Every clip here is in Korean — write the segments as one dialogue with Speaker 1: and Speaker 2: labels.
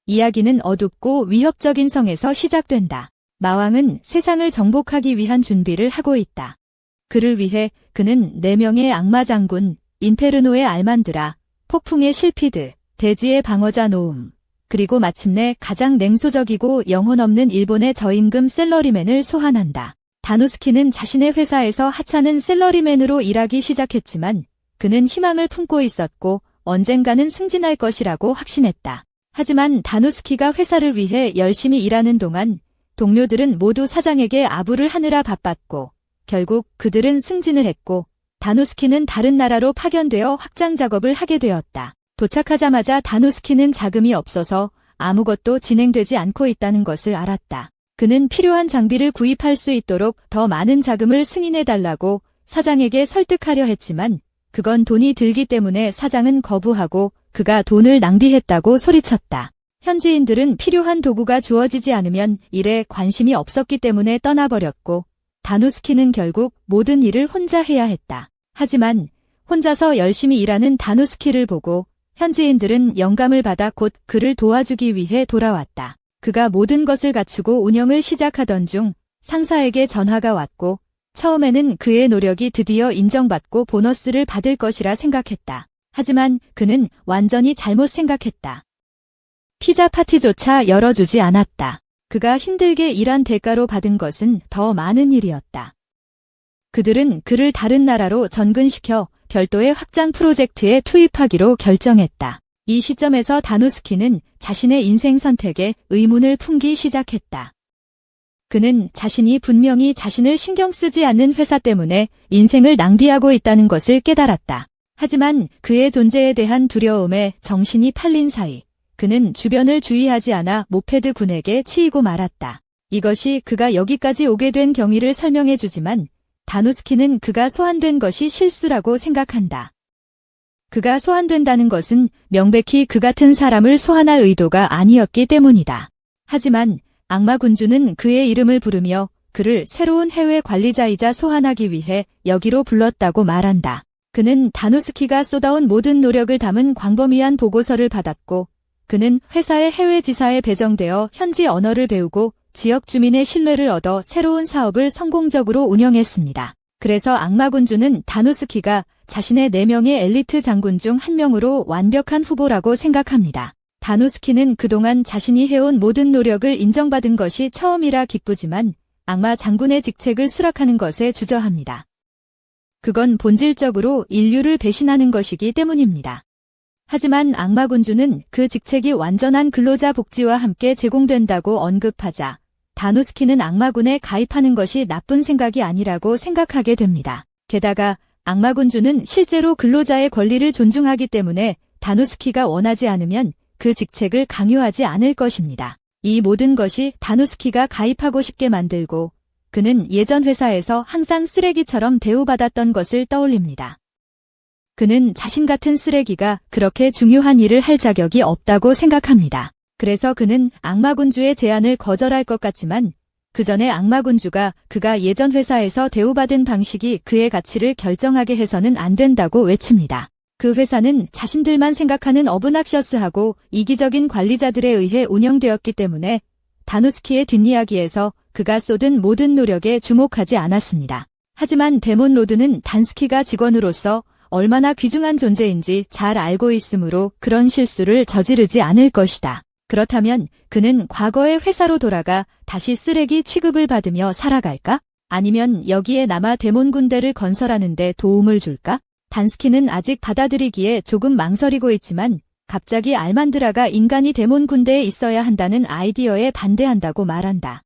Speaker 1: 이야기는 어둡고 위협적인 성에서 시작된다. 마왕은 세상을 정복하기 위한 준비를 하고 있다. 그를 위해 그는 4명의 악마 장군, 인페르노의 알만드라, 폭풍의 실피드, 대지의 방어자 노움, 그리고 마침내 가장 냉소적이고 영혼 없는 일본의 저임금 셀러리맨을 소환한다. 다누스키는 자신의 회사에서 하찮은 셀러리맨으로 일하기 시작했지만 그는 희망을 품고 있었고 언젠가는 승진할 것이라고 확신했다. 하지만 다누스키가 회사를 위해 열심히 일하는 동안 동료들은 모두 사장에게 아부를 하느라 바빴고 결국 그들은 승진을 했고 다누스키는 다른 나라로 파견되어 확장 작업을 하게 되었다. 도착하자마자 다누스키는 자금이 없어서 아무것도 진행되지 않고 있다는 것을 알았다. 그는 필요한 장비를 구입할 수 있도록 더 많은 자금을 승인해달라고 사장에게 설득하려 했지만 그건 돈이 들기 때문에 사장은 거부하고 그가 돈을 낭비했다고 소리쳤다. 현지인들은 필요한 도구가 주어지지 않으면 일에 관심이 없었기 때문에 떠나버렸고 다누스키는 결국 모든 일을 혼자 해야 했다. 하지만 혼자서 열심히 일하는 다누스키를 보고 현지인들은 영감을 받아 곧 그를 도와주기 위해 돌아왔다. 그가 모든 것을 갖추고 운영을 시작하던 중 상사에게 전화가 왔고 처음에는 그의 노력이 드디어 인정받고 보너스를 받을 것이라 생각했다. 하지만 그는 완전히 잘못 생각했다. 피자 파티조차 열어주지 않았다. 그가 힘들게 일한 대가로 받은 것은 더 많은 일이었다. 그들은 그를 다른 나라로 전근시켜 별도의 확장 프로젝트에 투입하기로 결정했다. 이 시점에서 다누스키는 자신의 인생 선택에 의문을 품기 시작했다. 그는 자신이 분명히 자신을 신경 쓰지 않는 회사 때문에 인생을 낭비하고 있다는 것을 깨달았다. 하지만 그의 존재에 대한 두려움에 정신이 팔린 사이 그는 주변을 주의하지 않아 모페드 군에게 치이고 말았다. 이것이 그가 여기까지 오게 된 경위를 설명해 주지만 다누스키는 그가 소환된 것이 실수라고 생각한다. 그가 소환된다는 것은 명백히 그 같은 사람을 소환할 의도가 아니었기 때문이다. 하지만 악마 군주는 그의 이름을 부르며 그를 새로운 해외 관리자이자 소환하기 위해 여기로 불렀다고 말한다. 그는 다누스키가 쏟아온 모든 노력을 담은 광범위한 보고서를 받았고 그는 회사의 해외 지사에 배정되어 현지 언어를 배우고 지역 주민의 신뢰를 얻어 새로운 사업을 성공적으로 운영했습니다. 그래서 악마 군주는 다누스키가 자신의 4명의 엘리트 장군 중 한 명으로 완벽한 후보라고 생각합니다. 다누스키는 그동안 자신이 해온 모든 노력을 인정받은 것이 처음이라 기쁘지만 악마 장군의 직책을 수락하는 것에 주저합니다. 그건 본질적으로 인류를 배신하는 것이기 때문입니다. 하지만 악마 군주는 그 직책이 완전한 근로자 복지와 함께 제공된다고 언급하자 다누스키는 악마군에 가입하는 것이 나쁜 생각이 아니라고 생각하게 됩니다. 게다가 악마 군주는 실제로 근로자의 권리를 존중하기 때문에 다누스키가 원하지 않으면 그 직책을 강요하지 않을 것입니다. 이 모든 것이 다누스키가 가입하고 싶게 만들고 그는 예전 회사에서 항상 쓰레기처럼 대우받았던 것을 떠올립니다. 그는 자신 같은 쓰레기가 그렇게 중요한 일을 할 자격이 없다고 생각합니다. 그래서 그는 악마군주의 제안을 거절할 것 같지만 그 전에 악마군주가 그가 예전 회사에서 대우받은 방식이 그의 가치를 결정하게 해서는 안 된다고 외칩니다. 그 회사는 자신들만 생각하는 어브낙셔스하고 이기적인 관리자들에 의해 운영되었기 때문에 다누스키의 뒷이야기에서 그가 쏟은 모든 노력에 주목하지 않았습니다. 하지만 데몬 로드는 단스키가 직원으로서 얼마나 귀중한 존재인지 잘 알고 있으므로 그런 실수를 저지르지 않을 것이다. 그렇다면 그는 과거의 회사로 돌아가 다시 쓰레기 취급을 받으며 살아갈까? 아니면 여기에 남아 데몬 군대를 건설하는 데 도움을 줄까? 단스키는 아직 받아들이기에 조금 망설이고 있지만 갑자기 알만드라가 인간이 데몬 군대에 있어야 한다는 아이디어에 반대한다고 말한다.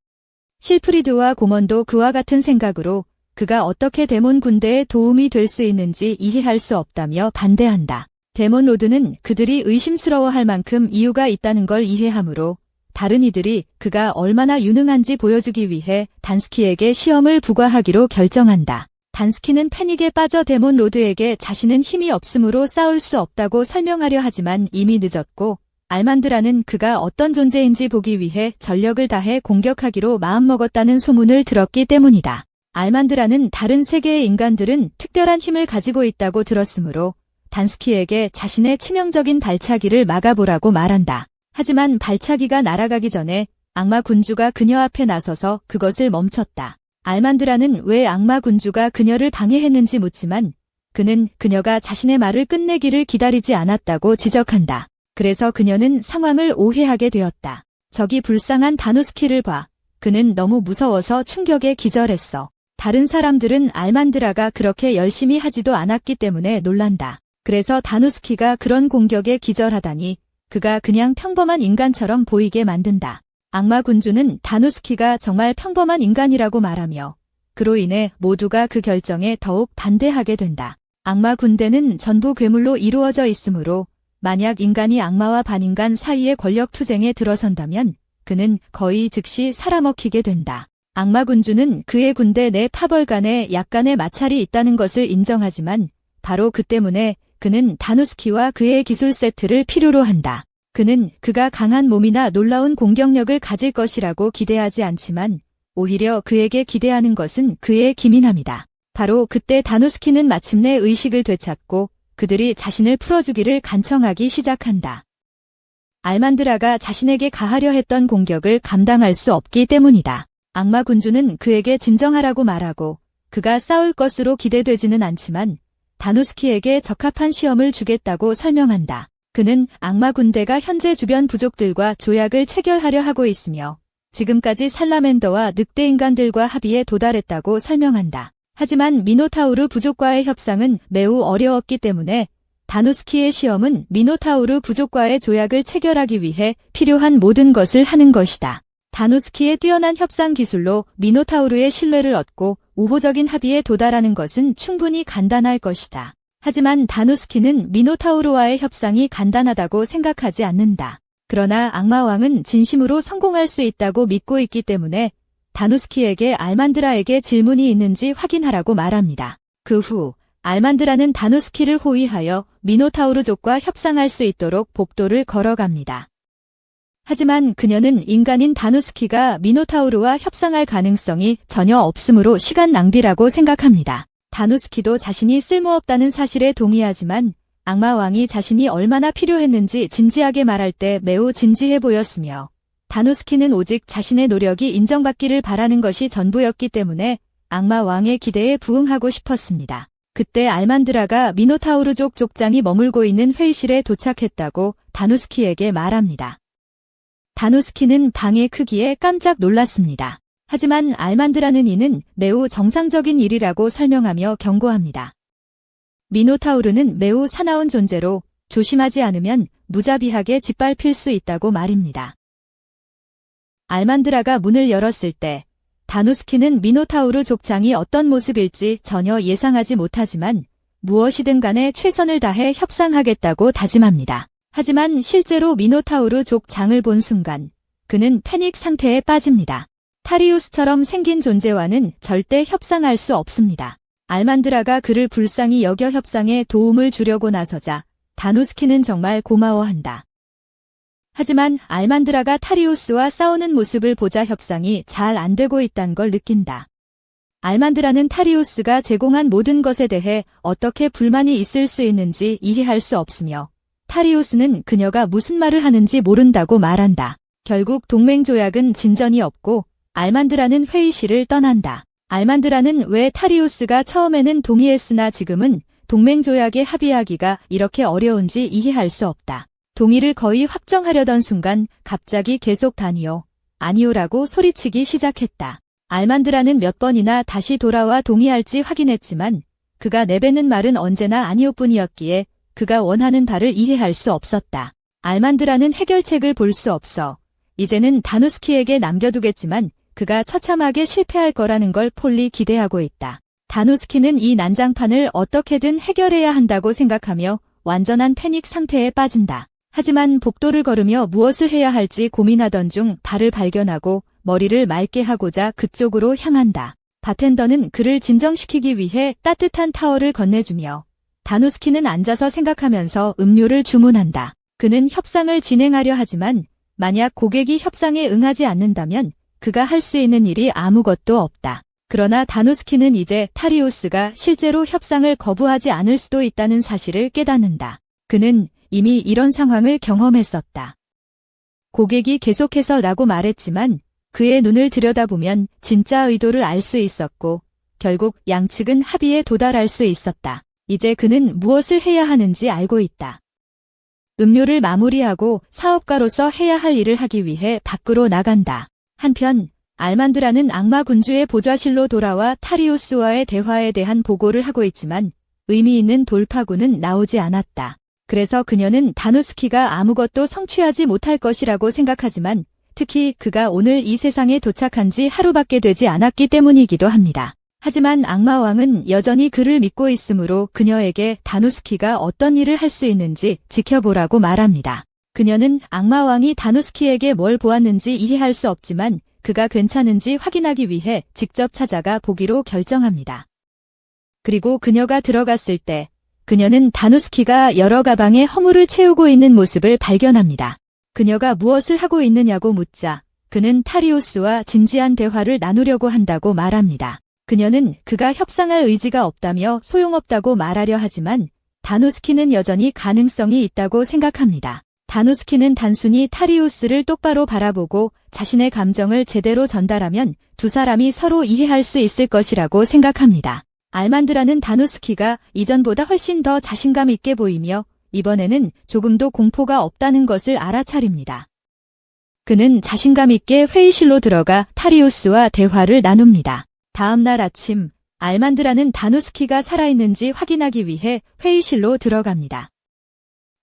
Speaker 1: 실프리드와 고먼도 그와 같은 생각으로 그가 어떻게 데몬 군대에 도움이 될 수 있는지 이해할 수 없다며 반대한다. 데몬 로드는 그들이 의심스러워할 만큼 이유가 있다는 걸 이해하므로 다른 이들이 그가 얼마나 유능한지 보여주기 위해 단스키에게 시험을 부과하기로 결정한다. 단스키는 패닉에 빠져 데몬 로드에게 자신은 힘이 없으므로 싸울 수 없다고 설명하려 하지만 이미 늦었고 알만드라는 그가 어떤 존재인지 보기 위해 전력을 다해 공격하기로 마음먹었다는 소문을 들었기 때문이다. 알만드라는 다른 세계의 인간들은 특별한 힘을 가지고 있다고 들었으므로 단스키에게 자신의 치명적인 발차기를 막아보라고 말한다. 하지만 발차기가 날아가기 전에 악마 군주가 그녀 앞에 나서서 그것을 멈췄다. 알만드라는 왜 악마 군주가 그녀를 방해했는지 묻지만 그는 그녀가 자신의 말을 끝내기를 기다리지 않았다고 지적한다. 그래서 그녀는 상황을 오해하게 되었다. 저기 불쌍한 다누스키를 봐. 그는 너무 무서워서 충격에 기절했어. 다른 사람들은 알만드라가 그렇게 열심히 하지도 않았기 때문에 놀란다. 그래서 다누스키가 그런 공격에 기절하다니 그가 그냥 평범한 인간처럼 보이게 만든다. 악마 군주는 다누스키가 정말 평범한 인간이라고 말하며 그로 인해 모두가 그 결정에 더욱 반대하게 된다. 악마 군대는 전부 괴물로 이루어져 있으므로 만약 인간이 악마와 반인간 사이의 권력 투쟁에 들어선다면 그는 거의 즉시 살아먹히게 된다. 악마 군주는 그의 군대 내 파벌간에 약간의 마찰이 있다는 것을 인정하지만 바로 그 때문에 그는 다누스키와 그의 기술 세트를 필요로 한다. 그는 그가 강한 몸이나 놀라운 공격력을 가질 것이라고 기대하지 않지만 오히려 그에게 기대하는 것은 그의 기민함이다. 바로 그때 다누스키는 마침내 의식을 되찾고 그들이 자신을 풀어주기를 간청하기 시작한다. 알만드라가 자신에게 가하려 했던 공격을 감당할 수 없기 때문이다. 악마 군주는 그에게 진정하라고 말하고 그가 싸울 것으로 기대되지는 않지만 다누스키에게 적합한 시험을 주겠다고 설명한다. 그는 악마 군대가 현재 주변 부족들과 조약을 체결하려 하고 있으며 지금까지 살라멘더와 늑대 인간들과 합의에 도달했다고 설명한다. 하지만 미노타우르 부족과의 협상은 매우 어려웠기 때문에 다누스키의 시험은 미노타우르 부족과의 조약을 체결하기 위해 필요한 모든 것을 하는 것이다. 다누스키의 뛰어난 협상 기술로 미노타우르의 신뢰를 얻고 우호적인 합의에 도달하는 것은 충분히 간단할 것이다. 하지만 다누스키는 미노타우르와의 협상이 간단하다고 생각하지 않는다. 그러나 악마왕은 진심으로 성공할 수 있다고 믿고 있기 때문에 다누스키에게 알만드라에게 질문이 있는지 확인하라고 말합니다. 그 후 알만드라는 다누스키를 호위하여 미노타우르족과 협상할 수 있도록 복도를 걸어갑니다. 하지만 그녀는 인간인 다누스키가 미노타우르와 협상할 가능성이 전혀 없으므로 시간 낭비라고 생각합니다. 다누스키도 자신이 쓸모없다는 사실에 동의하지만 악마왕이 자신이 얼마나 필요했는지 진지하게 말할 때 매우 진지해 보였으며 다누스키는 오직 자신의 노력이 인정받기를 바라는 것이 전부였기 때문에 악마왕의 기대에 부응하고 싶었습니다. 그때 알만드라가 미노타우르족 족장이 머물고 있는 회의실에 도착했다고 다누스키에게 말합니다. 다누스키는 방의 크기에 깜짝 놀랐습니다. 하지만 알만드라는 이는 매우 정상적인 일이라고 설명하며 경고합니다. 미노타우르는 매우 사나운 존재로 조심하지 않으면 무자비하게 짓밟힐 수 있다고 말입니다. 알만드라가 문을 열었을 때 다누스키는 미노타우르 족장이 어떤 모습일지 전혀 예상하지 못하지만 무엇이든 간에 최선을 다해 협상하겠다고 다짐합니다. 하지만 실제로 미노타우르 족장을 본 순간 그는 패닉 상태에 빠집니다. 타리우스처럼 생긴 존재와는 절대 협상할 수 없습니다. 알만드라가 그를 불쌍히 여겨 협상에 도움을 주려고 나서자 다누스키는 정말 고마워한다. 하지만 알만드라가 타리우스와 싸우는 모습을 보자 협상이 잘 안 되고 있다는 걸 느낀다. 알만드라는 타리우스가 제공한 모든 것에 대해 어떻게 불만이 있을 수 있는지 이해할 수 없으며 타리우스는 그녀가 무슨 말을 하는지 모른다고 말한다. 결국 동맹조약은 진전이 없고 알만드라는 회의실을 떠난다. 알만드라는 왜 타리우스가 처음에는 동의했으나 지금은 동맹조약에 합의하기가 이렇게 어려운지 이해할 수 없다. 동의를 거의 확정하려던 순간 갑자기 계속 아니오라고 소리치기 시작했다. 알만드라는 몇 번이나 다시 돌아와 동의할지 확인했지만 그가 내뱉는 말은 언제나 아니오뿐이었기에 그가 원하는 바를 이해할 수 없었다. 알만드라는 해결책을 볼 수 없어 이제는 다누스키에게 남겨두겠지만 그가 처참하게 실패할 거라는 걸 폴리 기대하고 있다. 다누스키는 이 난장판을 어떻게든 해결해야 한다고 생각하며 완전한 패닉 상태에 빠진다. 하지만 복도를 걸으며 무엇을 해야 할지 고민하던 중 발을 발견하고 머리를 맑게 하고자 그쪽으로 향한다. 바텐더는 그를 진정시키기 위해 따뜻한 타월을 건네주며 다누스키는 앉아서 생각하면서 음료를 주문한다. 그는 협상을 진행하려 하지만 만약 고객이 협상에 응하지 않는다면 그가 할 수 있는 일이 아무것도 없다. 그러나 다누스키는 이제 타리우스가 실제로 협상을 거부하지 않을 수도 있다는 사실을 깨닫는다. 그는 이미 이런 상황을 경험했었다. 고객이 계속해서 라고 말했지만 그의 눈을 들여다보면 진짜 의도를 알 수 있었고 결국 양측은 합의에 도달할 수 있었다. 이제 그는 무엇을 해야 하는지 알고 있다. 음료를 마무리하고 사업가로서 해야 할 일을 하기 위해 밖으로 나간다. 한편 알만드라는 악마 군주의 보좌실로 돌아와 타리우스와의 대화에 대한 보고를 하고 있지만 의미 있는 돌파구는 나오지 않았다. 그래서 그녀는 다누스키가 아무것도 성취하지 못할 것이라고 생각하지만 특히 그가 오늘 이 세상에 도착한 지 하루밖에 되지 않았기 때문이기도 합니다. 하지만 악마왕은 여전히 그를 믿고 있으므로 그녀에게 다누스키가 어떤 일을 할 수 있는지 지켜보라고 말합니다. 그녀는 악마왕이 다누스키에게 뭘 보았는지 이해할 수 없지만 그가 괜찮은지 확인하기 위해 직접 찾아가 보기로 결정합니다. 그리고 그녀가 들어갔을 때 그녀는 다누스키가 여러 가방에 허물을 채우고 있는 모습을 발견합니다. 그녀가 무엇을 하고 있느냐고 묻자 그는 타리우스와 진지한 대화를 나누려고 한다고 말합니다. 그녀는 그가 협상할 의지가 없다며 소용없다고 말하려 하지만 다누스키는 여전히 가능성이 있다고 생각합니다. 다누스키는 단순히 타리우스를 똑바로 바라보고 자신의 감정을 제대로 전달하면 두 사람이 서로 이해할 수 있을 것이라고 생각합니다. 알만드라는 다누스키가 이전보다 훨씬 더 자신감 있게 보이며 이번에는 조금도 공포가 없다는 것을 알아차립니다. 그는 자신감 있게 회의실로 들어가 타리우스와 대화를 나눕니다. 다음 날 아침, 알만드라는 다누스키가 살아있는지 확인하기 위해 회의실로 들어갑니다.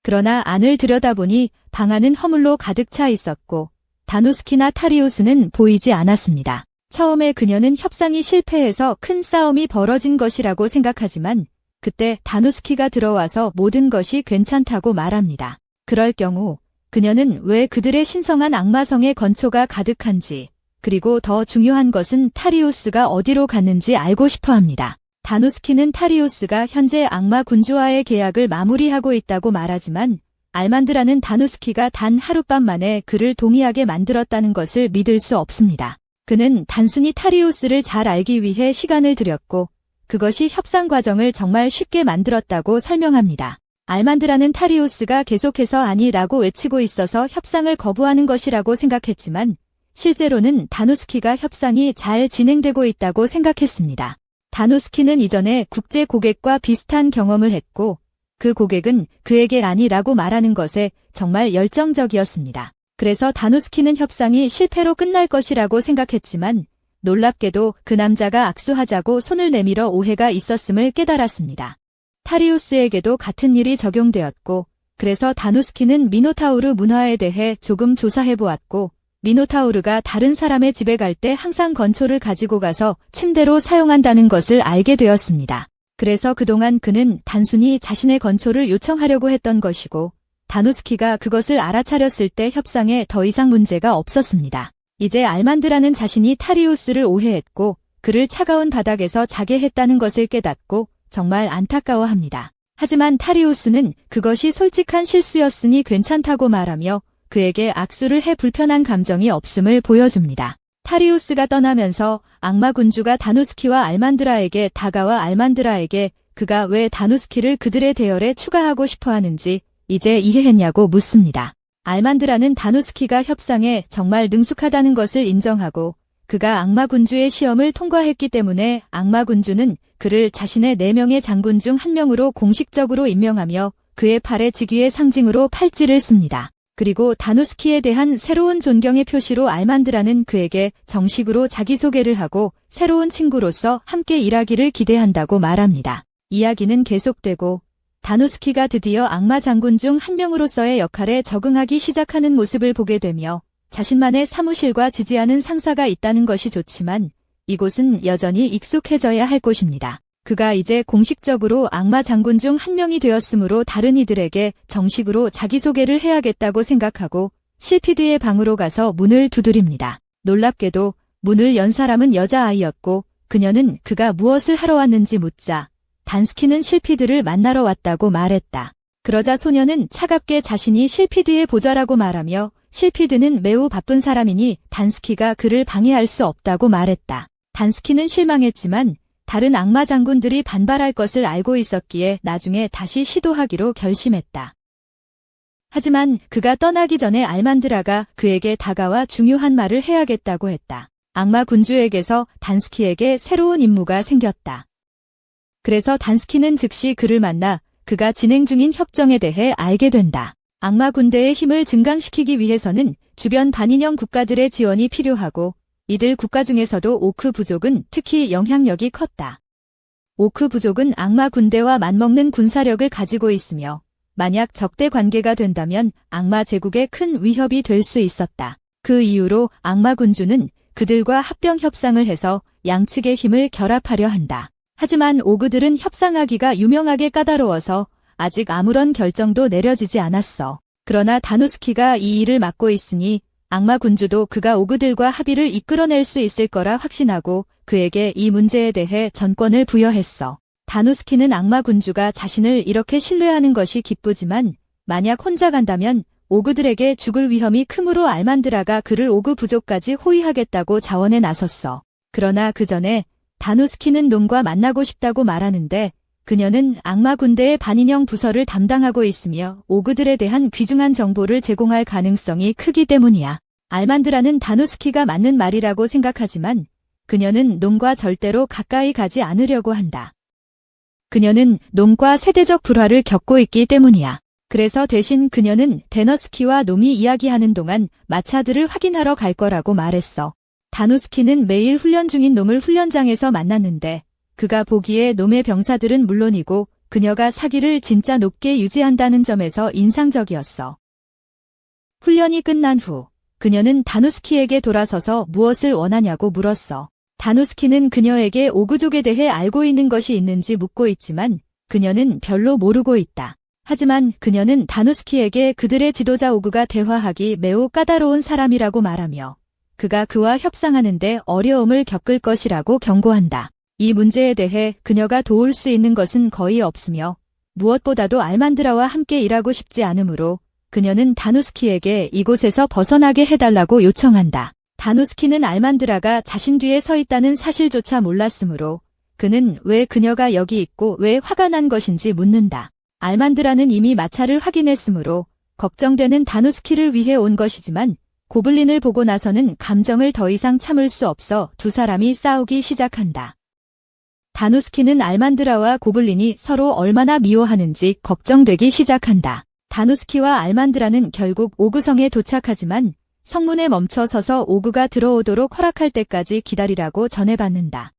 Speaker 1: 그러나 안을 들여다보니 방 안은 허물로 가득 차 있었고 다누스키나 타리우스는 보이지 않았습니다. 처음에 그녀는 협상이 실패해서 큰 싸움이 벌어진 것이라고 생각하지만 그때 다누스키가 들어와서 모든 것이 괜찮다고 말합니다. 그럴 경우 그녀는 왜 그들의 신성한 악마성에 건초가 가득한지 그리고 더 중요한 것은 타리우스가 어디로 갔는지 알고 싶어 합니다. 다누스키는 타리우스가 현재 악마 군주와의 계약을 마무리하고 있다고 말하지만 알만드라는 다누스키가 단 하룻밤 만에 그를 동의하게 만들었다는 것을 믿을 수 없습니다. 그는 단순히 타리우스를 잘 알기 위해 시간을 들였고 그것이 협상 과정을 정말 쉽게 만들었다고 설명합니다. 알만드라는 타리우스가 계속해서 아니라고 외치고 있어서 협상을 거부하는 것이라고 생각했지만 실제로는 다누스키가 협상이 잘 진행되고 있다고 생각했습니다. 다누스키는 이전에 국제 고객과 비슷한 경험을 했고 그 고객은 그에게 아니라고 말하는 것에 정말 열정적이었습니다. 그래서 다누스키는 협상이 실패로 끝날 것이라고 생각했지만 놀랍게도 그 남자가 악수하자고 손을 내밀어 오해가 있었음을 깨달았습니다. 타리우스에게도 같은 일이 적용되었고 그래서 다누스키는 미노타우르 문화에 대해 조금 조사해보았고 미노타우르가 다른 사람의 집에 갈 때 항상 건초를 가지고 가서 침대로 사용한다는 것을 알게 되었습니다. 그래서 그동안 그는 단순히 자신의 건초를 요청하려고 했던 것이고 다누스키가 그것을 알아차렸을 때 협상에 더 이상 문제가 없었습니다. 이제 알만드라는 자신이 타리우스를 오해했고 그를 차가운 바닥에서 자게 했다는 것을 깨닫고 정말 안타까워합니다. 하지만 타리우스는 그것이 솔직한 실수였으니 괜찮다고 말하며 그에게 악수를 해 불편한 감정이 없음을 보여줍니다. 타리우스가 떠나면서 악마 군주가 다누스키와 알만드라에게 다가와 알만드라에게 그가 왜 다누스키를 그들의 대열에 추가하고 싶어 하는지 이제 이해했냐고 묻습니다. 알만드라는 다누스키가 협상에 정말 능숙하다는 것을 인정하고 그가 악마 군주의 시험을 통과했기 때문에 악마 군주는 그를 자신의 4명의 장군 중 한 명으로 공식적으로 임명하며 그의 팔의 직위의 상징으로 팔찌를 씁니다. 그리고 다누스키에 대한 새로운 존경의 표시로 알만드라는 그에게 정식으로 자기소개를 하고 새로운 친구로서 함께 일하기를 기대한다고 말합니다. 이야기는 계속되고 다누스키가 드디어 악마 장군 중 한 명으로서의 역할에 적응하기 시작하는 모습을 보게 되며 자신만의 사무실과 지지하는 상사가 있다는 것이 좋지만 이곳은 여전히 익숙해져야 할 곳입니다. 그가 이제 공식적으로 악마 장군 중 한 명이 되었으므로 다른 이들에게 정식으로 자기소개를 해야겠다고 생각하고 실피드의 방으로 가서 문을 두드립니다. 놀랍게도 문을 연 사람은 여자아이였고 그녀는 그가 무엇을 하러 왔는지 묻자 단스키는 실피드를 만나러 왔다고 말했다. 그러자 소녀는 차갑게 자신이 실피드의 보좌라고 말하며 실피드는 매우 바쁜 사람이니 단스키가 그를 방해할 수 없다고 말했다. 단스키는 실망했지만 다른 악마 장군들이 반발할 것을 알고 있었기에 나중에 다시 시도하기로 결심했다. 하지만 그가 떠나기 전에 알만드라가 그에게 다가와 중요한 말을 해야겠다고 했다. 악마 군주에게서 단스키에게 새로운 임무가 생겼다. 그래서 단스키는 즉시 그를 만나 그가 진행 중인 협정에 대해 알게 된다. 악마 군대의 힘을 증강시키기 위해서는 주변 반인형 국가들의 지원이 필요하고 이들 국가 중에서도 오크 부족은 특히 영향력이 컸다. 오크 부족은 악마 군대와 맞먹는 군사력을 가지고 있으며 만약 적대 관계가 된다면 악마 제국에 큰 위협이 될 수 있었다. 그 이유로 악마 군주는 그들과 합병 협상을 해서 양측의 힘을 결합하려 한다. 하지만 오그들은 협상하기가 유명하게 까다로워서 아직 아무런 결정도 내려지지 않았어. 그러나 다누스키가 이 일을 맡고 있으니 악마 군주도 그가 오그들과 합의를 이끌어낼 수 있을 거라 확신하고 그에게 이 문제에 대해 전권을 부여했어. 다누스키는 악마 군주가 자신을 이렇게 신뢰하는 것이 기쁘지만 만약 혼자 간다면 오그들에게 죽을 위험이 크므로 알만드라가 그를 오그 부족까지 호위하겠다고 자원에 나섰어. 그러나 그 전에 다누스키는 놈과 만나고 싶다고 말하는데 그녀는 악마 군대의 반인형 부서를 담당하고 있으며 오그들에 대한 귀중한 정보를 제공할 가능성이 크기 때문이야. 알만드라는 다누스키가 맞는 말이라고 생각하지만 그녀는 놈과 절대로 가까이 가지 않으려고 한다. 그녀는 놈과 세대적 불화를 겪고 있기 때문이야. 그래서 대신 그녀는 데너스키와 놈이 이야기하는 동안 마차들을 확인하러 갈 거라고 말했어. 다누스키는 매일 훈련 중인 놈을 훈련장에서 만났는데 그가 보기에 놈의 병사들은 물론이고 그녀가 사기를 진짜 높게 유지한다는 점에서 인상적이었어. 훈련이 끝난 후 그녀는 다누스키에게 돌아서서 무엇을 원하냐고 물었어. 다누스키는 그녀에게 오그족에 대해 알고 있는 것이 있는지 묻고 있지만 그녀는 별로 모르고 있다. 하지만 그녀는 다누스키에게 그들의 지도자 오그가 대화하기 매우 까다로운 사람이라고 말하며 그가 그와 협상하는데 어려움을 겪을 것이라고 경고한다. 이 문제에 대해 그녀가 도울 수 있는 것은 거의 없으며 무엇보다도 알만드라와 함께 일하고 싶지 않으므로 그녀는 다누스키에게 이곳에서 벗어나게 해달라고 요청한다. 다누스키는 알만드라가 자신 뒤에 서 있다는 사실조차 몰랐으므로 그는 왜 그녀가 여기 있고 왜 화가 난 것인지 묻는다. 알만드라는 이미 마차를 확인했으므로 걱정되는 다누스키를 위해 온 것이지만 고블린을 보고 나서는 감정을 더 이상 참을 수 없어 두 사람이 싸우기 시작한다. 다누스키는 알만드라와 고블린이 서로 얼마나 미워하는지 걱정되기 시작한다. 다누스키와 알만드라는 결국 오그성에 도착하지만 성문에 멈춰 서서 오그가 들어오도록 허락할 때까지 기다리라고 전해받는다.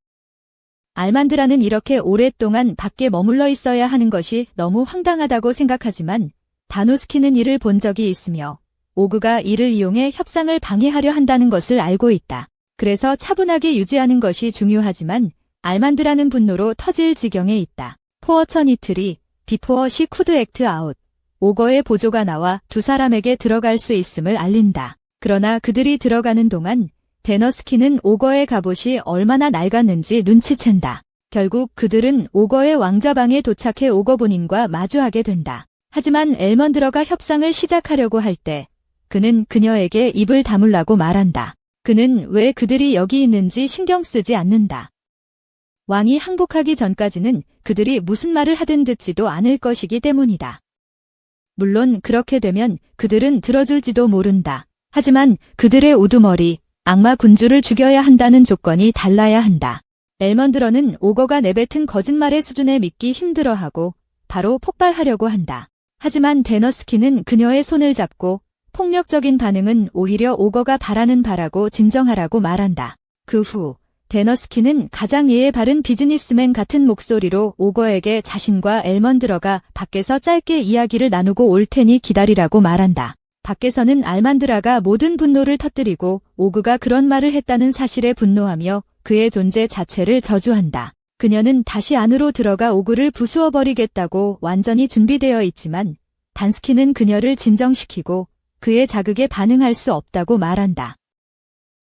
Speaker 1: 알만드라는 이렇게 오랫동안 밖에 머물러 있어야 하는 것이 너무 황당하다고 생각하지만 다누스키는 이를 본 적이 있으며 오그가 이를 이용해 협상을 방해하려 한다는 것을 알고 있다. 그래서 차분하게 유지하는 것이 중요하지만 알만드라는 분노로 터질 지경에 있다. 포어처니트리, 비포어 시 쿠드 액트 아웃. 오거의 보조가 나와 두 사람에게 들어갈 수 있음을 알린다. 그러나 그들이 들어가는 동안 데너스키는 오거의 갑옷이 얼마나 낡았는지 눈치챈다. 결국 그들은 오거의 왕좌방에 도착해 오거 본인과 마주하게 된다. 하지만 엘먼드러가 협상을 시작하려고 할 때 그는 그녀에게 입을 다물라고 말한다. 그는 왜 그들이 여기 있는지 신경 쓰지 않는다. 왕이 항복하기 전까지는 그들이 무슨 말을 하든 듣지도 않을 것이기 때문이다. 물론 그렇게 되면 그들은 들어줄지도 모른다. 하지만 그들의 우두머리, 악마 군주를 죽여야 한다는 조건이 달라야 한다. 엘먼드러는 오거가 내뱉은 거짓말의 수준에 믿기 힘들어하고 바로 폭발하려고 한다. 하지만 데너스키는 그녀의 손을 잡고 폭력적인 반응은 오히려 오거가 바라는 바라고 진정하라고 말한다. 그 후 데너스키는 가장 예의 바른 비즈니스맨 같은 목소리로 오거에게 자신과 엘먼드러가 밖에서 짧게 이야기를 나누고 올 테니 기다리라고 말한다. 밖에서는 알만드라가 모든 분노를 터뜨리고 오그가 그런 말을 했다는 사실에 분노하며 그의 존재 자체를 저주한다. 그녀는 다시 안으로 들어가 오그를 부수어버리겠다고 완전히 준비되어 있지만 단스키는 그녀를 진정시키고 그의 자극에 반응할 수 없다고 말한다.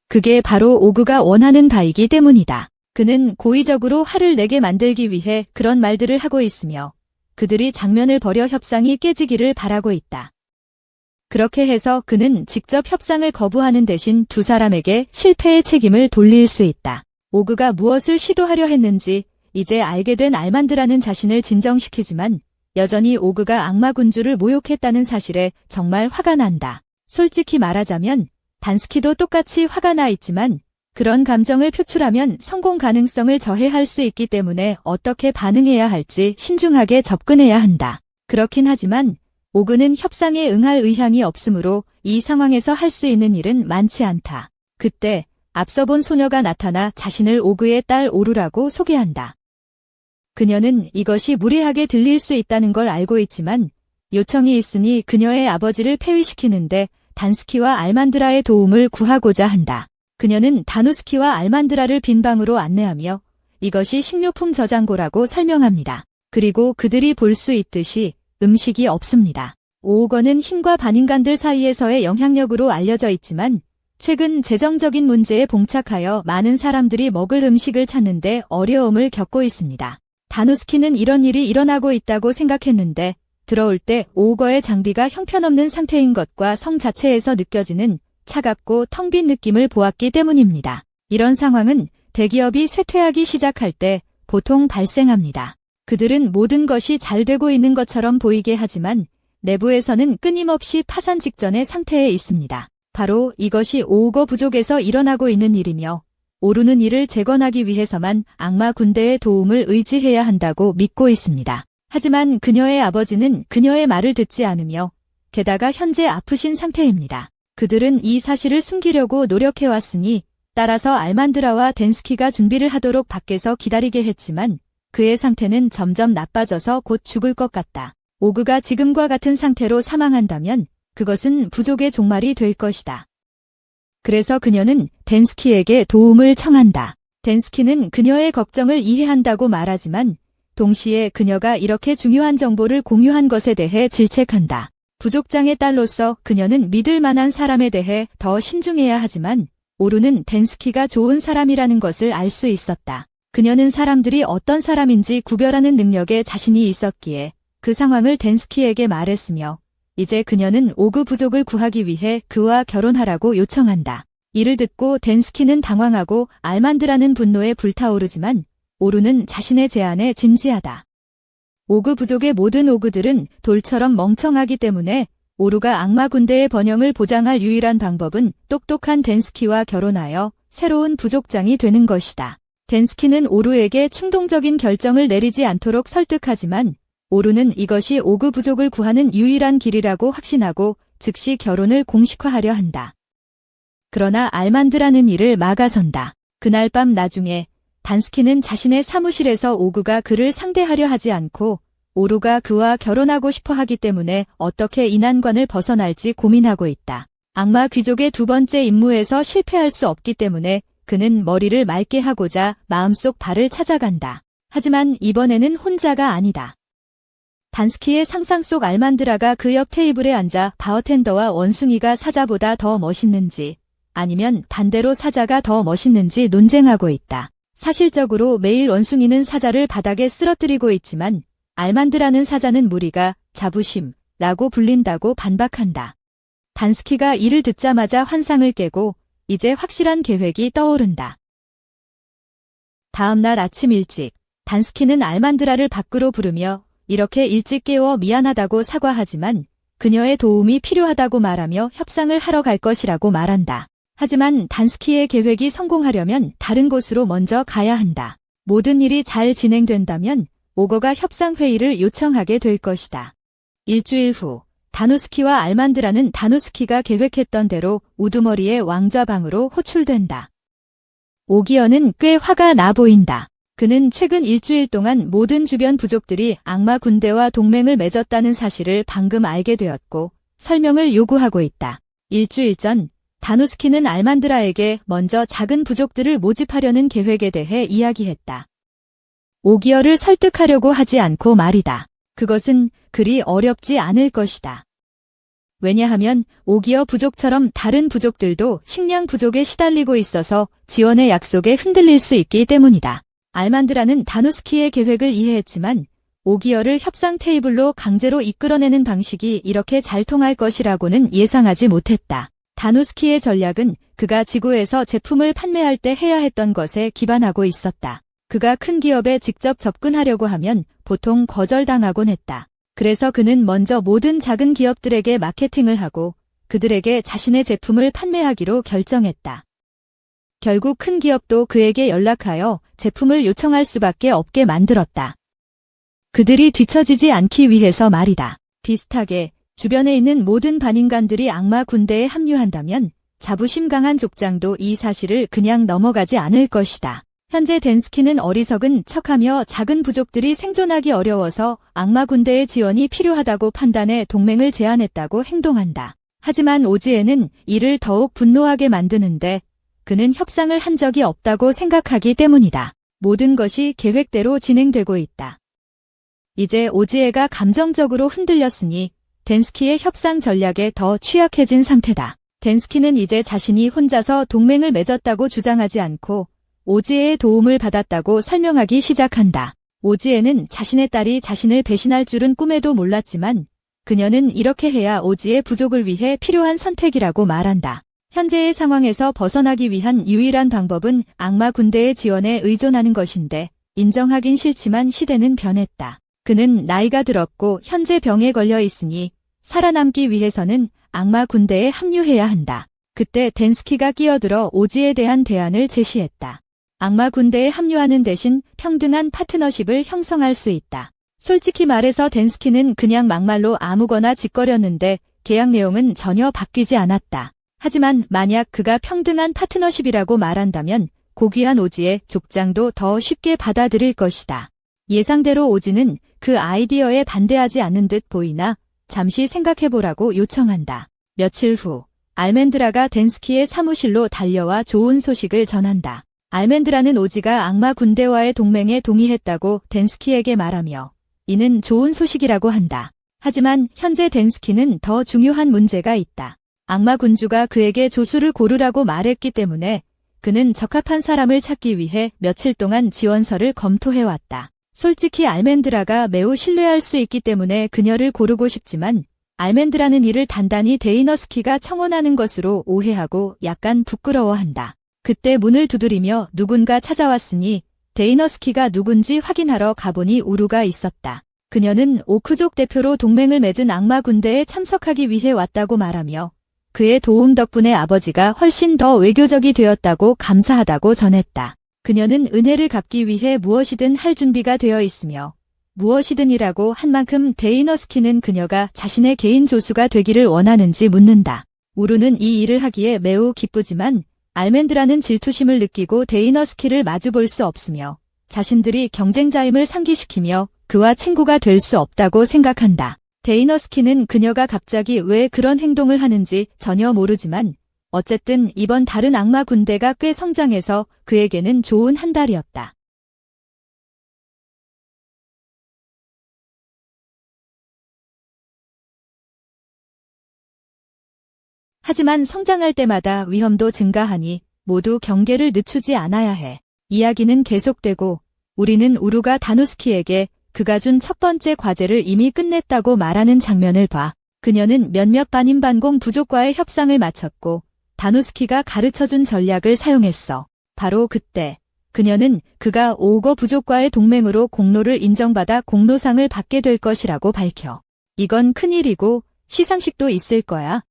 Speaker 1: 그게 바로 오그가 원하는 바이기 때문이다. 그는 고의적으로 화를 내게 만들기 위해 그런 말들을 하고 있으며 그들이 장면을 벌여 협상이 깨지기를 바라고 있다. 그렇게 해서 그는 직접 협상을 거부하는 대신 두 사람에게 실패의 책임을 돌릴 수 있다. 오그가 무엇을 시도하려 했는지 이제 알게 된 알만드라는 자신을 진정시키지만 여전히 오그가 악마군주를 모욕했다는 사실에 정말 화가 난다. 솔직히 말하자면 단스키도 똑같이 화가 나 있지만 그런 감정을 표출하면 성공 가능성을 저해할 수 있기 때문에 어떻게 반응해야 할지 신중하게 접근해야 한다. 그렇긴 하지만 오그는 협상에 응할 의향이 없으므로 이 상황에서 할 수 있는 일은 많지 않다. 그때 앞서 본 소녀가 나타나 자신을 오그의 딸 오루라고 소개한다. 그녀는 이것이 무례하게 들릴 수 있다는 걸 알고 있지만 요청이 있으니 그녀의 아버지를 폐위시키는데 단스키와 알만드라의 도움을 구하고자 한다. 그녀는 다누스키와 알만드라를 빈 방으로 안내하며 이것이 식료품 저장고라고 설명합니다. 그리고 그들이 볼 수 있듯이 음식이 없습니다. 오거는 힘과 반인간들 사이에서의 영향력으로 알려져 있지만 최근 재정적인 문제에 봉착하여 많은 사람들이 먹을 음식을 찾는데 어려움을 겪고 있습니다. 다누스키는 이런 일이 일어나고 있다고 생각했는데 들어올 때 오거의 장비가 형편없는 상태인 것과 성 자체에서 느껴지는 차갑고 텅 빈 느낌을 보았기 때문입니다. 이런 상황은 대기업이 쇠퇴하기 시작할 때 보통 발생합니다. 그들은 모든 것이 잘 되고 있는 것처럼 보이게 하지만 내부에서는 끊임없이 파산 직전의 상태에 있습니다. 바로 이것이 오거 부족에서 일어나고 있는 일이며 오르는 이를 재건하기 위해서만 악마 군대의 도움을 의지해야 한다고 믿고 있습니다. 하지만 그녀의 아버지는 그녀의 말을 듣지 않으며 게다가 현재 아프신 상태입니다. 그들은 이 사실을 숨기려고 노력해왔으니 따라서 알만드라와 덴스키가 준비를 하도록 밖에서 기다리게 했지만 그의 상태는 점점 나빠져서 곧 죽을 것 같다. 오그가 지금과 같은 상태로 사망한다면 그것은 부족의 종말이 될 것이다. 그래서 그녀는 덴스키에게 도움을 청한다. 덴스키는 그녀의 걱정을 이해한다고 말하지만 동시에 그녀가 이렇게 중요한 정보를 공유한 것에 대해 질책한다. 부족장의 딸로서 그녀는 믿을 만한 사람에 대해 더 신중해야 하지만 오루는 덴스키가 좋은 사람이라는 것을 알 수 있었다. 그녀는 사람들이 어떤 사람인지 구별하는 능력에 자신이 있었기에 그 상황을 덴스키에게 말했으며 이제 그녀는 오그 부족을 구하기 위해 그와 결혼하라고 요청한다. 이를 듣고 덴스키는 당황하고 알만드라는 분노에 불타오르지만 오루는 자신의 제안에 진지하다. 오그 부족의 모든 오그들은 돌처럼 멍청하기 때문에 오루가 악마 군대의 번영을 보장할 유일한 방법은 똑똑한 덴스키와 결혼하여 새로운 부족장이 되는 것이다. 덴스키는 오루에게 충동적인 결정을 내리지 않도록 설득하지만 오루는 이것이 오그 부족을 구하는 유일한 길이라고 확신하고 즉시 결혼을 공식화하려 한다. 그러나 알만드라는 일을 막아선다. 그날 밤 나중에 단스키는 자신의 사무실에서 오그가 그를 상대하려 하지 않고 오루가 그와 결혼하고 싶어 하기 때문에 어떻게 이 난관을 벗어날지 고민하고 있다. 악마 귀족의 두 번째 임무에서 실패할 수 없기 때문에 그는 머리를 맑게 하고자 마음속 발을 찾아간다. 하지만 이번에는 혼자가 아니다. 단스키의 상상 속 알만드라가 그 옆 테이블에 앉아 바어텐더와 원숭이가 사자보다 더 멋있는지 아니면 반대로 사자가 더 멋있는지 논쟁하고 있다. 사실적으로 매일 원숭이는 사자를 바닥에 쓰러뜨리고 있지만 알만드라는 사자는 무리가 자부심라고 불린다고 반박한다. 단스키가 이를 듣자마자 환상을 깨고 이제 확실한 계획이 떠오른다. 다음 날 아침 일찍 단스키는 알만드라를 밖으로 부르며 이렇게 일찍 깨워 미안하다고 사과하지만 그녀의 도움이 필요하다고 말하며 협상을 하러 갈 것이라고 말한다. 하지만 단스키의 계획이 성공하려면 다른 곳으로 먼저 가야 한다. 모든 일이 잘 진행된다면 오거가 협상회의를 요청하게 될 것이다. 일주일 후 다누스키와 알만드라는 다누스키가 계획했던 대로 우두머리의 왕좌방으로 호출된다. 오기어는 꽤 화가 나 보인다. 그는 최근 일주일 동안 모든 주변 부족들이 악마 군대와 동맹을 맺었다는 사실을 방금 알게 되었고 설명을 요구하고 있다. 일주일 전 다누스키는 알만드라에게 먼저 작은 부족들을 모집하려는 계획에 대해 이야기했다. 오기어를 설득하려고 하지 않고 말이다. 그것은 그리 어렵지 않을 것이다. 왜냐하면 오기어 부족처럼 다른 부족들도 식량 부족에 시달리고 있어서 지원의 약속에 흔들릴 수 있기 때문이다. 알만드라는 다누스키의 계획을 이해했지만 오기어를 협상 테이블로 강제로 이끌어내는 방식이 이렇게 잘 통할 것이라고는 예상하지 못했다. 다누스키의 전략은 그가 지구에서 제품을 판매할 때 해야 했던 것에 기반하고 있었다. 그가 큰 기업에 직접 접근하려고 하면 보통 거절당하곤 했다. 그래서 그는 먼저 모든 작은 기업들에게 마케팅을 하고 그들에게 자신의 제품을 판매하기로 결정했다. 결국 큰 기업도 그에게 연락하여 제품을 요청할 수밖에 없게 만들었다. 그들이 뒤처지지 않기 위해서 말이다. 비슷하게 주변에 있는 모든 반인간들이 악마 군대에 합류한다면 자부심 강한 족장도 이 사실을 그냥 넘어가지 않을 것이다. 현재 덴스키는 어리석은 척하며 작은 부족들이 생존하기 어려워서 악마 군대의 지원이 필요하다고 판단해 동맹을 제안했다고 행동한다. 하지만 오지에는 이를 더욱 분노하게 만드는데 그는 협상을 한 적이 없다고 생각하기 때문이다. 모든 것이 계획대로 진행되고 있다. 이제 오지에가 감정적으로 흔들렸으니 덴스키의 협상 전략에 더 취약해진 상태다. 덴스키는 이제 자신이 혼자서 동맹을 맺었다고 주장하지 않고 오지에의 도움을 받았다고 설명하기 시작한다. 오지에는 자신의 딸이 자신을 배신할 줄은 꿈에도 몰랐지만 그녀는 이렇게 해야 오지의 부족을 위해 필요한 선택이라고 말한다. 현재의 상황에서 벗어나기 위한 유일한 방법은 악마 군대의 지원에 의존하는 것인데 인정하긴 싫지만 시대는 변했다. 그는 나이가 들었고 현재 병에 걸려 있으니 살아남기 위해서는 악마 군대에 합류해야 한다. 그때 덴스키가 끼어들어 오지에 대한 대안을 제시했다. 악마 군대에 합류하는 대신 평등한 파트너십을 형성할 수 있다. 솔직히 말해서 덴스키는 그냥 막말로 아무거나 짓거렸는데 계약 내용은 전혀 바뀌지 않았다. 하지만 만약 그가 평등한 파트너십이라고 말한다면 고귀한 오지의 족장도 더 쉽게 받아들일 것이다. 예상대로 오지는 그 아이디어에 반대하지 않는 듯 보이나 잠시 생각해보라고 요청한다. 며칠 후 알멘드라가 덴스키의 사무실로 달려와 좋은 소식을 전한다. 알멘드라는 오지가 악마 군대와의 동맹에 동의했다고 덴스키에게 말하며 이는 좋은 소식이라고 한다. 하지만 현재 덴스키는 더 중요한 문제가 있다. 악마 군주가 그에게 조수를 고르라고 말했기 때문에 그는 적합한 사람을 찾기 위해 며칠 동안 지원서를 검토해왔다. 솔직히 알멘드라가 매우 신뢰할 수 있기 때문에 그녀를 고르고 싶지만 알멘드라는 이를 단단히 데이너스키가 청혼하는 것으로 오해하고 약간 부끄러워한다. 그때 문을 두드리며 누군가 찾아왔으니 데이너스키가 누군지 확인하러 가보니 우루가 있었다. 그녀는 오크족 대표로 동맹을 맺은 악마 군대에 참석하기 위해 왔다고 말하며 그의 도움 덕분에 아버지가 훨씬 더 외교적이 되었다고 감사하다고 전했다. 그녀는 은혜를 갚기 위해 무엇이든 할 준비가 되어 있으며 무엇이든이라고 한 만큼 데이너스키는 그녀가 자신의 개인 조수가 되기를 원하는지 묻는다. 우루는 이 일을 하기에 매우 기쁘지만 알멘드라는 질투심을 느끼고 데이너스키를 마주볼 수 없으며 자신들이 경쟁자임을 상기시키며 그와 친구가 될 수 없다고 생각한다. 데이너스키는 그녀가 갑자기 왜 그런 행동을 하는지 전혀 모르지만 어쨌든 이번 다른 악마 군대가 꽤 성장해서 그에게는 좋은 한 달이었다. 하지만 성장할 때마다 위험도 증가하니 모두 경계를 늦추지 않아야 해. 이야기는 계속되고 우리는 우루가 다누스키에게 그가 준 첫 번째 과제를 이미 끝냈다고 말하는 장면을 봐. 그녀는 몇몇 반인반공 부족과의 협상을 마쳤고 다누스키가 가르쳐준 전략을 사용했어. 바로 그때 그녀는 그가 오거 부족과의 동맹으로 공로를 인정받아 공로상을 받게 될 것이라고 밝혀. 이건 큰일이고 시상식도 있을 거야.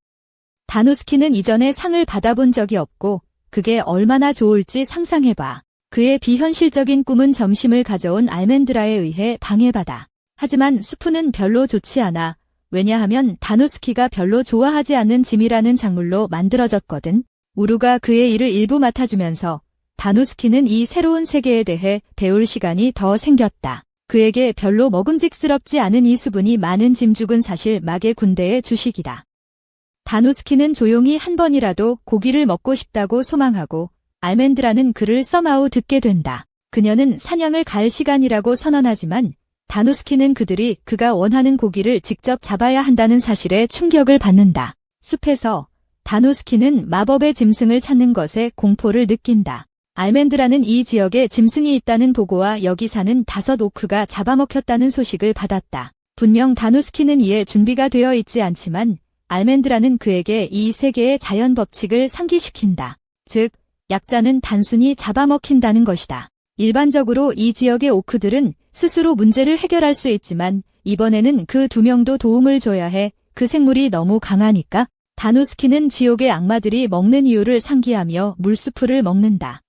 Speaker 1: 다누스키는 이전에 상을 받아본 적이 없고 그게 얼마나 좋을지 상상해봐. 그의 비현실적인 꿈은 점심을 가져온 알멘드라에 의해 방해받아. 하지만 수프는 별로 좋지 않아. 왜냐하면 다누스키가 별로 좋아하지 않는 짐이라는 작물로 만들어졌거든. 우루가 그의 일을 일부 맡아주면서 다누스키는 이 새로운 세계에 대해 배울 시간이 더 생겼다. 그에게 별로 먹음직스럽지 않은 이 수분이 많은 짐죽은 사실 마계 군대의 주식이다. 다누스키는 조용히 한 번이라도 고기를 먹고 싶다고 소망하고 알멘드라는 그를 써마우 듣게 된다. 그녀는 사냥을 갈 시간이라고 선언하지만 다누스키는 그들이 그가 원하는 고기를 직접 잡아야 한다는 사실에 충격을 받는다. 숲에서 다누스키는 마법의 짐승을 찾는 것에 공포를 느낀다. 알멘드라는 이 지역에 짐승이 있다는 보고와 여기 사는 5 오크가 잡아먹혔다는 소식을 받았다. 분명 다누스키는 이에 준비가 되어 있지 않지만 알멘드라는 그에게 이 세계의 자연 법칙을 상기시킨다. 즉, 약자는 단순히 잡아먹힌다는 것이다. 일반적으로 이 지역의 오크들은 스스로 문제를 해결할 수 있지만 이번에는 그 2명도 도움을 줘야 해. 그 생물이 너무 강하니까. 다누스키는 지옥의 악마들이 먹는 이유를 상기하며 물수풀을 먹는다.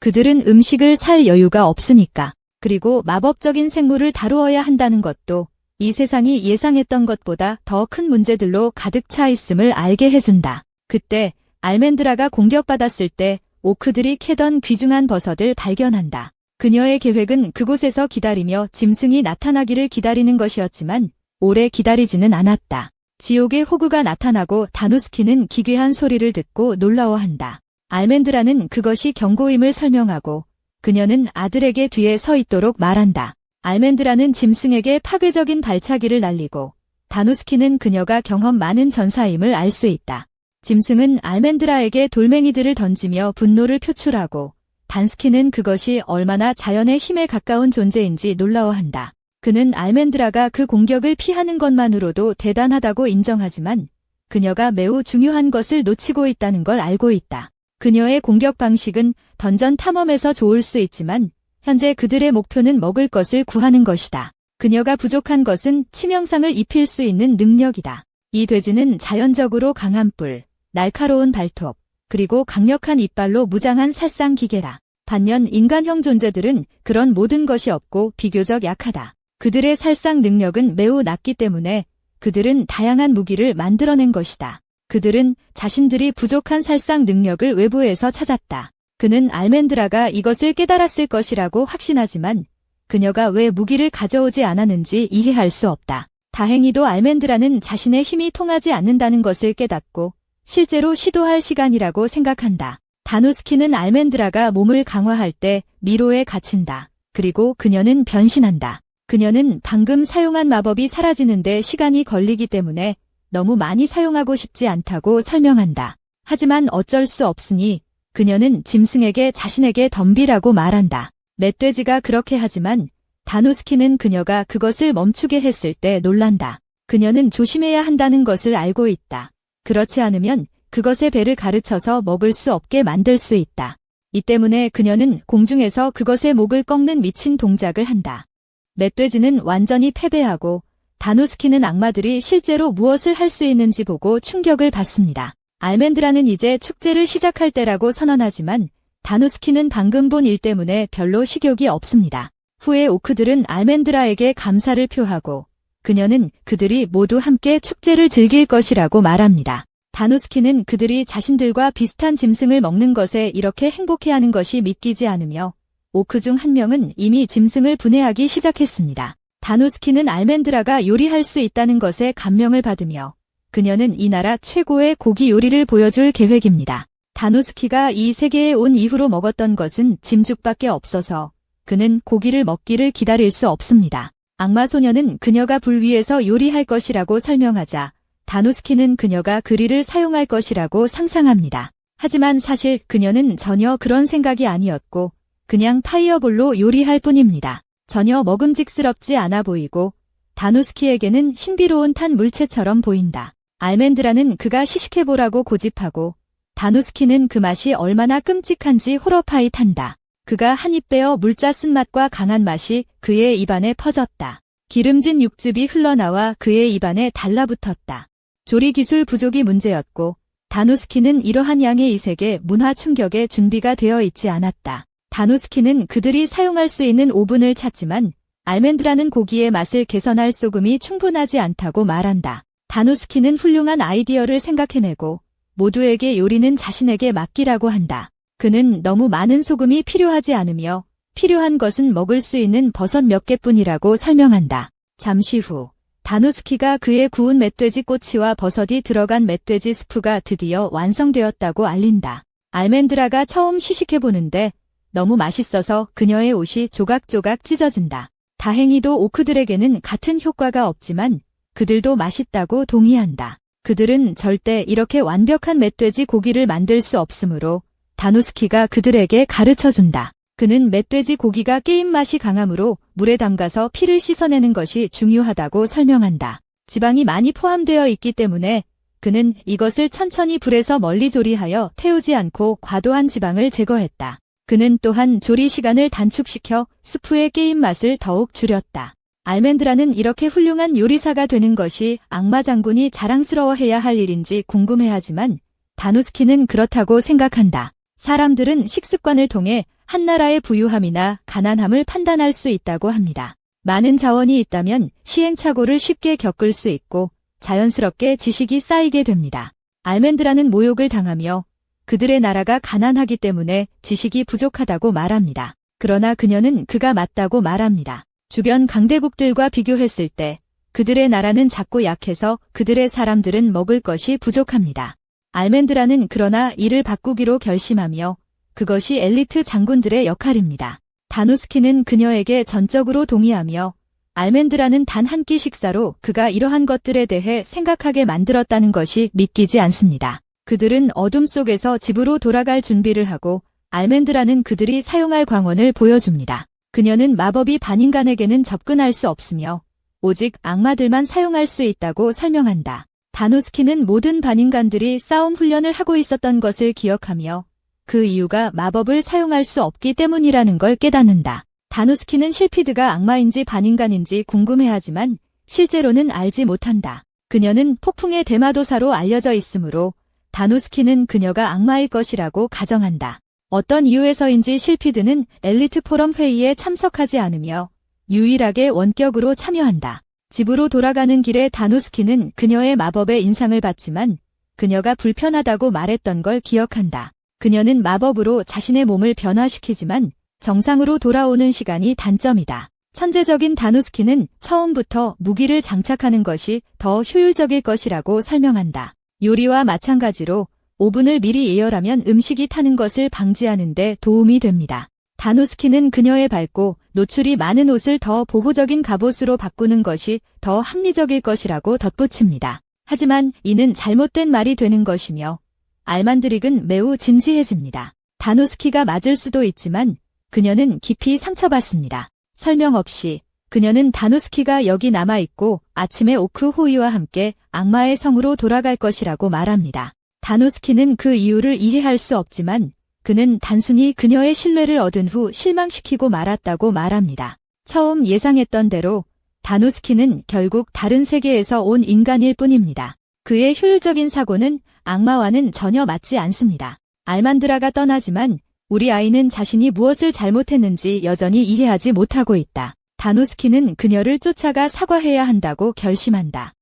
Speaker 1: 그들은 음식을 살 여유가 없으니까. 그리고 마법적인 생물을 다루어야 한다는 것도 이 세상이 예상했던 것보다 더 큰 문제들로 가득 차 있음을 알게 해준다. 그때 알멘드라가 공격받았을 때 오크들이 캐던 귀중한 버섯을 발견한다. 그녀의 계획은 그곳에서 기다리며 짐승이 나타나기를 기다리는 것이었지만 오래 기다리지는 않았다. 지옥의 호구가 나타나고 다누스키는 기괴한 소리를 듣고 놀라워한다. 알멘드라는 그것이 경고임을 설명하고 그녀는 아들에게 뒤에 서 있도록 말한다. 알멘드라는 짐승에게 파괴적인 발차기를 날리고 다누스키는 그녀가 경험 많은 전사임을 알 수 있다. 짐승은 알멘드라에게 돌멩이들을 던지며 분노를 표출하고 단스키는 그것이 얼마나 자연의 힘에 가까운 존재인지 놀라워한다. 그는 알멘드라가 그 공격을 피하는 것만으로도 대단하다고 인정하지만 그녀가 매우 중요한 것을 놓치고 있다는 걸 알고 있다. 그녀의 공격 방식은 던전 탐험에서 좋을 수 있지만 현재 그들의 목표는 먹을 것을 구하는 것이다. 그녀가 부족한 것은 치명상을 입힐 수 있는 능력이다. 이 돼지는 자연적으로 강한 뿔, 날카로운 발톱, 그리고 강력한 이빨로 무장한 살상 기계라. 반면 인간형 존재들은 그런 모든 것이 없고 비교적 약하다. 그들의 살상 능력은 매우 낮기 때문에 그들은 다양한 무기를 만들어낸 것이다. 그들은 자신들이 부족한 살상 능력을 외부에서 찾았다. 그는 알멘드라가 이것을 깨달았을 것이라고 확신하지만 그녀가 왜 무기를 가져오지 않았는지 이해할 수 없다. 다행히도 알멘드라는 자신의 힘이 통하지 않는다는 것을 깨닫고 실제로 시도할 시간이라고 생각한다. 다누스키는 알멘드라가 몸을 강화할 때 미로에 갇힌다. 그리고 그녀는 변신한다. 그녀는 방금 사용한 마법이 사라지는데 시간이 걸리기 때문에 너무 많이 사용하고 싶지 않다고 설명한다. 하지만 어쩔 수 없으니 그녀는 짐승에게 자신에게 덤비라고 말한다. 멧돼지가 그렇게 하지만 다누스키는 그녀가 그것을 멈추게 했을 때 놀란다. 그녀는 조심해야 한다는 것을 알고 있다. 그렇지 않으면 그것의 배를 가르쳐서 먹을 수 없게 만들 수 있다. 이 때문에 그녀는 공중에서 그것의 목을 꺾는 미친 동작을 한다. 멧돼지는 완전히 패배하고 다누스키는 악마들이 실제로 무엇을 할 수 있는지 보고 충격을 받습니다. 알멘드라는 이제 축제를 시작할 때라고 선언하지만 다누스키는 방금 본 일 때문에 별로 식욕이 없습니다. 후에 오크들은 알멘드라에게 감사를 표하고 그녀는 그들이 모두 함께 축제를 즐길 것이라고 말합니다. 다누스키는 그들이 자신들과 비슷한 짐승을 먹는 것에 이렇게 행복해하는 것이 믿기지 않으며 오크 중 한 명은 이미 짐승을 분해하기 시작했습니다. 다누스키는 알멘드라가 요리할 수 있다는 것에 감명을 받으며 그녀는 이 나라 최고의 고기 요리를 보여줄 계획입니다. 다누스키가 이 세계에 온 이후로 먹었던 것은 짐죽밖에 없어서 그는 고기를 먹기를 기다릴 수 없습니다. 악마 소녀는 그녀가 불 위에서 요리할 것이라고 설명하자 다누스키는 그녀가 그릴을 사용할 것이라고 상상합니다. 하지만 사실 그녀는 전혀 그런 생각이 아니었고 그냥 파이어볼로 요리할 뿐입니다. 전혀 먹음직스럽지 않아 보이고 다누스키에게는 신비로운 탄 물체처럼 보인다. 알멘드라는 그가 시식해보라고 고집하고 다누스키는 그 맛이 얼마나 끔찍한지 호러파잇한다. 그가 한 입 베어 물짜 쓴맛과 강한 맛이 그의 입안에 퍼졌다. 기름진 육즙이 흘러나와 그의 입안에 달라붙었다. 조리 기술 부족이 문제였고 다누스키는 이러한 양의 이색에 문화 충격에 준비가 되어 있지 않았다. 다누스키는 그들이 사용할 수 있는 오븐을 찾지만 알멘드라는 고기의 맛을 개선할 소금이 충분하지 않다고 말한다. 다누스키는 훌륭한 아이디어를 생각해내고 모두에게 요리는 자신에게 맡기라고 한다. 그는 너무 많은 소금이 필요하지 않으며 필요한 것은 먹을 수 있는 버섯 몇 개뿐이라고 설명한다. 잠시 후 다누스키가 그의 구운 멧돼지 꼬치와 버섯이 들어간 멧돼지 수프가 드디어 완성되었다고 알린다. 알멘드라가 처음 시식해보는데 너무 맛있어서 그녀의 옷이 조각조각 찢어진다. 다행히도 오크들에게는 같은 효과가 없지만 그들도 맛있다고 동의한다. 그들은 절대 이렇게 완벽한 멧돼지 고기를 만들 수 없으므로 다누스키가 그들에게 가르쳐준다. 그는 멧돼지 고기가 게임 맛이 강하므로 물에 담가서 피를 씻어내는 것이 중요하다고 설명한다. 지방이 많이 포함되어 있기 때문에 그는 이것을 천천히 불에서 멀리 조리하여 태우지 않고 과도한 지방을 제거했다. 그는 또한 조리 시간을 단축시켜 수프의 게임 맛을 더욱 줄였다. 알멘드라는 이렇게 훌륭한 요리사가 되는 것이 악마 장군이 자랑스러워해야 할 일인지 궁금해하지만 다누스키는 그렇다고 생각한다. 사람들은 식습관을 통해 한 나라의 부유함이나 가난함을 판단할 수 있다고 합니다. 많은 자원이 있다면 시행착오를 쉽게 겪을 수 있고 자연스럽게 지식이 쌓이게 됩니다. 알멘드라는 모욕을 당하며 그들의 나라가 가난하기 때문에 지식이 부족하다고 말합니다. 그러나 그녀는 그가 맞다고 말합니다. 주변 강대국들과 비교했을 때 그들의 나라는 작고 약해서 그들의 사람들은 먹을 것이 부족합니다. 알멘드라는 그러나 이를 바꾸기로 결심하며 그것이 엘리트 장군들의 역할입니다. 다누스키는 그녀에게 전적으로 동의하며 알멘드라는 단 한 끼 식사로 그가 이러한 것들에 대해 생각하게 만들었다는 것이 믿기지 않습니다. 그들은 어둠 속에서 집으로 돌아갈 준비를 하고 알멘드라는 그들이 사용할 광원을 보여줍니다. 그녀는 마법이 반인간에게는 접근할 수 없으며 오직 악마들만 사용할 수 있다고 설명한다. 다누스키는 모든 반인간들이 싸움 훈련을 하고 있었던 것을 기억하며 그 이유가 마법을 사용할 수 없기 때문이라는 걸 깨닫는다. 다누스키는 실피드가 악마인지 반인간인지 궁금해하지만 실제로는 알지 못한다. 그녀는 폭풍의 대마도사로 알려져 있으므로 다누스키는 그녀가 악마일 것이라고 가정한다. 어떤 이유에서인지 실피드는 엘리트 포럼 회의에 참석하지 않으며 유일하게 원격으로 참여한다. 집으로 돌아가는 길에 다누스키는 그녀의 마법의 인상을 받지만 그녀가 불편하다고 말했던 걸 기억한다. 그녀는 마법으로 자신의 몸을 변화시키지만 정상으로 돌아오는 시간이 단점이다. 천재적인 다누스키는 처음부터 무기를 장착하는 것이 더 효율적일 것이라고 설명한다. 요리와 마찬가지로 오븐을 미리 예열하면 음식이 타는 것을 방지하는 데 도움이 됩니다. 다누스키는 그녀의 밝고 노출이 많은 옷을 더 보호적인 갑옷으로 바꾸는 것이 더 합리적일 것이라고 덧붙입니다. 하지만 이는 잘못된 말이 되는 것이며 알만드릭은 매우 진지해집니다. 다누스키가 맞을 수도 있지만 그녀는 깊이 상처받습니다. 설명 없이 그녀는 다누스키가 여기 남아있고 아침에 오크 호이와 함께 악마의 성으로 돌아갈 것이라고 말합니다. 다누스키는 그 이유를 이해할 수 없지만 그는 단순히 그녀의 신뢰를 얻은 후 실망시키고 말았다고 말합니다. 처음 예상했던 대로 다누스키는 결국 다른 세계에서 온 인간일 뿐입니다. 그의 효율적인 사고는 악마와는 전혀 맞지 않습니다. 알만드라가 떠나지만 우리 아이는 자신이 무엇을 잘못했는지 여전히 이해하지 못하고 있다. 다누스키는 그녀를 쫓아가 사과해야 한다고 결심한다.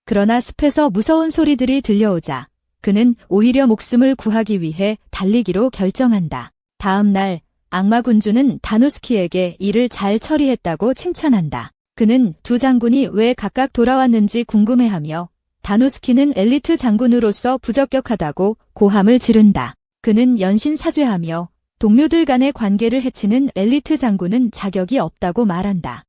Speaker 1: 그러나 숲에서 무서운 소리들이 들려오자 그는 오히려 목숨을 구하기 위해 달리기로 결정한다. 다음 날 악마 군주는 다누스키에게 일을 잘 처리했다고 칭찬한다. 그는 두 장군이 왜 각각 돌아왔는지 궁금해하며 다누스키는 엘리트 장군으로서 부적격하다고 고함을 지른다. 그는 연신사죄하며 동료들 간의 관계를 해치는 엘리트 장군은 자격이 없다고 말한다.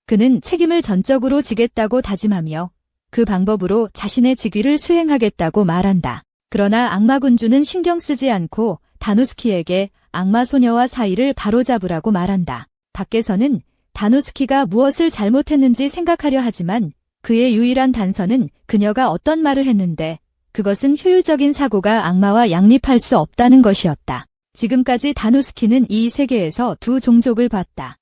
Speaker 1: 그는 책임을 전적으로 지겠다고 다짐하며 그 방법으로 자신의 직위를 수행하겠다고 말한다. 그러나 악마 군주는 신경 쓰지 않고 다누스키에게 악마 소녀와 사이를 바로잡으라고 말한다. 밖에서는 다누스키가 무엇을 잘못했는지 생각하려 하지만 그의 유일한 단서는 그녀가 어떤 말을 했는데 그것은 효율적인 사고가 악마와 양립할 수 없다는 것이었다. 지금까지 다누스키는 이 세계에서 두 종족을 봤다.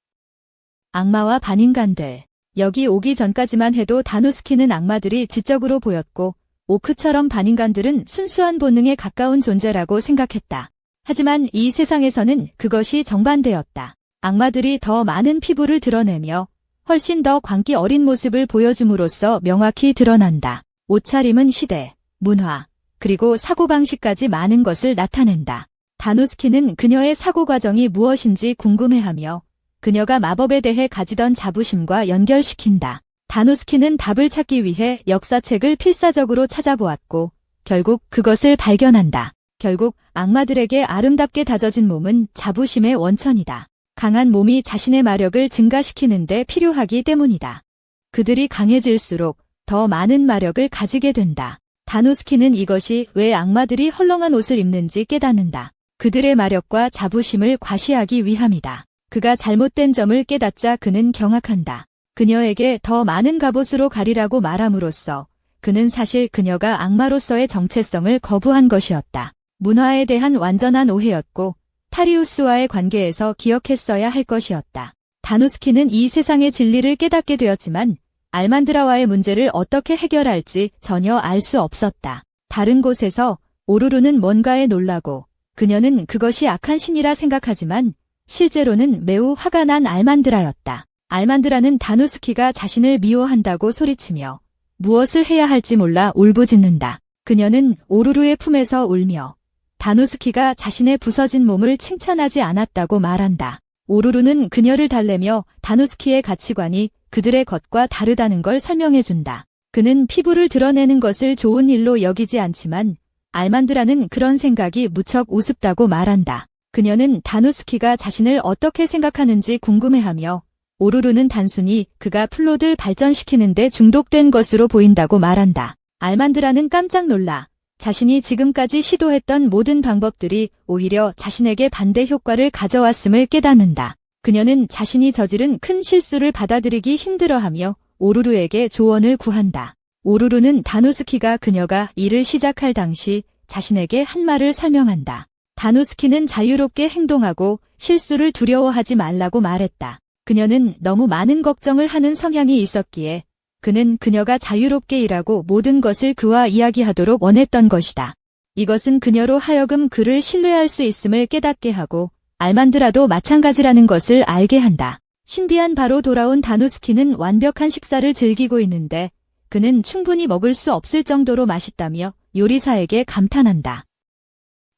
Speaker 1: 악마와 반인간들. 여기 오기 전까지만 해도 다누스키는 악마들이 지적으로 보였고 오크처럼 반인간들은 순수한 본능에 가까운 존재라고 생각했다. 하지만 이 세상에서는 그것이 정반대였다. 악마들이 더 많은 피부를 드러내며 훨씬 더 광기 어린 모습을 보여줌으로써 명확히 드러난다. 옷차림은 시대, 문화, 그리고 사고방식까지 많은 것을 나타낸다. 다누스키는 그녀의 사고 과정이 무엇인지 궁금해하며 그녀가 마법에 대해 가지던 자부심과 연결시킨다. 다누스키는 답을 찾기 위해 역사책을 필사적으로 찾아보았고 결국 그것을 발견한다. 결국 악마들에게 아름답게 다져진 몸은 자부심의 원천이다. 강한 몸이 자신의 마력을 증가시키는 데 필요하기 때문이다. 그들이 강해질수록 더 많은 마력을 가지게 된다. 다누스키는 이것이 왜 악마들이 헐렁한 옷을 입는지 깨닫는다. 그들의 마력과 자부심을 과시하기 위함이다. 그가 잘못된 점을 깨닫자 그는 경악한다. 그녀에게 더 많은 갑옷으로 가리라고 말함으로써 그는 사실 그녀가 악마로서의 정체성을 거부한 것이었다. 문화에 대한 완전한 오해였고 타리우스와의 관계에서 기억했어야 할 것이었다. 다누스키는 이 세상의 진리를 깨닫게 되었지만 알만드라와의 문제를 어떻게 해결할지 전혀 알 수 없었다. 다른 곳에서 오루루는 뭔가에 놀라고 그녀는 그것이 악한 신이라 생각하지만 실제로는 매우 화가 난 알만드라였다. 알만드라는 다누스키가 자신을 미워한다고 소리치며 무엇을 해야 할지 몰라 울부짖는다. 그녀는 오루루의 품에서 울며 다누스키가 자신의 부서진 몸을 칭찬하지 않았다고 말한다. 오루루는 그녀를 달래며 다누스키의 가치관이 그들의 것과 다르다는 걸 설명해준다. 그는 피부를 드러내는 것을 좋은 일로 여기지 않지만 알만드라는 그런 생각이 무척 우습다고 말한다. 그녀는 다누스키가 자신을 어떻게 생각하는지 궁금해하며 오루루는 단순히 그가 플롯을 발전시키는 데 중독된 것으로 보인다고 말한다. 알만드라는 깜짝 놀라 자신이 지금까지 시도했던 모든 방법들이 오히려 자신에게 반대 효과를 가져왔음을 깨닫는다. 그녀는 자신이 저지른 큰 실수를 받아들이기 힘들어하며 오루루에게 조언을 구한다. 오루루는 다누스키가 그녀가 일을 시작할 당시 자신에게 한 말을 설명한다. 다누스키는 자유롭게 행동하고 실수를 두려워하지 말라고 말했다. 그녀는 너무 많은 걱정을 하는 성향이 있었기에 그는 그녀가 자유롭게 일하고 모든 것을 그와 이야기하도록 원했던 것이다. 이것은 그녀로 하여금 그를 신뢰할 수 있음을 깨닫게 하고 알만드라도 마찬가지라는 것을 알게 한다. 신비한 바로 돌아온 다누스키는 완벽한 식사를 즐기고 있는데 그는 충분히 먹을 수 없을 정도로 맛있다며 요리사에게 감탄한다.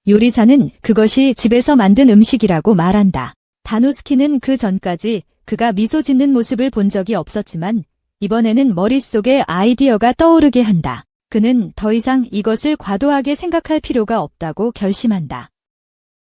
Speaker 1: 요리사는 그것이 집에서 만든 음식이라고 말한다. 다누스키는 그 전까지 그가 미소 짓는 모습을 본 적이 없었지만 이번에는 머릿속에 아이디어가 떠오르게 한다. 그는 더 이상 이것을 과도하게 생각할 필요가 없다고 결심한다.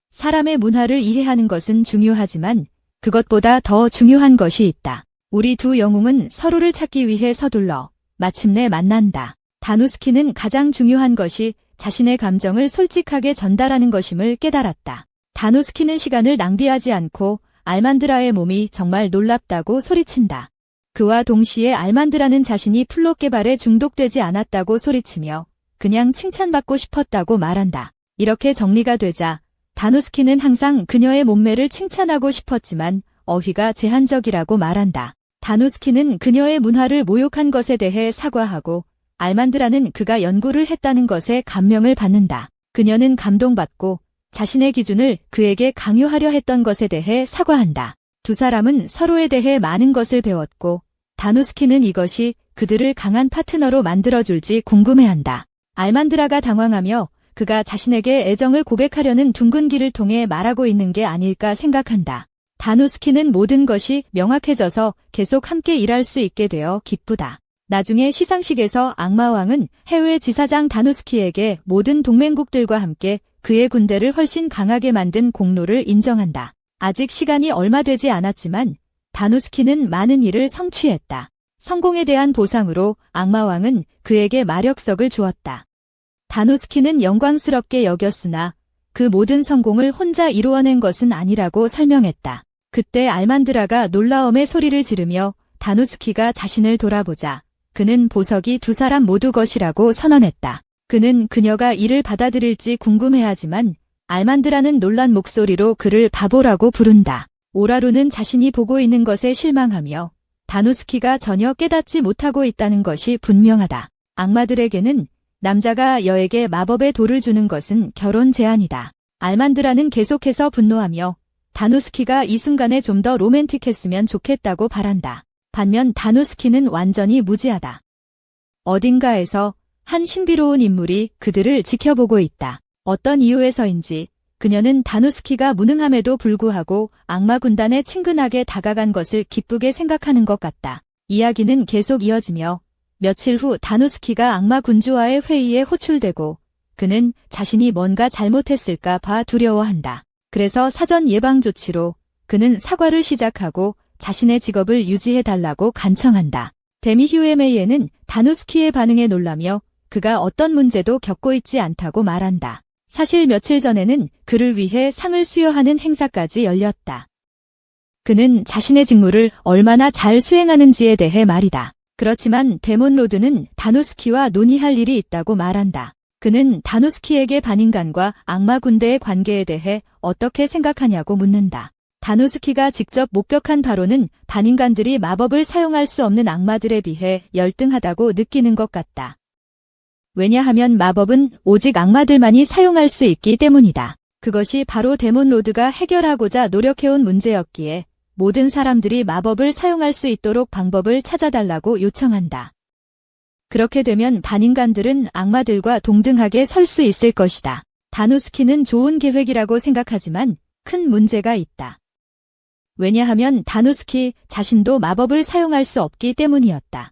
Speaker 1: 사람의 문화를 이해하는 것은 중요하지만 그것보다 더 중요한 것이 있다. 우리 두 영웅은 서로를 찾기 위해 서둘러 마침내 만난다. 다누스키는 가장 중요한 것이 자신의 감정을 솔직하게 전달하는 것임을 깨달았다. 다누스키는 시간을 낭비하지 않고 알만드라의 몸이 정말 놀랍다고 소리친다. 그와 동시에 알만드라는 자신이 플롯 개발에 중독되지 않았다고 소리치며 그냥 칭찬받고 싶었다고 말한다. 이렇게 정리가 되자 다누스키는 항상 그녀의 몸매를 칭찬하고 싶었지만 어휘가 제한적이라고 말한다. 다누스키는 그녀의 문화를 모욕한 것에 대해 사과하고 알만드라는 그가 연구를 했다는 것에 감명을 받는다. 그녀는 감동받고 자신의 기준을 그에게 강요하려 했던 것에 대해 사과한다. 두 사람은 서로에 대해 많은 것을 배웠고 다누스키는 이것이 그들을 강한 파트너로 만들어줄지 궁금해한다. 알만드라가 당황하며 그가 자신에게 애정을 고백하려는 둥근 길을 통해 말하고 있는 게 아닐까 생각한다. 다누스키는 모든 것이 명확해져서 계속 함께 일할 수 있게 되어 기쁘다. 나중에 시상식에서 악마왕은 해외 지사장 다누스키에게 모든 동맹국들과 함께 그의 군대를 훨씬 강하게 만든 공로를 인정한다. 아직 시간이 얼마 되지 않았지만 다누스키는 많은 일을 성취했다. 성공에 대한 보상으로 악마왕은 그에게 마력석을 주었다. 다누스키는 영광스럽게 여겼으나 그 모든 성공을 혼자 이루어낸 것은 아니라고 설명했다. 그때 알만드라가 놀라움의 소리를 지르며 다누스키가 자신을 돌아보자 그는 보석이 두 사람 모두 것이라고 선언했다. 그는 그녀가 이를 받아들일지 궁금해하지만 알만드라는 놀란 목소리로 그를 바보라고 부른다. 오라루는 자신이 보고 있는 것에 실망하며 다누스키가 전혀 깨닫지 못하고 있다는 것이 분명하다. 악마들에게는 남자가 여에게 마법의 돌을 주는 것은 결혼 제한이다. 알만드라는 계속해서 분노하며 다누스키가 이 순간에 좀 더 로맨틱했으면 좋겠다고 바란다. 반면 다누스키는 완전히 무지하다. 어딘가에서 한 신비로운 인물이 그들을 지켜보고 있다. 어떤 이유에서인지 그녀는 다누스키가 무능함에도 불구하고 악마 군단에 친근하게 다가간 것을 기쁘게 생각하는 것 같다. 이야기는 계속 이어지며 며칠 후 다누스키가 악마 군주와의 회의에 호출되고 그는 자신이 뭔가 잘못했을까 봐 두려워한다. 그래서 사전 예방 조치로 그는 사과를 시작하고 자신의 직업을 유지해달라고 간청한다. 데미휴에메이에는 다누스키의 반응에 놀라며 그가 어떤 문제도 겪고 있지 않다고 말한다. 사실 며칠 전에는 그를 위해 상을 수여하는 행사까지 열렸다. 그는 자신의 직무를 얼마나 잘 수행하는지에 대해 말이다. 그렇지만 데몬 로드는 다누스키와 논의할 일이 있다고 말한다. 그는 다누스키에게 반인간과 악마 군대의 관계에 대해 어떻게 생각하냐고 묻는다. 다누스키가 직접 목격한 바로는 반인간들이 마법을 사용할 수 없는 악마들에 비해 열등하다고 느끼는 것 같다. 왜냐하면 마법은 오직 악마들만이 사용할 수 있기 때문이다. 그것이 바로 데몬 로드가 해결하고자 노력해온 문제였기에 모든 사람들이 마법을 사용할 수 있도록 방법을 찾아달라고 요청한다. 그렇게 되면 반인간들은 악마들과 동등하게 설 수 있을 것이다. 다누스키는 좋은 계획이라고 생각하지만 큰 문제가 있다. 왜냐하면 다누스키 자신도 마법을 사용할 수 없기 때문이었다.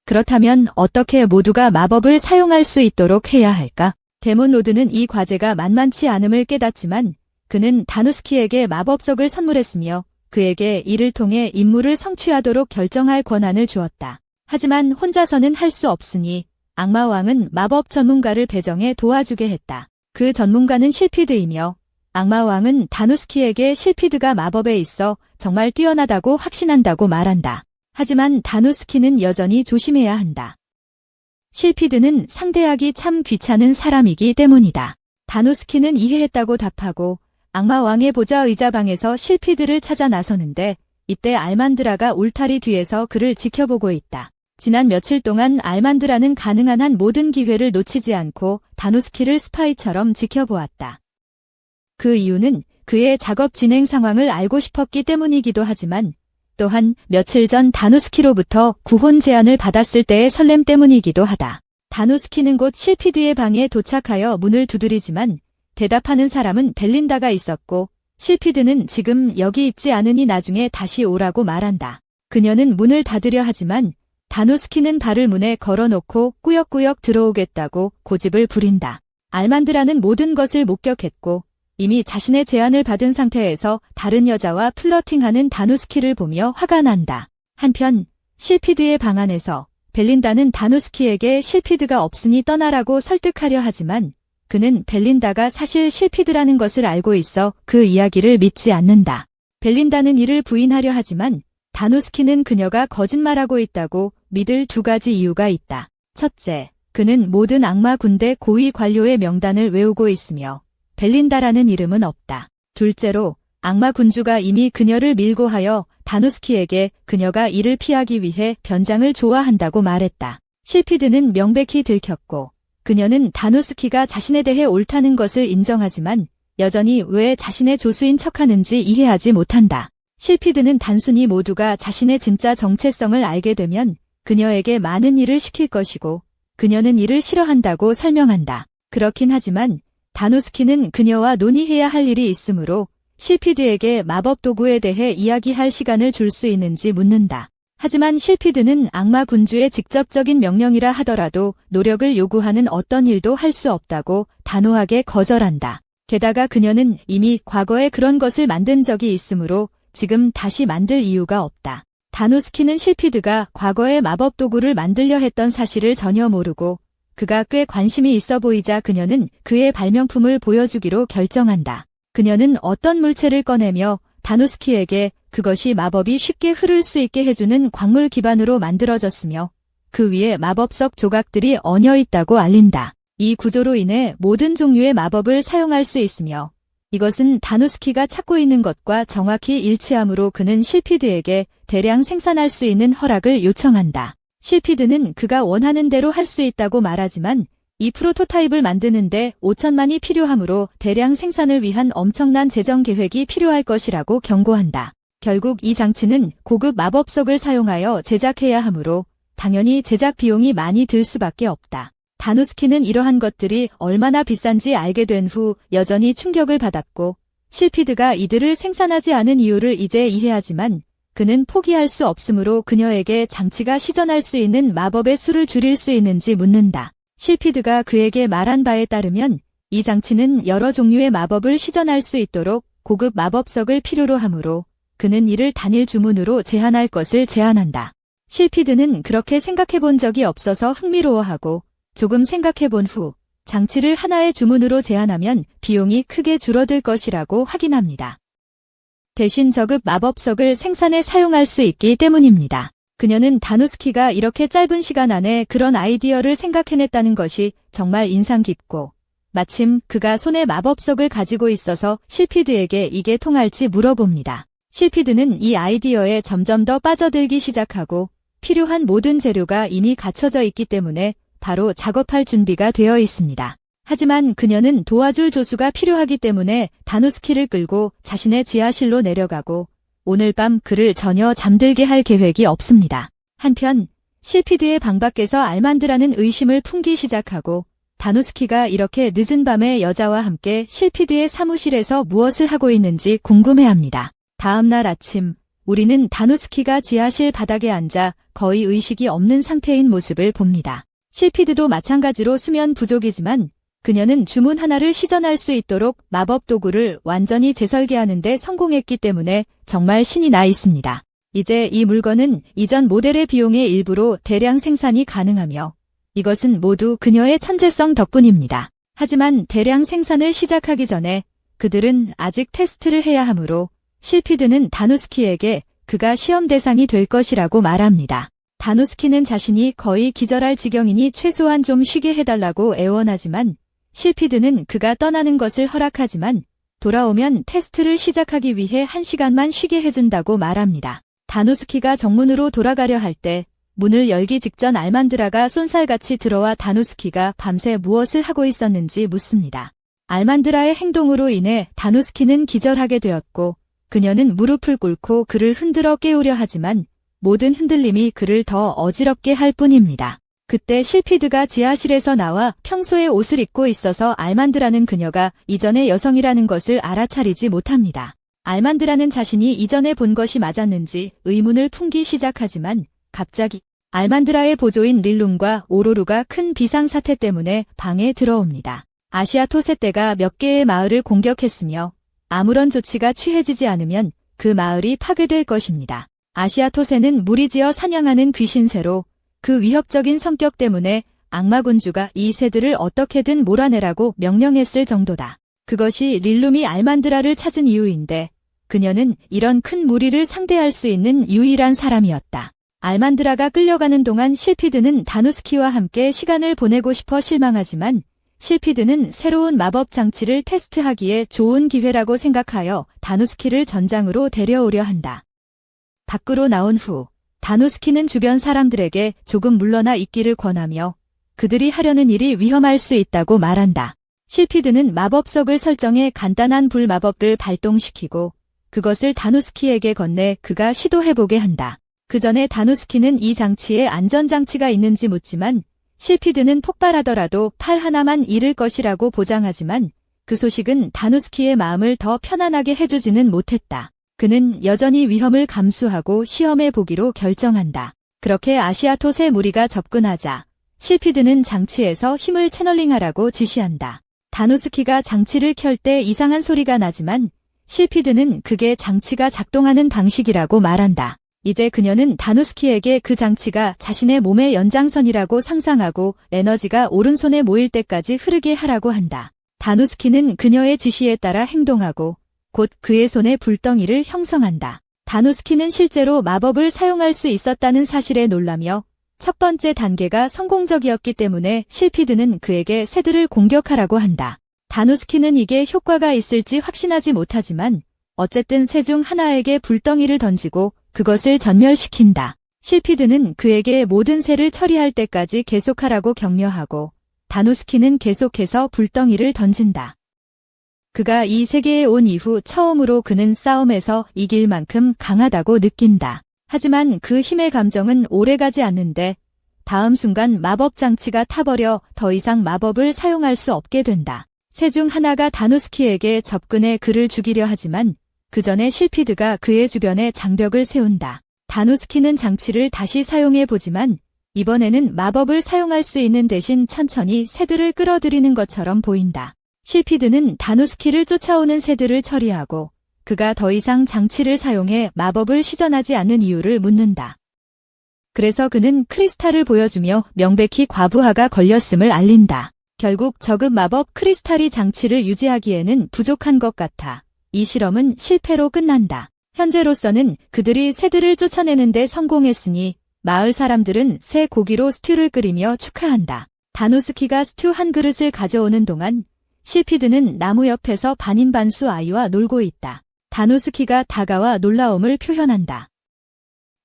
Speaker 1: 그렇다면 어떻게 모두가 마법을 사용할 수 있도록 해야 할까? 데몬 로드는 이 과제가 만만치 않음을 깨닫지만 그는 다누스키에게 마법석을 선물했으며 그에게 이를 통해 임무를 성취하도록 결정할 권한을 주었다. 하지만 혼자서는 할 수 없으니 악마왕은 마법 전문가를 배정해 도와주게 했다. 그 전문가는 실피드이며 악마왕은 다누스키에게 실피드가 마법에 있어 정말 뛰어나다고 확신한다고 말한다. 하지만 다누스키는 여전히 조심해야 한다. 실피드는 상대하기 참 귀찮은 사람이기 때문이다. 다누스키는 이해했다고 답하고 악마왕의 보좌 의자방에서 실피드를 찾아 나서는데 이때 알만드라가 울타리 뒤에서 그를 지켜보고 있다. 지난 며칠 동안 알만드라는 가능한 한 모든 기회를 놓치지 않고 다누스키를 스파이처럼 지켜보았다. 그 이유는 그의 작업 진행 상황을 알고 싶었기 때문이기도 하지만 또한 며칠 전 다누스키로부터 구혼 제안을 받았을 때의 설렘 때문이기도 하다. 다누스키는 곧 실피드의 방에 도착하여 문을 두드리지만 대답하는 사람은 벨린다가 있었고 실피드는 지금 여기 있지 않으니 나중에 다시 오라고 말한다. 그녀는 문을 닫으려 하지만 다누스키는 발을 문에 걸어놓고 꾸역꾸역 들어오겠다고 고집을 부린다. 알만드라는 모든 것을 목격했고 이미 자신의 제안을 받은 상태에서 다른 여자와 플러팅하는 다누스키를 보며 화가 난다. 한편 실피드의 방 안에서 벨린다는 다누스키에게 실피드가 없으니 떠나라고 설득하려 하지만 그는 벨린다가 사실 실피드라는 것을 알고 있어 그 이야기를 믿지 않는다. 벨린다는 이를 부인하려 하지만 다누스키는 그녀가 거짓말하고 있다고 믿을 두 가지 이유가 있다. 첫째, 그는 모든 악마 군대 고위 관료의 명단을 외우고 있으며 벨린다라는 이름은 없다. 둘째로 악마 군주가 이미 그녀를 밀고 하여 다누스키에게 그녀가 이를 피하기 위해 변장을 좋아한다고 말했다. 실피드는 명백히 들켰고 그녀는 다누스키가 자신에 대해 옳다는 것을 인정하지만 여전히 왜 자신의 조수인 척하는지 이해하지 못한다. 실피드는 단순히 모두가 자신의 진짜 정체성을 알게 되면 그녀에게 많은 일을 시킬 것이고 그녀는 이를 싫어한다고 설명한다. 그렇긴 하지만 다누스키는 그녀와 논의해야 할 일이 있으므로 실피드에게 마법 도구에 대해 이야기할 시간을 줄 수 있는지 묻는다. 하지만 실피드는 악마 군주의 직접적인 명령이라 하더라도 노력을 요구하는 어떤 일도 할 수 없다고 단호하게 거절한다. 게다가 그녀는 이미 과거에 그런 것을 만든 적이 있으므로 지금 다시 만들 이유가 없다. 다누스키는 실피드가 과거에 마법 도구를 만들려 했던 사실을 전혀 모르고 그가 꽤 관심이 있어 보이자 그녀는 그의 발명품을 보여주기로 결정한다. 그녀는 어떤 물체를 꺼내며 다누스키에게 그것이 마법이 쉽게 흐를 수 있게 해주는 광물 기반으로 만들어졌으며 그 위에 마법석 조각들이 얹어 있다고 알린다. 이 구조로 인해 모든 종류의 마법을 사용할 수 있으며 이것은 다누스키가 찾고 있는 것과 정확히 일치하므로 그는 실피드에게 대량 생산할 수 있는 허락을 요청한다. 실피드는 그가 원하는 대로 할 수 있다고 말하지만 이 프로토타입을 만드는데 5천만이 필요하므로 대량 생산을 위한 엄청난 재정 계획이 필요할 것이라고 경고한다. 결국 이 장치는 고급 마법석을 사용하여 제작해야 하므로 당연히 제작 비용이 많이 들 수밖에 없다. 다누스키는 이러한 것들이 얼마나 비싼지 알게 된 후 여전히 충격을 받았고 실피드가 이들을 생산하지 않은 이유를 이제 이해하지만 그는 포기할 수 없으므로 그녀에게 장치가 시전할 수 있는 마법의 수를 줄일 수 있는지 묻는다. 실피드가 그에게 말한 바에 따르면 이 장치는 여러 종류의 마법을 시전할 수 있도록 고급 마법석을 필요로 하므로 그는 이를 단일 주문으로 제한할 것을 제안한다. 실피드는 그렇게 생각해본 적이 없어서 흥미로워하고 조금 생각해본 후 장치를 하나의 주문으로 제한하면 비용이 크게 줄어들 것이라고 확인합니다. 대신 저급 마법석을 생산해 사용할 수 있기 때문입니다. 그녀는 다누스키가 이렇게 짧은 시간 안에 그런 아이디어를 생각해냈다는 것이 정말 인상 깊고 마침 그가 손에 마법석을 가지고 있어서 실피드에게 이게 통할지 물어봅니다. 실피드는 이 아이디어에 점점 더 빠져들기 시작하고 필요한 모든 재료가 이미 갖춰져 있기 때문에 바로 작업할 준비가 되어 있습니다. 하지만 그녀는 도와줄 조수가 필요하기 때문에 다누스키를 끌고 자신의 지하실로 내려가고 오늘 밤 그를 전혀 잠들게 할 계획이 없습니다. 한편 실피드의 방 밖에서 알만드라는 의심을 품기 시작하고 다누스키가 이렇게 늦은 밤에 여자와 함께 실피드의 사무실에서 무엇을 하고 있는지 궁금해합니다. 다음 날 아침 우리는 다누스키가 지하실 바닥에 앉아 거의 의식이 없는 상태인 모습을 봅니다. 실피드도 마찬가지로 수면 부족이지만 그녀는 주문 하나를 시전할 수 있도록 마법 도구를 완전히 재설계하는 데 성공했기 때문에 정말 신이 나 있습니다. 이제 이 물건은 이전 모델의 비용의 일부로 대량 생산이 가능하며 이것은 모두 그녀의 천재성 덕분입니다. 하지만 대량 생산을 시작하기 전에 그들은 아직 테스트를 해야 하므로 실피드는 다누스키에게 그가 시험 대상이 될 것이라고 말합니다. 다누스키는 자신이 거의 기절할 지경이니 최소한 좀 쉬게 해달라고 애원하지만 실피드는 그가 떠나는 것을 허락하지만 돌아오면 테스트를 시작하기 위해 1시간만 쉬게 해준다고 말합니다. 다누스키가 정문으로 돌아가려 할 때 문을 열기 직전 알만드라가 쏜살같이 들어와 다누스키가 밤새 무엇을 하고 있었는지 묻습니다. 알만드라의 행동으로 인해 다누스키는 기절하게 되었고 그녀는 무릎을 꿇고 그를 흔들어 깨우려 하지만 모든 흔들림이 그를 더 어지럽게 할 뿐입니다. 그때 실피드가 지하실에서 나와 평소에 옷을 입고 있어서 알만드라는 그녀가 이전의 여성이라는 것을 알아차리지 못합니다. 알만드라는 자신이 이전에 본 것이 맞았는지 의문을 품기 시작하지만 갑자기 알만드라의 보조인 릴룸과 오로루가 큰 비상사태 때문에 방에 들어옵니다. 아시아토세 떼가 몇 개의 마을을 공격했으며 아무런 조치가 취해지지 않으면 그 마을이 파괴될 것입니다. 아시아토세는 무리지어 사냥하는 귀신새로 그 위협적인 성격 때문에 악마군주가 이 새들을 어떻게든 몰아내라고 명령했을 정도다. 그것이 릴룸이 알만드라를 찾은 이유인데 그녀는 이런 큰 무리를 상대할 수 있는 유일한 사람이었다. 알만드라가 끌려가는 동안 실피드는 다누스키와 함께 시간을 보내고 싶어 실망하지만 실피드는 새로운 마법 장치를 테스트하기에 좋은 기회라고 생각하여 다누스키를 전장으로 데려오려 한다. 밖으로 나온 후 다누스키는 주변 사람들에게 조금 물러나 있기를 권하며 그들이 하려는 일이 위험할 수 있다고 말한다. 실피드는 마법석을 설정해 간단한 불 마법을 발동시키고 그것을 다누스키에게 건네 그가 시도해보게 한다. 그 전에 다누스키는 이 장치에 안전장치가 있는지 묻지만 실피드는 폭발하더라도 팔 하나만 잃을 것이라고 보장하지만 그 소식은 다누스키의 마음을 더 편안하게 해주지는 못했다. 그는 여전히 위험을 감수하고 시험해 보기로 결정한다. 그렇게 아시아토세 무리가 접근하자 실피드는 장치에서 힘을 채널링하라고 지시한다. 다누스키가 장치를 켤 때 이상한 소리가 나지만 실피드는 그게 장치가 작동하는 방식이라고 말한다. 이제 그녀는 다누스키에게 그 장치가 자신의 몸의 연장선이라고 상상하고 에너지가 오른손에 모일 때까지 흐르게 하라고 한다. 다누스키는 그녀의 지시에 따라 행동하고 곧 그의 손에 불덩이를 형성한다. 다누스키는 실제로 마법을 사용할 수 있었다는 사실에 놀라며 첫 번째 단계가 성공적이었기 때문에 실피드는 그에게 새들을 공격하라고 한다. 다누스키는 이게 효과가 있을지 확신하지 못하지만 어쨌든 새 중 하나에게 불덩이를 던지고 그것을 전멸시킨다. 실피드는 그에게 모든 새를 처리할 때까지 계속하라고 격려하고 다누스키는 계속해서 불덩이를 던진다. 그가 이 세계에 온 이후 처음으로 그는 싸움에서 이길 만큼 강하다고 느낀다. 하지만 그 힘의 감정은 오래가지 않는데 다음 순간 마법 장치가 타버려 더 이상 마법을 사용할 수 없게 된다. 새 중 하나가 다누스키에게 접근해 그를 죽이려 하지만 그 전에 실피드가 그의 주변에 장벽을 세운다. 다누스키는 장치를 다시 사용해 보지만 이번에는 마법을 사용할 수 있는 대신 천천히 새들을 끌어들이는 것처럼 보인다. 실피드는 다누스키를 쫓아오는 새들을 처리하고 그가 더 이상 장치를 사용해 마법을 시전하지 않는 이유를 묻는다. 그래서 그는 크리스탈을 보여주며 명백히 과부하가 걸렸음을 알린다. 결국 저급 마법 크리스탈이 장치를 유지하기에는 부족한 것 같아 이 실험은 실패로 끝난다. 현재로서는 그들이 새들을 쫓아내는데 성공했으니 마을 사람들은 새 고기로 스튜를 끓이며 축하한다. 다누스키가 스튜 한 그릇을 가져오는 동안 실피드는 나무 옆에서 반인반수 아이와 놀고 있다. 다노스키가 다가와 놀라움을 표현한다.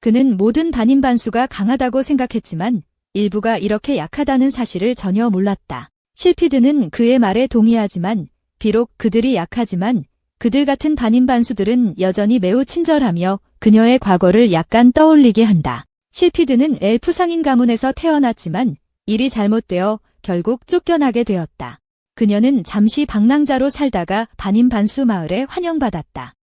Speaker 1: 그는 모든 반인반수가 강하다고 생각했지만 일부가 이렇게 약하다는 사실을 전혀 몰랐다. 실피드는 그의 말에 동의하지만 비록 그들이 약하지만 그들 같은 반인반수들은 여전히 매우 친절하며 그녀의 과거를 약간 떠올리게 한다. 실피드는 엘프 상인 가문에서 태어났지만 일이 잘못되어 결국 쫓겨나게 되었다. 그녀는 잠시 방랑자로 살다가 반인반수 마을에 환영받았다.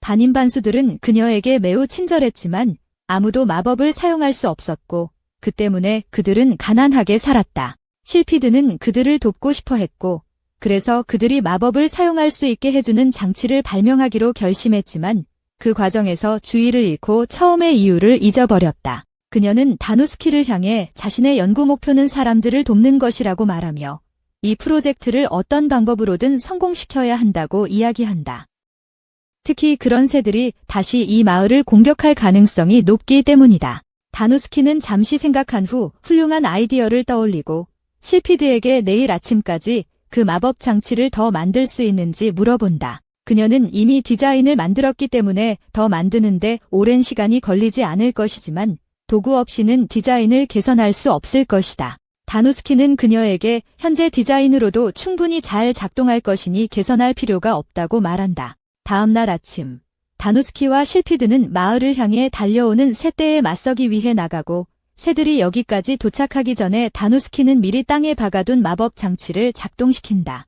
Speaker 1: 반인반수들은 그녀에게 매우 친절했지만 아무도 마법을 사용할 수 없었고 그 때문에 그들은 가난하게 살았다. 실피드는 그들을 돕고 싶어 했고 그래서 그들이 마법을 사용할 수 있게 해주는 장치를 발명하기로 결심했지만 그 과정에서 주의를 잃고 처음의 이유를 잊어버렸다. 그녀는 다누스키를 향해 자신의 연구 목표는 사람들을 돕는 것이라고 말하며 이 프로젝트를 어떤 방법으로든 성공시켜야 한다고 이야기한다. 특히 그런 새들이 다시 이 마을을 공격할 가능성이 높기 때문이다. 다누스키는 잠시 생각한 후 훌륭한 아이디어를 떠올리고 실피드에게 내일 아침까지 그 마법 장치를 더 만들 수 있는지 물어본다. 그녀는 이미 디자인을 만들었기 때문에 더 만드는데 오랜 시간이 걸리지 않을 것이지만 도구 없이는 디자인을 개선할 수 없을 것이다. 다누스키는 그녀에게 현재 디자인으로도 충분히 잘 작동할 것이니 개선할 필요가 없다고 말한다. 다음 날 아침, 다누스키와 실피드는 마을을 향해 달려오는 새떼에 맞서기 위해 나가고 새들이 여기까지 도착하기 전에 다누스키는 미리 땅에 박아둔 마법 장치를 작동시킨다.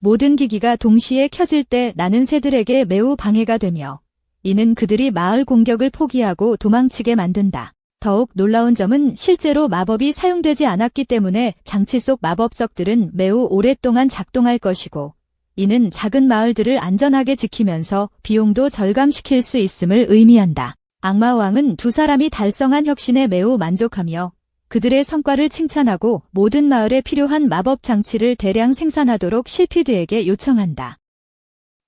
Speaker 1: 모든 기기가 동시에 켜질 때 나는 새들에게 매우 방해가 되며 이는 그들이 마을 공격을 포기하고 도망치게 만든다. 더욱 놀라운 점은 실제로 마법이 사용되지 않았기 때문에 장치 속 마법석들은 매우 오랫동안 작동할 것이고 이는 작은 마을들을 안전하게 지키면서 비용도 절감시킬 수 있음을 의미한다. 악마왕은 두 사람이 달성한 혁신에 매우 만족하며 그들의 성과를 칭찬하고 모든 마을에 필요한 마법 장치를 대량 생산하도록 실피드에게 요청한다.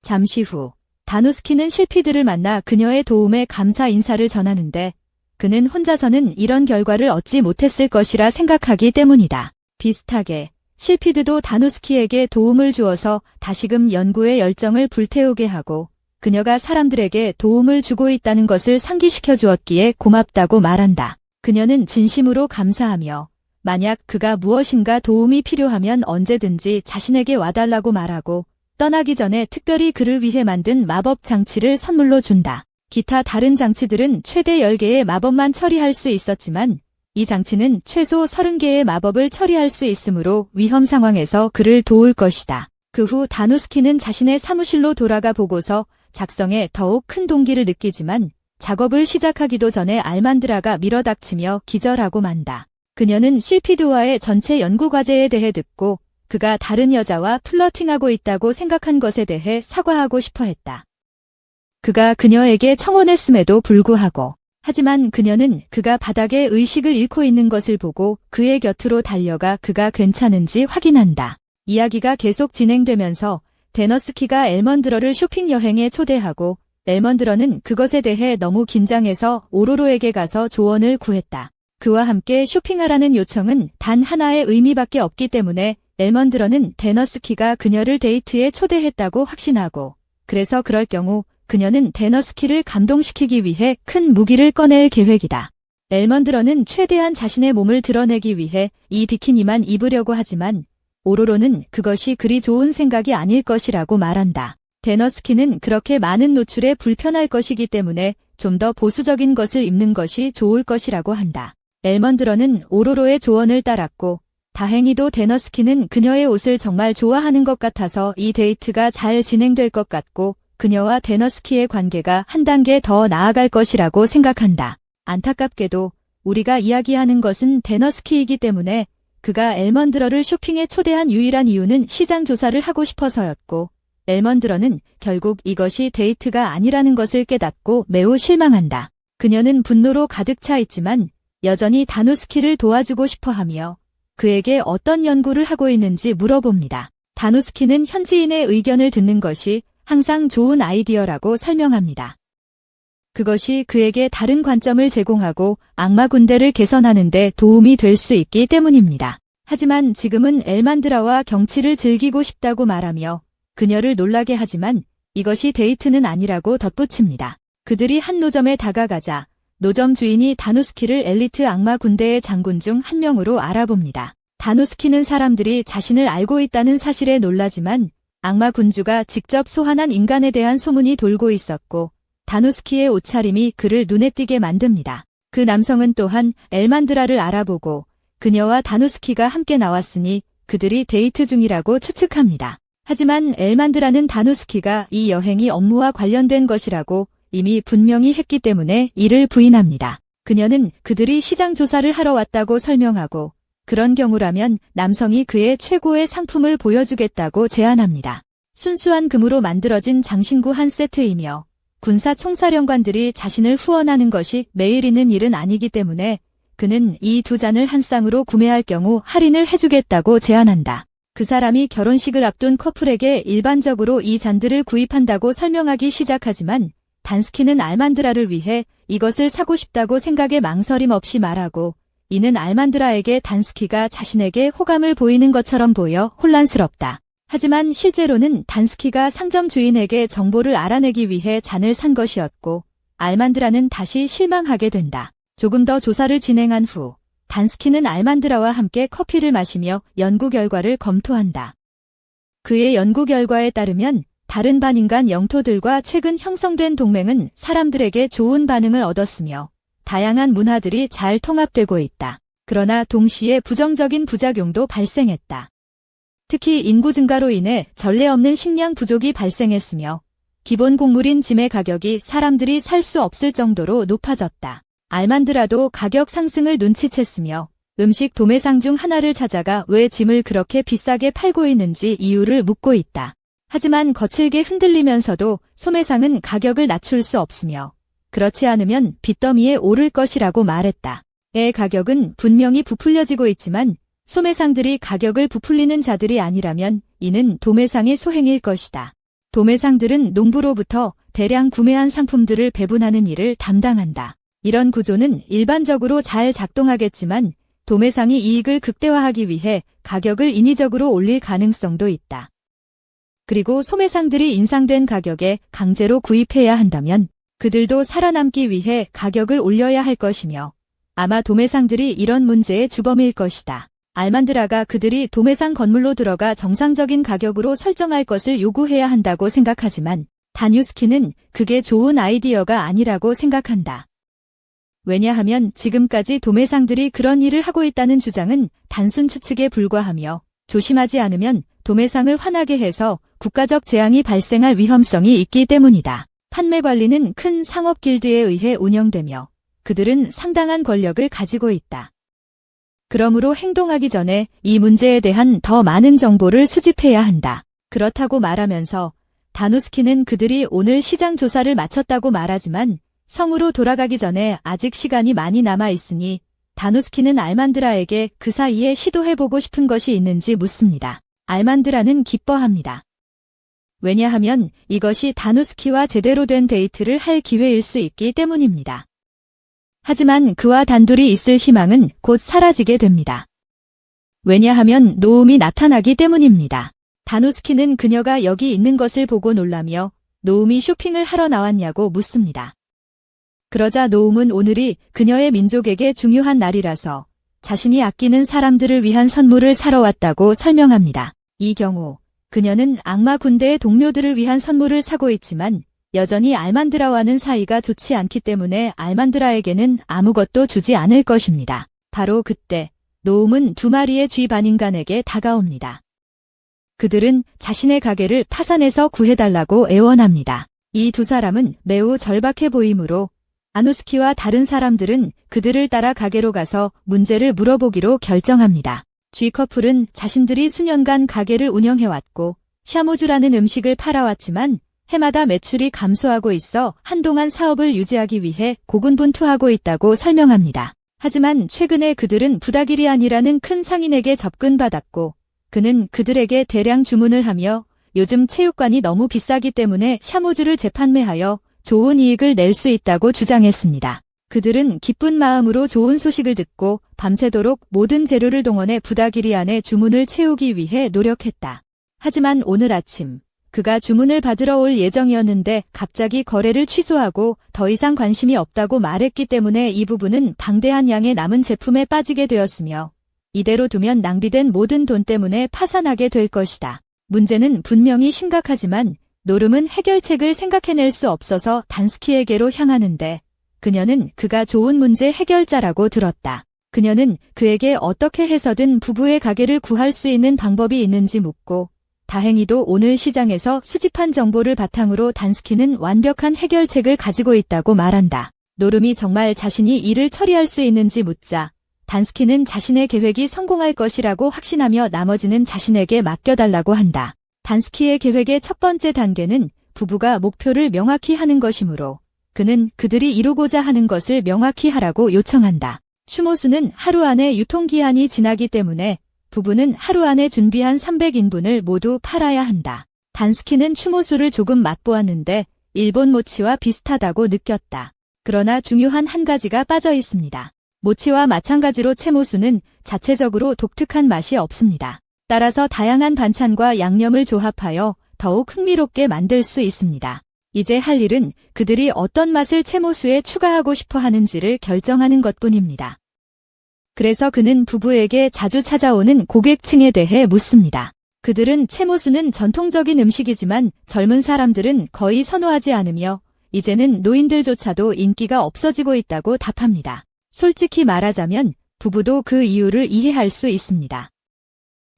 Speaker 1: 잠시 후 다누스키는 실피드를 만나 그녀의 도움에 감사 인사를 전하는데 그는 혼자서는 이런 결과를 얻지 못했을 것이라 생각하기 때문이다. 비슷하게 실피드도 다누스키에게 도움을 주어서 다시금 연구의 열정을 불태우게 하고 그녀가 사람들에게 도움을 주고 있다는 것을 상기시켜 주었기에 고맙다고 말한다. 그녀는 진심으로 감사하며 만약 그가 무엇인가 도움이 필요하면 언제든지 자신에게 와달라고 말하고 떠나기 전에 특별히 그를 위해 만든 마법 장치를 선물로 준다. 기타 다른 장치들은 최대 10개의 마법만 처리할 수 있었지만 이 장치는 최소 30개의 마법을 처리할 수 있으므로 위험 상황에서 그를 도울 것이다. 그 후 다누스키는 자신의 사무실로 돌아가 보고서 작성에 더욱 큰 동기를 느끼지만 작업을 시작하기도 전에 알만드라가 밀어닥치며 기절하고 만다. 그녀는 실피드와의 전체 연구과제에 대해 듣고 그가 다른 여자와 플러팅하고 있다고 생각한 것에 대해 사과하고 싶어 했다. 그가 그녀에게 청혼했음에도 불구하고 하지만 그녀는 그가 바닥에 의식을 잃고 있는 것을 보고 그의 곁으로 달려가 그가 괜찮은지 확인한다. 이야기가 계속 진행되면서 데너스키가 엘먼드러를 쇼핑 여행에 초대하고 엘먼드러는 그것에 대해 너무 긴장해서 오로로에게 가서 조언을 구했다. 그와 함께 쇼핑하라는 요청은 단 하나의 의미밖에 없기 때문에 엘먼드러는 데너스키가 그녀를 데이트에 초대했다고 확신하고 그래서 그럴 경우 그녀는 데너스키를 감동시키기 위해 큰 무기를 꺼낼 계획이다. 엘먼드러는 최대한 자신의 몸을 드러내기 위해 이 비키니만 입으려고 하지만 오로로는 그것이 그리 좋은 생각이 아닐 것이라고 말한다. 데너스키는 그렇게 많은 노출에 불편할 것이기 때문에 좀 더 보수적인 것을 입는 것이 좋을 것이라고 한다. 엘먼드러는 오로로의 조언을 따랐고 다행히도 데너스키는 그녀의 옷을 정말 좋아하는 것 같아서 이 데이트가 잘 진행될 것 같고 그녀와 데너스키의 관계가 한 단계 더 나아갈 것이라고 생각한다. 안타깝게도 우리가 이야기하는 것은 데너스키이기 때문에 그가 엘먼드러를 쇼핑에 초대한 유일한 이유는 시장 조사를 하고 싶어서였고 엘먼드러는 결국 이것이 데이트가 아니라는 것을 깨닫고 매우 실망한다. 그녀는 분노로 가득 차 있지만 여전히 다누스키를 도와주고 싶어하며 그에게 어떤 연구를 하고 있는지 물어봅니다. 다누스키는 현지인의 의견을 듣는 것이 항상 좋은 아이디어라고 설명합니다. 그것이 그에게 다른 관점을 제공하고 악마 군대를 개선하는 데 도움이 될 수 있기 때문입니다. 하지만 지금은 엘만드라와 경치를 즐기고 싶다고 말하며 그녀를 놀라게 하지만 이것이 데이트는 아니라고 덧붙입니다. 그들이 한 노점에 다가가자 노점 주인이 다누스키를 엘리트 악마 군대의 장군 중 한 명으로 알아봅니다. 다누스키는 사람들이 자신을 알고 있다는 사실에 놀라지만 악마 군주가 직접 소환한 인간에 대한 소문이 돌고 있었고 다누스키의 옷차림이 그를 눈에 띄게 만듭니다. 그 남성은 또한 엘만드라를 알아보고 그녀와 다누스키가 함께 나왔으니 그들이 데이트 중이라고 추측합니다. 하지만 엘만드라는 다누스키가 이 여행이 업무와 관련된 것이라고 이미 분명히 했기 때문에 이를 부인합니다. 그녀는 그들이 시장 조사를 하러 왔다고 설명하고 그런 경우라면 남성이 그의 최고의 상품을 보여주겠다고 제안합니다. 순수한 금으로 만들어진 장신구 한 세트이며 군사 총사령관들이 자신을 후원하는 것이 매일 있는 일은 아니기 때문에 그는 이 두 잔을 한 쌍으로 구매할 경우 할인을 해주겠다고 제안한다. 그 사람이 결혼식을 앞둔 커플에게 일반적으로 이 잔들을 구입한다고 설명하기 시작하지만 단스키는 알만드라를 위해 이것을 사고 싶다고 생각에 망설임 없이 말하고 이는 알만드라에게 단스키가 자신에게 호감을 보이는 것처럼 보여 혼란스럽다. 하지만 실제로는 단스키가 상점 주인에게 정보를 알아내기 위해 잔을 산 것이었고 알만드라는 다시 실망하게 된다. 조금 더 조사를 진행한 후 단스키는 알만드라와 함께 커피를 마시며 연구 결과를 검토한다. 그의 연구 결과에 따르면 다른 반인간 영토들과 최근 형성된 동맹은 사람들에게 좋은 반응을 얻었으며 다양한 문화들이 잘 통합되고 있다. 그러나 동시에 부정적인 부작용도 발생했다. 특히 인구 증가로 인해 전례 없는 식량 부족이 발생했으며 기본 곡물인 짐의 가격이 사람들이 살 수 없을 정도로 높아졌다. 알만드라도 가격 상승을 눈치챘으며 음식 도매상 중 하나를 찾아가 왜 짐을 그렇게 비싸게 팔고 있는지 이유를 묻고 있다. 하지만 거칠게 흔들리면서도 소매상은 가격을 낮출 수 없으며 그렇지 않으면 빚더미에 오를 것이라고 말했다. 의 가격은 분명히 부풀려지고 있지만 소매상들이 가격을 부풀리는 자들이 아니라면 이는 도매상의 소행일 것이다. 도매상들은 농부로부터 대량 구매한 상품들을 배분하는 일을 담당한다. 이런 구조는 일반적으로 잘 작동하겠지만 도매상이 이익을 극대화하기 위해 가격을 인위적으로 올릴 가능성도 있다. 그리고 소매상들이 인상된 가격에 강제로 구입해야 한다면 그들도 살아남기 위해 가격을 올려야 할 것이며 아마 도매상들이 이런 문제의 주범일 것이다. 알만드라가 그들이 도매상 건물로 들어가 정상적인 가격으로 설정할 것을 요구해야 한다고 생각하지만 다뉴스키는 그게 좋은 아이디어가 아니라고 생각한다. 왜냐하면 지금까지 도매상들이 그런 일을 하고 있다는 주장은 단순 추측에 불과하며 조심하지 않으면 도매상을 화나게 해서 국가적 재앙이 발생할 위험성이 있기 때문이다. 판매 관리는 큰 상업 길드에 의해 운영되며 그들은 상당한 권력을 가지고 있다. 그러므로 행동하기 전에 이 문제에 대한 더 많은 정보를 수집해야 한다. 그렇다고 말하면서 다누스키는 그들이 오늘 시장 조사를 마쳤다고 말하지만 성으로 돌아가기 전에 아직 시간이 많이 남아 있으니 다누스키는 알만드라에게 그 사이에 시도해보고 싶은 것이 있는지 묻습니다. 알만드라는 기뻐합니다. 왜냐하면 이것이 다누스키와 제대로 된 데이트를 할 기회일 수 있기 때문입니다. 하지만 그와 단둘이 있을 희망은 곧 사라지게 됩니다. 왜냐하면 노움이 나타나기 때문입니다. 다누스키는 그녀가 여기 있는 것을 보고 놀라며 노움이 쇼핑을 하러 나왔냐고 묻습니다. 그러자 노움은 오늘이 그녀의 민족에게 중요한 날이라서 자신이 아끼는 사람들을 위한 선물을 사러 왔다고 설명합니다. 이 경우 그녀는 악마 군대의 동료들을 위한 선물을 사고 있지만 여전히 알만드라와는 사이가 좋지 않기 때문에 알만드라에게는 아무것도 주지 않을 것입니다. 바로 그때 노움은 두 마리의 쥐 반인간에게 다가옵니다. 그들은 자신의 가게를 파산해서 구해달라고 애원합니다. 이 두 사람은 매우 절박해 보이므로 다누스키와 다른 사람들은 그들을 따라 가게로 가서 문제를 물어보기로 결정합니다. 쥐 커플은 자신들이 수년간 가게를 운영해왔고 샤모주라는 음식을 팔아왔지만 해마다 매출이 감소하고 있어 한동안 사업을 유지하기 위해 고군분투하고 있다고 설명합니다. 하지만 최근에 그들은 부다기리안이라는 큰 상인에게 접근받았고 그는 그들에게 대량 주문을 하며 요즘 체육관이 너무 비싸기 때문에 샤모주를 재판매하여 좋은 이익을 낼 수 있다고 주장했습니다. 그들은 기쁜 마음으로 좋은 소식을 듣고 밤새도록 모든 재료를 동원해 부다기리 안에 주문을 채우기 위해 노력했다. 하지만 오늘 아침 그가 주문을 받으러 올 예정이었는데 갑자기 거래를 취소하고 더 이상 관심이 없다고 말했기 때문에 이 부부는 방대한 양의 남은 제품에 빠지게 되었으며 이대로 두면 낭비된 모든 돈 때문에 파산하게 될 것이다. 문제는 분명히 심각하지만 노름은 해결책을 생각해낼 수 없어서 단스키에게로 향하는데 그녀는 그가 좋은 문제 해결자라고 들었다. 그녀는 그에게 어떻게 해서든 부부의 가게를 구할 수 있는 방법이 있는지 묻고 다행히도 오늘 시장에서 수집한 정보를 바탕으로 단스키는 완벽한 해결책을 가지고 있다고 말한다. 노름이 정말 자신이 일을 처리할 수 있는지 묻자 단스키는 자신의 계획이 성공할 것이라고 확신하며 나머지는 자신에게 맡겨달라고 한다. 단스키의 계획의 첫 번째 단계는 부부가 목표를 명확히 하는 것이므로 그는 그들이 이루고자 하는 것을 명확히 하라고 요청한다. 추모수는 하루 안에 유통기한이 지나기 때문에 부부는 하루 안에 준비한 300인분을 모두 팔아야 한다. 단스키는 추모수를 조금 맛보았는데 일본 모치와 비슷하다고 느꼈다. 그러나 중요한 한 가지가 빠져 있습니다. 모치와 마찬가지로 채모수는 자체적으로 독특한 맛이 없습니다. 따라서 다양한 반찬과 양념을 조합하여 더욱 흥미롭게 만들 수 있습니다. 이제 할 일은 그들이 어떤 맛을 채모수에 추가하고 싶어 하는지를 결정하는 것뿐입니다. 그래서 그는 부부에게 자주 찾아오는 고객층에 대해 묻습니다. 그들은 채모수는 전통적인 음식이지만 젊은 사람들은 거의 선호하지 않으며 이제는 노인들조차도 인기가 없어지고 있다고 답합니다. 솔직히 말하자면 부부도 그 이유를 이해할 수 있습니다.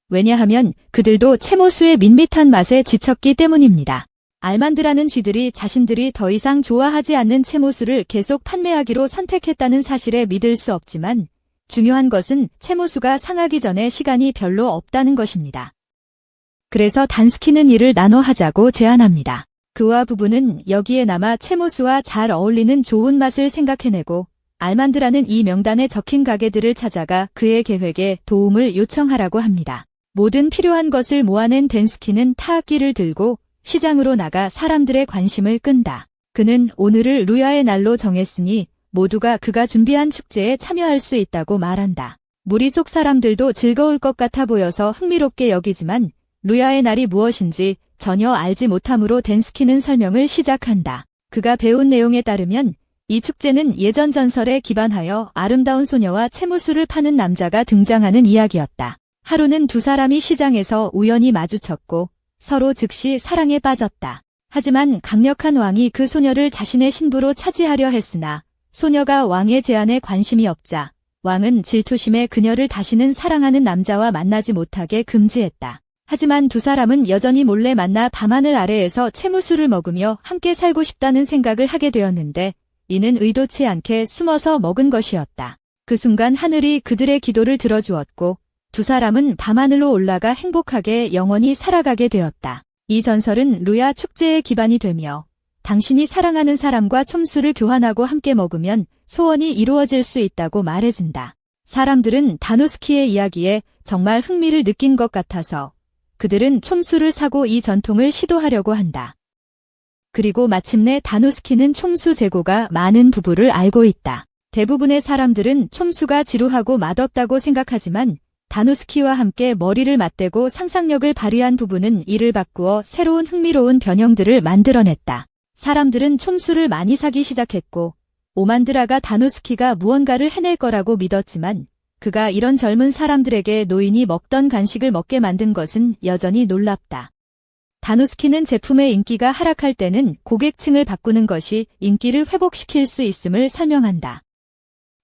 Speaker 1: 왜냐하면 그들도 채모수의 밋밋한 맛에 지쳤기 때문입니다. 알만드라는 쥐들이 자신들이 더 이상 좋아하지 않는 채모수를 계속 판매하기로 선택했다는 사실에 믿을 수 없지만 중요한 것은 채모수가 상하기 전에 시간이 별로 없다는 것입니다. 그래서 단스키는 이를 나눠 하자고 제안합니다. 그와 부부는 여기에 남아 채모수와 잘 어울리는 좋은 맛을 생각해내고 알만드라는 이 명단에 적힌 가게들을 찾아가 그의 계획에 도움을 요청하라고 합니다. 모든 필요한 것을 모아낸 댄스키는 타악기를 들고 시장으로 나가 사람들의 관심을 끈다. 그는 오늘을 루야의 날로 정했으니 모두가 그가 준비한 축제에 참여할 수 있다고 말한다. 무리 속 사람들도 즐거울 것 같아 보여서 흥미롭게 여기지만 루야의 날이 무엇인지 전혀 알지 못하므로 댄스키는 설명을 시작한다. 그가 배운 내용에 따르면 이 축제는 예전 전설에 기반하여 아름다운 소녀와 채무수를 파는 남자가 등장하는 이야기였다. 하루는 두 사람이 시장에서 우연히 마주쳤고 서로 즉시 사랑에 빠졌다. 하지만 강력한 왕이 그 소녀를 자신의 신부로 차지하려 했으나 소녀가 왕의 제안에 관심이 없자 왕은 질투심에 그녀를 다시는 사랑하는 남자와 만나지 못하게 금지했다. 하지만 두 사람은 여전히 몰래 만나 밤하늘 아래에서 채무수를 먹으며 함께 살고 싶다는 생각을 하게 되었는데 이는 의도치 않게 숨어서 먹은 것이었다. 그 순간 하늘이 그들의 기도를 들어주었고 두 사람은 밤하늘로 올라가 행복하게 영원히 살아가게 되었다. 이 전설은 루야 축제의 기반이 되며 당신이 사랑하는 사람과 촘수를 교환하고 함께 먹으면 소원이 이루어질 수 있다고 말해준다. 사람들은 다누스키의 이야기에 정말 흥미를 느낀 것 같아서 그들은 촘수를 사고 이 전통을 시도하려고 한다. 그리고 마침내 다누스키는 촘수 재고가 많은 부부를 알고 있다. 대부분의 사람들은 촘수가 지루하고 맛없다고 생각하지만 다누스키와 함께 머리를 맞대고 상상력을 발휘한 부부는 이를 바꾸어 새로운 흥미로운 변형들을 만들어냈다. 사람들은 촘수를 많이 사기 시작했고 오만드라가 다누스키가 무언가를 해낼 거라고 믿었지만 그가 이런 젊은 사람들에게 노인이 먹던 간식을 먹게 만든 것은 여전히 놀랍다. 다누스키는 제품의 인기가 하락할 때는 고객층을 바꾸는 것이 인기를 회복시킬 수 있음을 설명한다.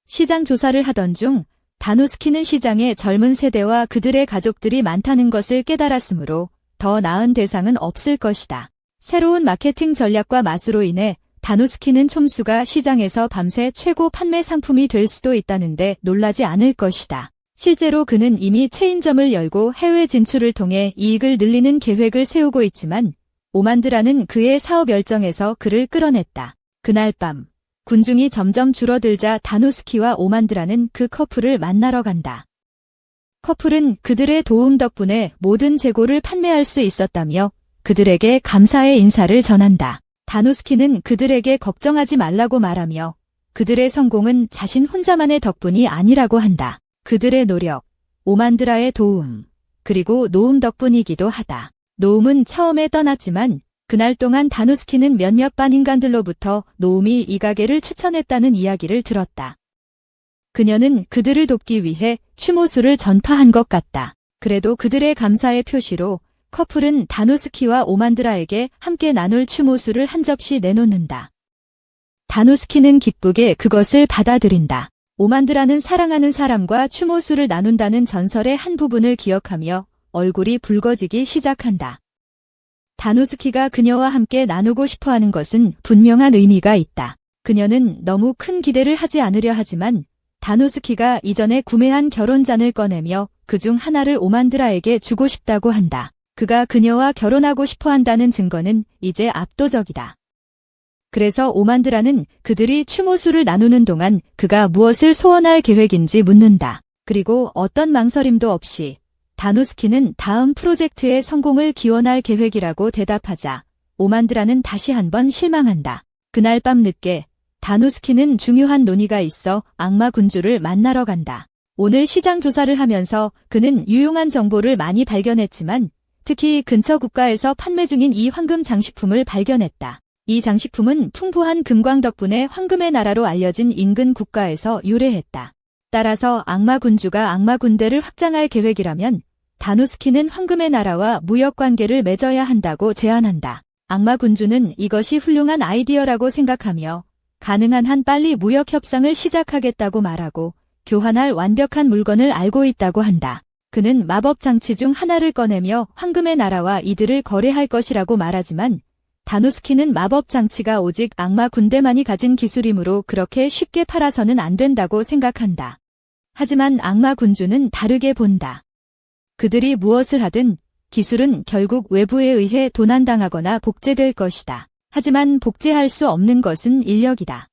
Speaker 1: 시장 조사를 하던 중 다누스키는 시장에 젊은 세대와 그들의 가족들이 많다는 것을 깨달았으므로 더 나은 대상은 없을 것이다. 새로운 마케팅 전략과 맛으로 인해 다누스키는 촘수가 시장에서 밤새 최고 판매 상품이 될 수도 있다는데 놀라지 않을 것이다. 실제로 그는 이미 체인점을 열고 해외 진출을 통해 이익을 늘리는 계획을 세우고 있지만 오만드라는 그의 사업 열정에서 그를 끌어냈다. 그날 밤 군중이 점점 줄어들자 다누스키와 오만드라는 그 커플을 만나러 간다. 커플은 그들의 도움 덕분에 모든 재고를 판매할 수 있었다며 그들에게 감사의 인사를 전한다. 다누스키는 그들에게 걱정하지 말라고 말하며 그들의 성공은 자신 혼자만의 덕분이 아니라고 한다. 그들의 노력, 오만드라의 도움, 그리고 노움 덕분이기도 하다. 노움은 처음에 떠났지만 그날 동안 다누스키는 몇몇 반 인간들로부터 노움이 이 가게를 추천했다는 이야기를 들었다. 그녀는 그들을 돕기 위해 추모수를 전파한 것 같다. 그래도 그들의 감사의 표시로 커플은 다누스키와 오만드라에게 함께 나눌 추모수를 한 접시 내놓는다. 다누스키는 기쁘게 그것을 받아들인다. 오만드라는 사랑하는 사람과 추모수를 나눈다는 전설의 한 부분을 기억하며 얼굴이 붉어지기 시작한다. 다누스키가 그녀와 함께 나누고 싶어하는 것은 분명한 의미가 있다. 그녀는 너무 큰 기대를 하지 않으려 하지만 다누스키가 이전에 구매한 결혼잔을 꺼내며 그중 하나를 오만드라에게 주고 싶다고 한다. 그가 그녀와 결혼하고 싶어한다는 증거는 이제 압도적이다. 그래서 오만드라는 그들이 추모수를 나누는 동안 그가 무엇을 소원할 계획인지 묻는다. 그리고 어떤 망설임도 없이 다누스키는 다음 프로젝트의 성공을 기원할 계획이라고 대답하자 오만드라는 다시 한번 실망한다. 그날 밤 늦게 다누스키는 중요한 논의가 있어 악마 군주를 만나러 간다. 오늘 시장 조사를 하면서 그는 유용한 정보를 많이 발견했지만 특히 근처 국가에서 판매 중인 이 황금 장식품을 발견했다. 이 장식품은 풍부한 금광 덕분에 황금의 나라로 알려진 인근 국가에서 유래했다. 따라서 악마 군주가 악마 군대를 확장할 계획이라면 다누스키는 황금의 나라와 무역 관계를 맺어야 한다고 제안한다. 악마 군주는 이것이 훌륭한 아이디어라고 생각하며 가능한 한 빨리 무역 협상을 시작하겠다고 말하고 교환할 완벽한 물건을 알고 있다고 한다. 그는 마법 장치 중 하나를 꺼내며 황금의 나라와 이들을 거래할 것이라고 말하지만 다누스키는 마법 장치가 오직 악마 군대만이 가진 기술이므로 그렇게 쉽게 팔아서는 안 된다고 생각한다. 하지만 악마 군주는 다르게 본다. 그들이 무엇을 하든 기술은 결국 외부에 의해 도난당하거나 복제될 것이다. 하지만 복제할 수 없는 것은 인력이다.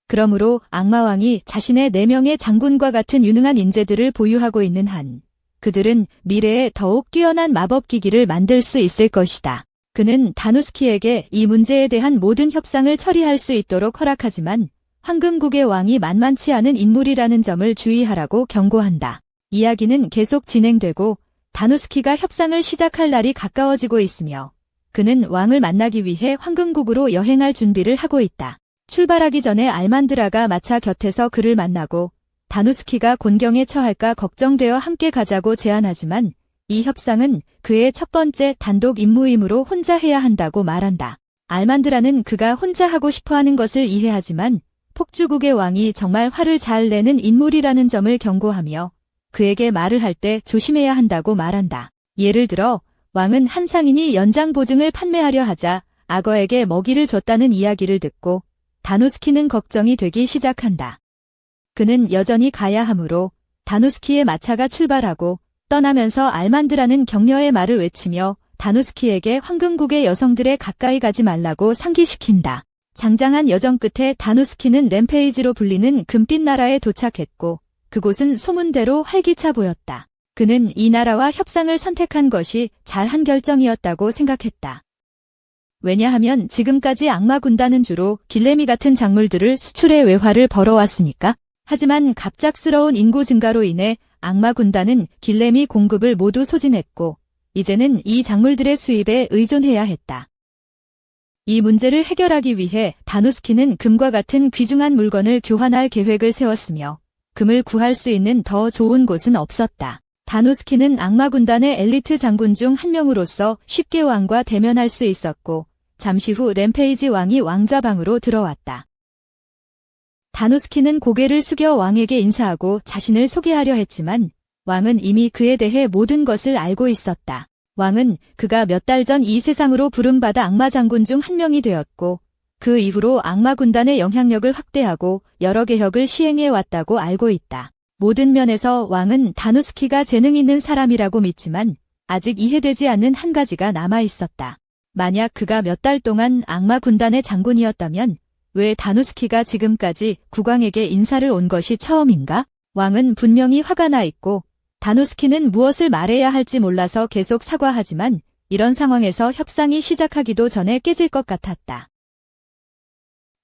Speaker 1: 그러므로 악마왕이 자신의 4명의 장군과 같은 유능한 인재들을 보유하고 있는 한 그들은 미래에 더욱 뛰어난 마법기기를 만들 수 있을 것이다. 그는 다누스키에게 이 문제에 대한 모든 협상을 처리할 수 있도록 허락하지만 황금국의 왕이 만만치 않은 인물이라는 점을 주의하라고 경고한다. 이야기는 계속 진행되고 다누스키가 협상을 시작할 날이 가까워지고 있으며 그는 왕을 만나기 위해 황금국으로 여행할 준비를 하고 있다. 출발하기 전에 알만드라가 마차 곁에서 그를 만나고 다누스키가 곤경에 처할까 걱정되어 함께 가자고 제안하지만 이 협상은 그의 첫 번째 단독 임무이므로 혼자 해야 한다고 말한다. 알만드라는 그가 혼자 하고 싶어하는 것을 이해하지만 폭주국의 왕이 정말 화를 잘 내는 인물이라는 점을 경고하며 그에게 말을 할 때 조심해야 한다고 말한다. 예를 들어 왕은 한 상인이 연장 보증을 판매하려 하자 악어에게 먹이를 줬다는 이야기를 듣고 다누스키는 걱정이 되기 시작한다. 그는 여전히 가야 하므로 다누스키의 마차가 출발하고 떠나면서 알만드라는 격려의 말을 외치며 다누스키에게 황금국의 여성들에 가까이 가지 말라고 상기시킨다. 장장한 여정 끝에 다누스키는 램페이지로 불리는 금빛 나라에 도착했고 그곳은 소문대로 활기차 보였다. 그는 이 나라와 협상을 선택한 것이 잘한 결정이었다고 생각했다. 왜냐하면 지금까지 악마 군단은 주로 길레미 같은 작물들을 수출해 외화를 벌어왔으니까. 하지만 갑작스러운 인구 증가로 인해 악마 군단은 길레미 공급을 모두 소진했고 이제는 이 작물들의 수입에 의존해야 했다. 이 문제를 해결하기 위해 다누스키는 금과 같은 귀중한 물건을 교환할 계획을 세웠으며 금을 구할 수 있는 더 좋은 곳은 없었다. 다누스키는 악마 군단의 엘리트 장군 중 한 명으로서 쉽게 왕과 대면할 수 있었고 잠시 후 램페이지 왕이 왕좌방으로 들어왔다. 다누스키는 고개를 숙여 왕에게 인사하고 자신을 소개하려 했지만 왕은 이미 그에 대해 모든 것을 알고 있었다. 왕은 그가 몇 달 전 이 세상으로 부름받아 악마 장군 중 한 명이 되었고 그 이후로 악마 군단의 영향력을 확대하고 여러 개혁을 시행해 왔다고 알고 있다. 모든 면에서 왕은 다누스키가 재능 있는 사람이라고 믿지만 아직 이해되지 않는 한 가지가 남아 있었다. 만약 그가 몇 달 동안 악마 군단의 장군이었다면 왜 다누스키가 지금까지 국왕에게 인사를 온 것이 처음인가? 왕은 분명히 화가 나 있고 다누스키는 무엇을 말해야 할지 몰라서 계속 사과하지만 이런 상황에서 협상이 시작하기도 전에 깨질 것 같았다.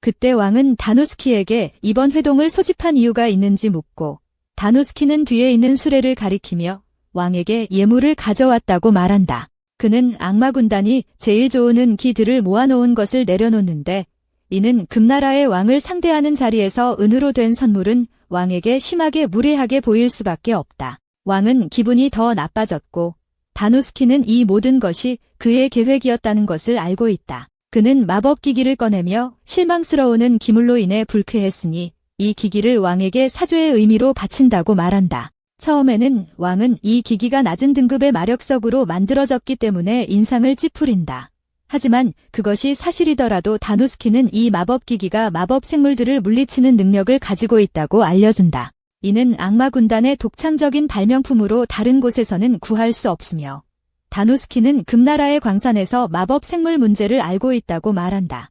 Speaker 1: 그때 왕은 다누스키에게 이번 회동을 소집한 이유가 있는지 묻고 다누스키는 뒤에 있는 수레를 가리키며 왕에게 예물을 가져왔다고 말한다. 그는 악마 군단이 제일 좋은 기들을 모아놓은 것을 내려놓는데 이는 금나라의 왕을 상대하는 자리에서 은으로 된 선물은 왕에게 심하게 무례하게 보일 수밖에 없다. 왕은 기분이 더 나빠졌고 다누스키는 이 모든 것이 그의 계획이었다는 것을 알고 있다. 그는 마법 기기를 꺼내며 실망스러우는 기물로 인해 불쾌했으니 이 기기를 왕에게 사죄의 의미로 바친다고 말한다. 처음에는 왕은 이 기기가 낮은 등급의 마력석으로 만들어졌기 때문에 인상을 찌푸린다. 하지만 그것이 사실이더라도 다누스키는 이 마법 기기가 마법 생물들을 물리치는 능력을 가지고 있다고 알려준다. 이는 악마 군단의 독창적인 발명품으로 다른 곳에서는 구할 수 없으며 다누스키는 금나라의 광산에서 마법 생물 문제를 알고 있다고 말한다.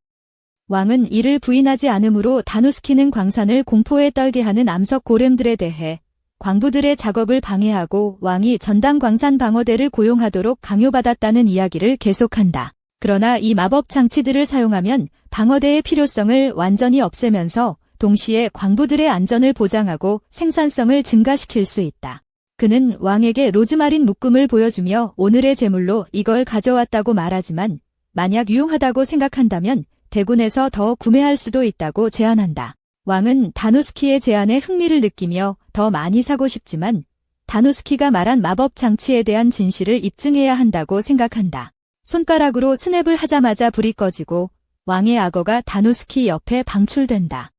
Speaker 1: 왕은 이를 부인하지 않으므로 다누스키는 광산을 공포에 떨게 하는 암석 고렘들에 대해 광부들의 작업을 방해하고 왕이 전당 광산 방어대를 고용하도록 강요받았다는 이야기를 계속한다. 그러나 이 마법 장치들을 사용하면 방어대의 필요성을 완전히 없애면서 동시에 광부들의 안전을 보장하고 생산성을 증가시킬 수 있다. 그는 왕에게 로즈마린 묶음을 보여주며 오늘의 제물로 이걸 가져왔다고 말하지만 만약 유용하다고 생각한다면 대군에서 더 구매할 수도 있다고 제안한다. 왕은 다누스키의 제안에 흥미를 느끼며 더 많이 사고 싶지만 다누스키가 말한 마법 장치에 대한 진실을 입증해야 한다고 생각한다. 손가락으로 스냅을 하자마자 불이 꺼지고 왕의 악어가 다누스키 옆에 방출된다.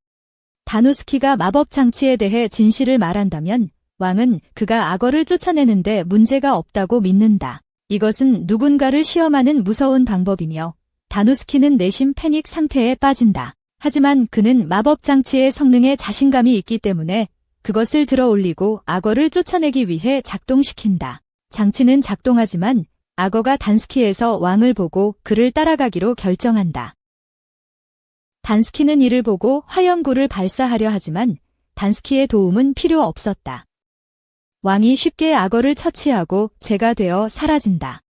Speaker 1: 다누스키가 마법 장치에 대해 진실을 말한다면 왕은 그가 악어를 쫓아내는데 문제가 없다고 믿는다. 이것은 누군가를 시험하는 무서운 방법이며 다누스키는 내심 패닉 상태에 빠진다. 하지만 그는 마법 장치의 성능에 자신감이 있기 때문에 그것을 들어 올리고 악어를 쫓아내기 위해 작동시킨다. 장치는 작동하지만 악어가 단스키에서 왕을 보고 그를 따라가기로 결정한다. 단스키는 이를 보고 화염구를 발사하려 하지만 단스키의 도움은 필요 없었다. 왕이 쉽게 악어를 처치하고 재가 되어 사라진다.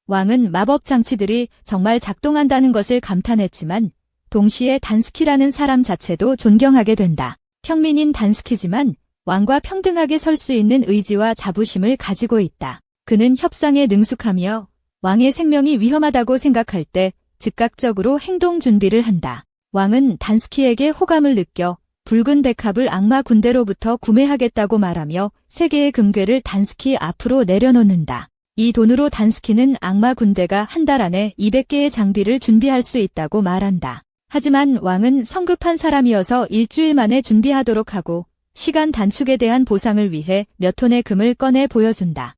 Speaker 1: 왕은 마법 장치들이 정말 작동한다는 것을 감탄했지만 동시에 단스키라는 사람 자체도 존경하게 된다. 평민인 단스키지만 왕과 평등하게 설 수 있는 의지와 자부심을 가지고 있다. 그는 협상에 능숙하며 왕의 생명이 위험하다고 생각할 때 즉각적으로 행동 준비를 한다. 왕은 단스키에게 호감을 느껴 붉은 백합을 악마 군대로부터 구매하겠다고 말하며 3개의 금괴를 단스키 앞으로 내려놓는다. 이 돈으로 단스키는 악마 군대가 한 달 안에 200개의 장비를 준비할 수 있다고 말한다. 하지만 왕은 성급한 사람이어서 일주일 만에 준비하도록 하고 시간 단축에 대한 보상을 위해 몇 톤의 금을 꺼내 보여준다.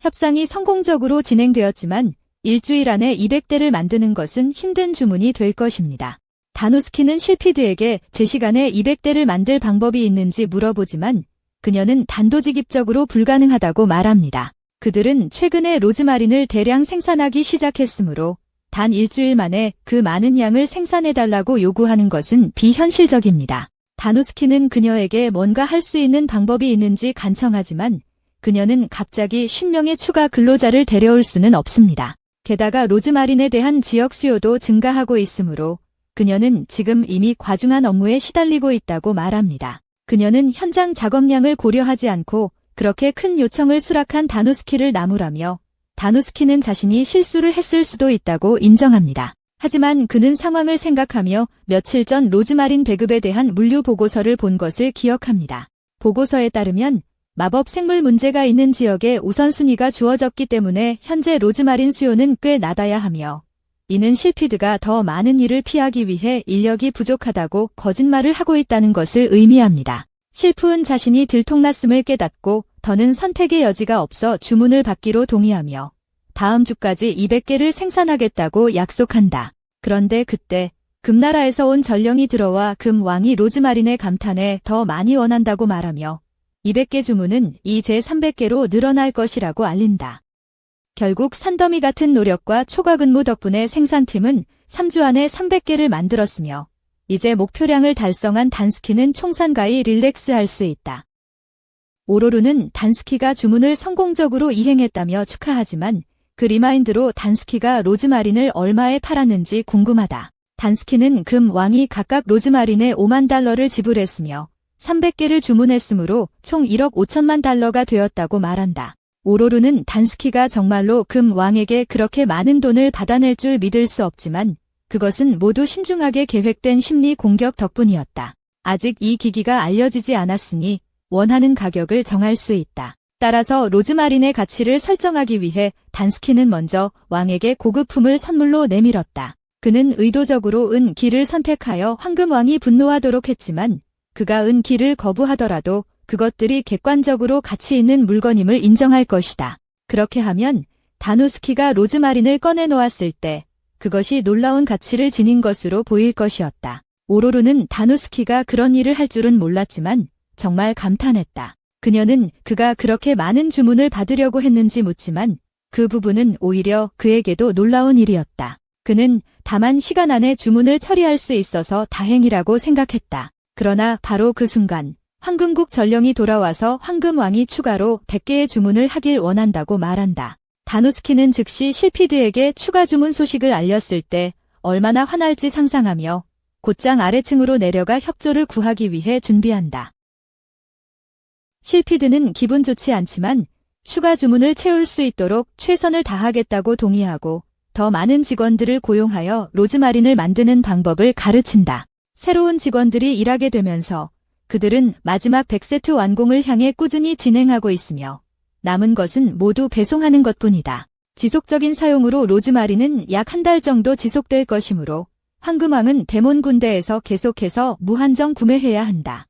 Speaker 1: 협상이 성공적으로 진행되었지만 일주일 안에 200대를 만드는 것은 힘든 주문이 될 것입니다. 다누스키는 실피드에게 제 시간에 200대를 만들 방법이 있는지 물어보지만 그녀는 단도직입적으로 불가능하다고 말합니다. 그들은 최근에 로즈마린을 대량 생산하기 시작했으므로 단 일주일 만에 그 많은 양을 생산해달라고 요구하는 것은 비현실적입니다. 다누스키는 그녀에게 뭔가 할 수 있는 방법이 있는지 간청하지만 그녀는 갑자기 10명의 추가 근로자를 데려올 수는 없습니다. 게다가 로즈마린에 대한 지역 수요도 증가하고 있으므로 그녀는 지금 이미 과중한 업무에 시달리고 있다고 말합니다. 그녀는 현장 작업량을 고려하지 않고 그렇게 큰 요청을 수락한 다누스키를 나무라며 다누스키는 자신이 실수를 했을 수도 있다고 인정합니다. 하지만 그는 상황을 생각하며 며칠 전 로즈마린 배급에 대한 물류 보고서를 본 것을 기억합니다. 보고서에 따르면 마법 생물 문제가 있는 지역에 우선순위가 주어졌기 때문에 현재 로즈마린 수요는 꽤 낮아야 하며 이는 실피드가 더 많은 일을 피하기 위해 인력이 부족하다고 거짓말을 하고 있다는 것을 의미합니다. 실프은 자신이 들통났음을 깨닫고 더는 선택의 여지가 없어 주문을 받기로 동의하며 다음 주까지 200개를 생산하겠다고 약속한다. 그런데 그때 금나라에서 온 전령이 들어와 금왕이 로즈마린의 감탄에 더 많이 원한다고 말하며 200개 주문은 이제 300개로 늘어날 것이라고 알린다. 결국 산더미 같은 노력과 초과 근무 덕분에 생산팀은 3주 안에 300개를 만들었으며 이제 목표량을 달성한 단스키는 총산가히 릴렉스할 수 있다. 오로루는 단스키가 주문을 성공적으로 이행했다며 축하하지만 그 리마인드로 단스키가 로즈마린을 얼마에 팔았는지 궁금하다. 단스키는 금 왕이 각각 로즈마린에 5만 달러를 지불했으며 300개를 주문했으므로 총 1억 5천만 달러가 되었다고 말한다. 오로루는 단스키가 정말로 금 왕에게 그렇게 많은 돈을 받아낼 줄 믿을 수 없지만 그것은 모두 신중하게 계획된 심리 공격 덕분이었다. 아직 이 기기가 알려지지 않았으니 원하는 가격을 정할 수 있다. 따라서 로즈마린의 가치를 설정하기 위해 단스키는 먼저 왕에게 고급품을 선물로 내밀었다. 그는 의도적으로 은 기를 선택하여 황금왕이 분노하도록 했지만 그가 은 기를 거부하더라도 그것들이 객관적으로 가치 있는 물건임을 인정할 것이다. 그렇게 하면 다누스키가 로즈마린을 꺼내놓았을 때 그것이 놀라운 가치를 지닌 것으로 보일 것이었다. 오로루는 다누스키가 그런 일을 할 줄은 몰랐지만 정말 감탄했다. 그녀는 그가 그렇게 많은 주문을 받으려고 했는지 묻지만 그 부분은 오히려 그에게도 놀라운 일이었다. 그는 다만 시간 안에 주문을 처리할 수 있어서 다행이라고 생각했다. 그러나 바로 그 순간 황금국 전령이 돌아와서 황금왕이 추가로 100개의 주문을 하길 원한다고 말한다. 다누스키는 즉시 실피드에게 추가 주문 소식을 알렸을 때 얼마나 화날지 상상하며 곧장 아래층으로 내려가 협조를 구하기 위해 준비한다. 실피드는 기분 좋지 않지만 추가 주문을 채울 수 있도록 최선을 다하겠다고 동의하고 더 많은 직원들을 고용하여 로즈마린을 만드는 방법을 가르친다. 새로운 직원들이 일하게 되면서 그들은 마지막 100세트 완공을 향해 꾸준히 진행하고 있으며 남은 것은 모두 배송하는 것뿐이다. 지속적인 사용으로 로즈마린은 약 한 달 정도 지속될 것이므로 황금왕은 데몬 군대에서 계속해서 무한정 구매해야 한다.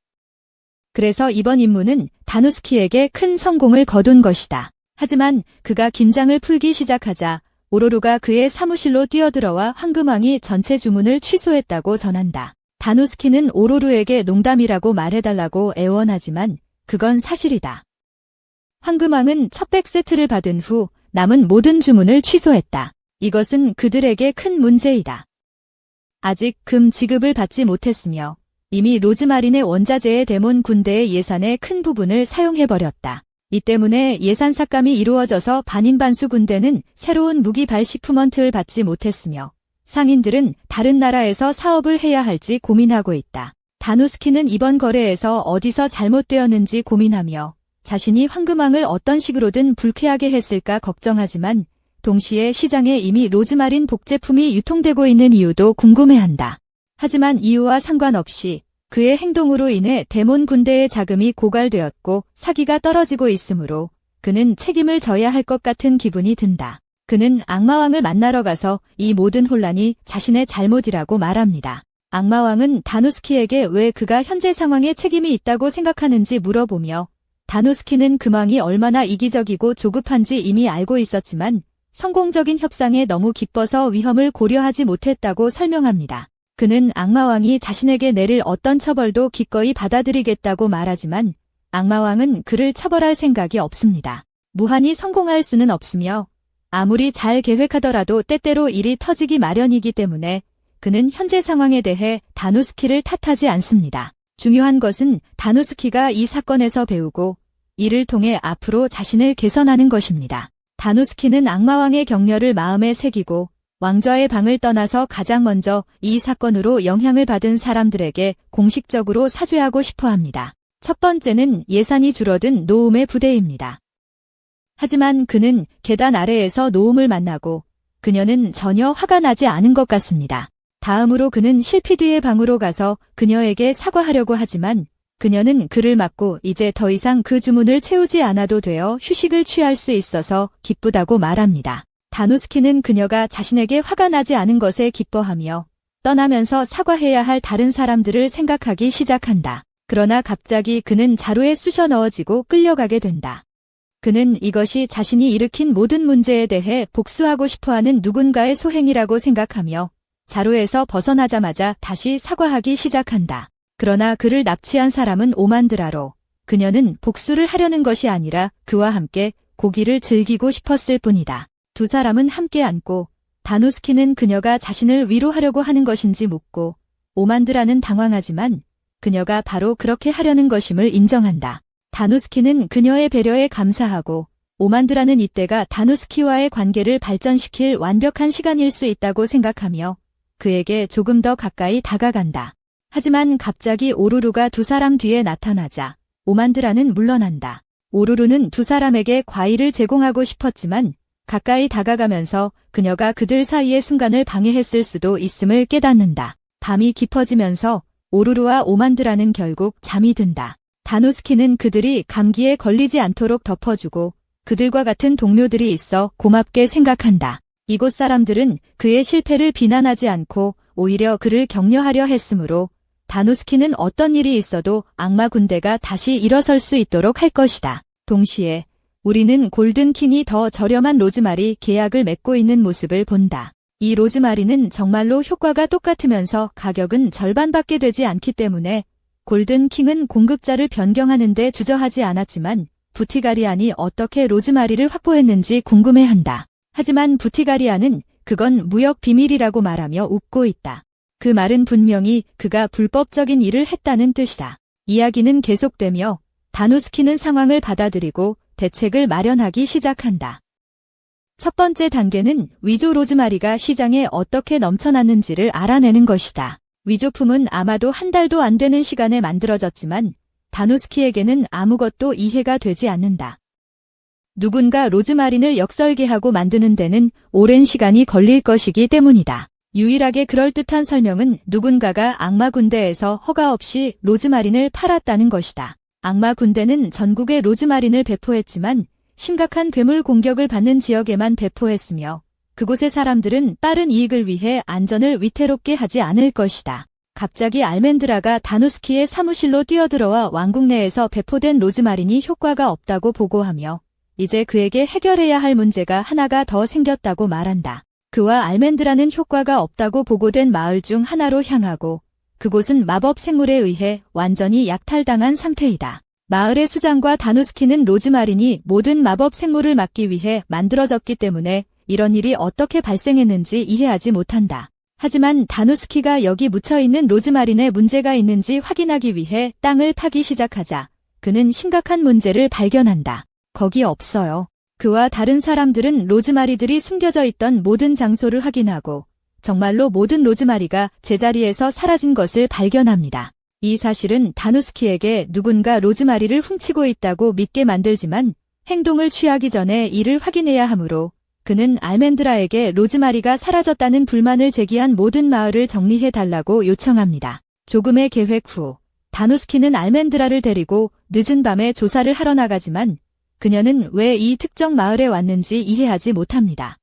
Speaker 1: 그래서 이번 임무는 다누스키에게 큰 성공을 거둔 것이다. 하지만 그가 긴장을 풀기 시작하자 오로루가 그의 사무실로 뛰어들어와 황금왕이 전체 주문을 취소했다고 전한다. 다누스키는 오로루에게 농담이라고 말해달라고 애원하지만 그건 사실이다. 황금왕은 첫 100세트를 받은 후 남은 모든 주문을 취소했다. 이것은 그들에게 큰 문제이다. 아직 금 지급을 받지 못했으며 이미 로즈마린의 원자재의 데몬 군대의 예산의 큰 부분을 사용해버렸다. 이 때문에 예산 삭감이 이루어져서 반인반수 군대는 새로운 무기 발식품먼트를 받지 못했으며 상인들은 다른 나라에서 사업을 해야 할지 고민하고 있다. 다누스키는 이번 거래에서 어디서 잘못되었는지 고민하며 자신이 황금왕을 어떤 식으로든 불쾌하게 했을까 걱정하지만 동시에 시장에 이미 로즈마린 복제품이 유통되고 있는 이유도 궁금해한다. 하지만 이유와 상관없이 그의 행동으로 인해 데몬 군대의 자금이 고갈되었고 사기가 떨어지고 있으므로 그는 책임을 져야 할 것 같은 기분이 든다. 그는 악마왕을 만나러 가서 이 모든 혼란이 자신의 잘못이라고 말합니다. 악마왕은 다누스키에게 왜 그가 현재 상황에 책임이 있다고 생각하는지 물어보며 다누스키는 금왕이 얼마나 이기적이고 조급한지 이미 알고 있었지만 성공적인 협상에 너무 기뻐서 위험을 고려하지 못했다고 설명합니다. 그는 악마왕이 자신에게 내릴 어떤 처벌도 기꺼이 받아들이겠다고 말하지만 악마왕은 그를 처벌할 생각이 없습니다. 무한히 성공할 수는 없으며 아무리 잘 계획하더라도 때때로 일이 터지기 마련이기 때문에 그는 현재 상황에 대해 다누스키를 탓하지 않습니다. 중요한 것은 다누스키가 이 사건에서 배우고 이를 통해 앞으로 자신을 개선하는 것입니다. 다누스키는 악마왕의 격려를 마음에 새기고 왕좌의 방을 떠나서 가장 먼저 이 사건으로 영향을 받은 사람들에게 공식적으로 사죄하고 싶어 합니다. 첫 번째는 예산이 줄어든 노움의 부대입니다. 하지만 그는 계단 아래에서 노움을 만나고 그녀는 전혀 화가 나지 않은 것 같습니다. 다음으로 그는 실피드의 방으로 가서 그녀에게 사과하려고 하지만 그녀는 그를 막고 이제 더 이상 그 주문을 채우지 않아도 되어 휴식을 취할 수 있어서 기쁘다고 말합니다. 다누스키는 그녀가 자신에게 화가 나지 않은 것에 기뻐하며 떠나면서 사과해야 할 다른 사람들을 생각하기 시작한다. 그러나 갑자기 그는 자루에 쑤셔 넣어지고 끌려가게 된다. 그는 이것이 자신이 일으킨 모든 문제에 대해 복수하고 싶어하는 누군가의 소행이라고 생각하며 자루에서 벗어나자마자 다시 사과하기 시작한다. 그러나 그를 납치한 사람은 오만드라로 그녀는 복수를 하려는 것이 아니라 그와 함께 고기를 즐기고 싶었을 뿐이다. 두 사람은 함께 앉고 다누스키는 그녀가 자신을 위로하려고 하는 것인지 묻고 오만드라는 당황하지만 그녀가 바로 그렇게 하려는 것임을 인정한다. 다누스키는 그녀의 배려에 감사하고 오만드라는 이때가 다누스키와의 관계를 발전시킬 완벽한 시간일 수 있다고 생각하며 그에게 조금 더 가까이 다가간다. 하지만 갑자기 오루루가 두 사람 뒤에 나타나자 오만드라는 물러난다. 오루루는 두 사람에게 과일을 제공하고 싶었지만 가까이 다가가면서 그녀가 그들 사이의 순간을 방해했을 수도 있음을 깨닫는다. 밤이 깊어지면서 오루루와 오만드라는 결국 잠이 든다. 다누스키는 그들이 감기에 걸리지 않도록 덮어주고 그들과 같은 동료들이 있어 고맙게 생각한다. 이곳 사람들은 그의 실패를 비난하지 않고 오히려 그를 격려하려 했으므로 다누스키는 어떤 일이 있어도 악마 군대가 다시 일어설 수 있도록 할 것이다. 동시에 우리는 골든킹이 더 저렴한 로즈마리 계약을 맺고 있는 모습을 본다. 이 로즈마리는 정말로 효과가 똑같으면서 가격은 절반밖에 되지 않기 때문에 골든킹은 공급자를 변경하는 데 주저하지 않았지만 부티가리안이 어떻게 로즈마리를 확보했는지 궁금해한다. 하지만 부티가리안은 그건 무역 비밀이라고 말하며 웃고 있다. 그 말은 분명히 그가 불법적인 일을 했다는 뜻이다. 이야기는 계속되며 다누스키는 상황을 받아들이고 대책을 마련하기 시작한다. 첫 번째 단계는 위조 로즈마리가 시장에 어떻게 넘쳐났는지를 알아내는 것이다. 위조품은 아마도 한 달도 안 되는 시간에 만들어졌지만 다누스키에게는 아무것도 이해가 되지 않는다. 누군가 로즈마린을 역설계하고 만드는 데는 오랜 시간이 걸릴 것이기 때문이다. 유일하게 그럴듯한 설명은 누군가가 악마 군대에서 허가 없이 로즈마린을 팔았다는 것이다. 악마 군대는 전국에 로즈마린을 배포했지만 심각한 괴물 공격을 받는 지역에만 배포했으며 그곳의 사람들은 빠른 이익을 위해 안전을 위태롭게 하지 않을 것이다. 갑자기 알멘드라가 다누스키의 사무실로 뛰어들어와 왕국 내에서 배포된 로즈마린이 효과가 없다고 보고하며 이제 그에게 해결해야 할 문제가 하나가 더 생겼다고 말한다. 그와 알멘드라는 효과가 없다고 보고된 마을 중 하나로 향하고 그곳은 마법 생물에 의해 완전히 약탈당한 상태이다. 마을의 수장과 다누스키는 로즈마린이 모든 마법 생물을 막기 위해 만들어졌기 때문에 이런 일이 어떻게 발생했는지 이해하지 못한다. 하지만 다누스키가 여기 묻혀있는 로즈마린에 문제가 있는지 확인하기 위해 땅을 파기 시작하자 그는 심각한 문제를 발견한다. 거기 없어요. 그와 다른 사람들은 로즈마리들이 숨겨져 있던 모든 장소를 확인하고 정말로 모든 로즈마리가 제자리에서 사라진 것을 발견합니다. 이 사실은 다누스키에게 누군가 로즈마리를 훔치고 있다고 믿게 만들지만 행동을 취하기 전에 이를 확인해야 하므로 그는 알멘드라에게 로즈마리가 사라졌다는 불만을 제기한 모든 마을을 정리해달라고 요청합니다. 조금의 계획 후 다누스키는 알멘드라를 데리고 늦은 밤에 조사를 하러 나가지만 그녀는 왜 이 특정 마을에 왔는지 이해하지 못합니다.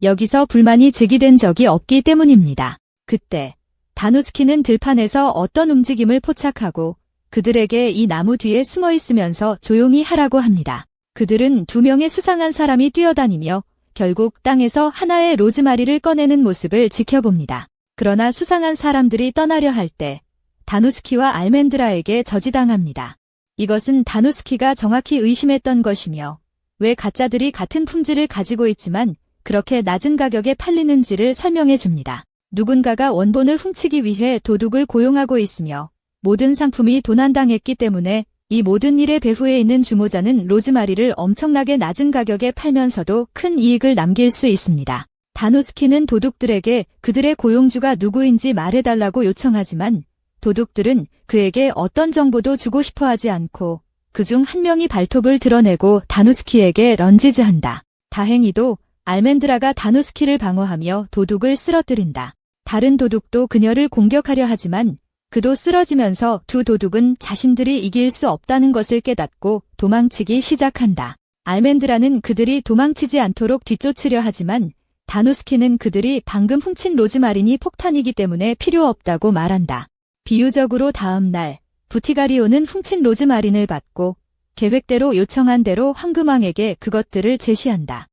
Speaker 1: 여기서 불만이 제기된 적이 없기 때문입니다. 그때 다누스키는 들판에서 어떤 움직임을 포착하고 그들에게 이 나무 뒤에 숨어 있으면서 조용히 하라고 합니다. 그들은 두 명의 수상한 사람이 뛰어다니며 결국 땅에서 하나의 로즈마리를 꺼내는 모습을 지켜봅니다. 그러나 수상한 사람들이 떠나려 할 때 다누스키와 알멘드라에게 저지당합니다. 이것은 다누스키가 정확히 의심했던 것이며 왜 가짜들이 같은 품질을 가지고 있지만 그렇게 낮은 가격에 팔리는지를 설명해 줍니다. 누군가가 원본을 훔치기 위해 도둑을 고용하고 있으며 모든 상품이 도난당했기 때문에 이 모든 일의 배후에 있는 주모자는 로즈마리를 엄청나게 낮은 가격에 팔면서도 큰 이익을 남길 수 있습니다. 다누스키는 도둑들에게 그들의 고용주가 누구인지 말해달라고 요청하지만 도둑들은 그에게 어떤 정보도 주고 싶어 하지 않고 그중 한 명이 발톱을 드러내고 다누스키에게 런지즈한다. 다행히도 알멘드라가 다누스키를 방어하며 도둑을 쓰러뜨린다. 다른 도둑도 그녀를 공격하려 하지만 그도 쓰러지면서 두 도둑은 자신들이 이길 수 없다는 것을 깨닫고 도망치기 시작한다. 알멘드라는 그들이 도망치지 않도록 뒤쫓으려 하지만 다누스키는 그들이 방금 훔친 로즈마린이 폭탄이기 때문에 필요 없다고 말한다. 비유적으로 다음 날 부티가리온은 훔친 로즈마린을 받고 계획대로 요청한 대로 황금왕에게 그것들을 제시한다.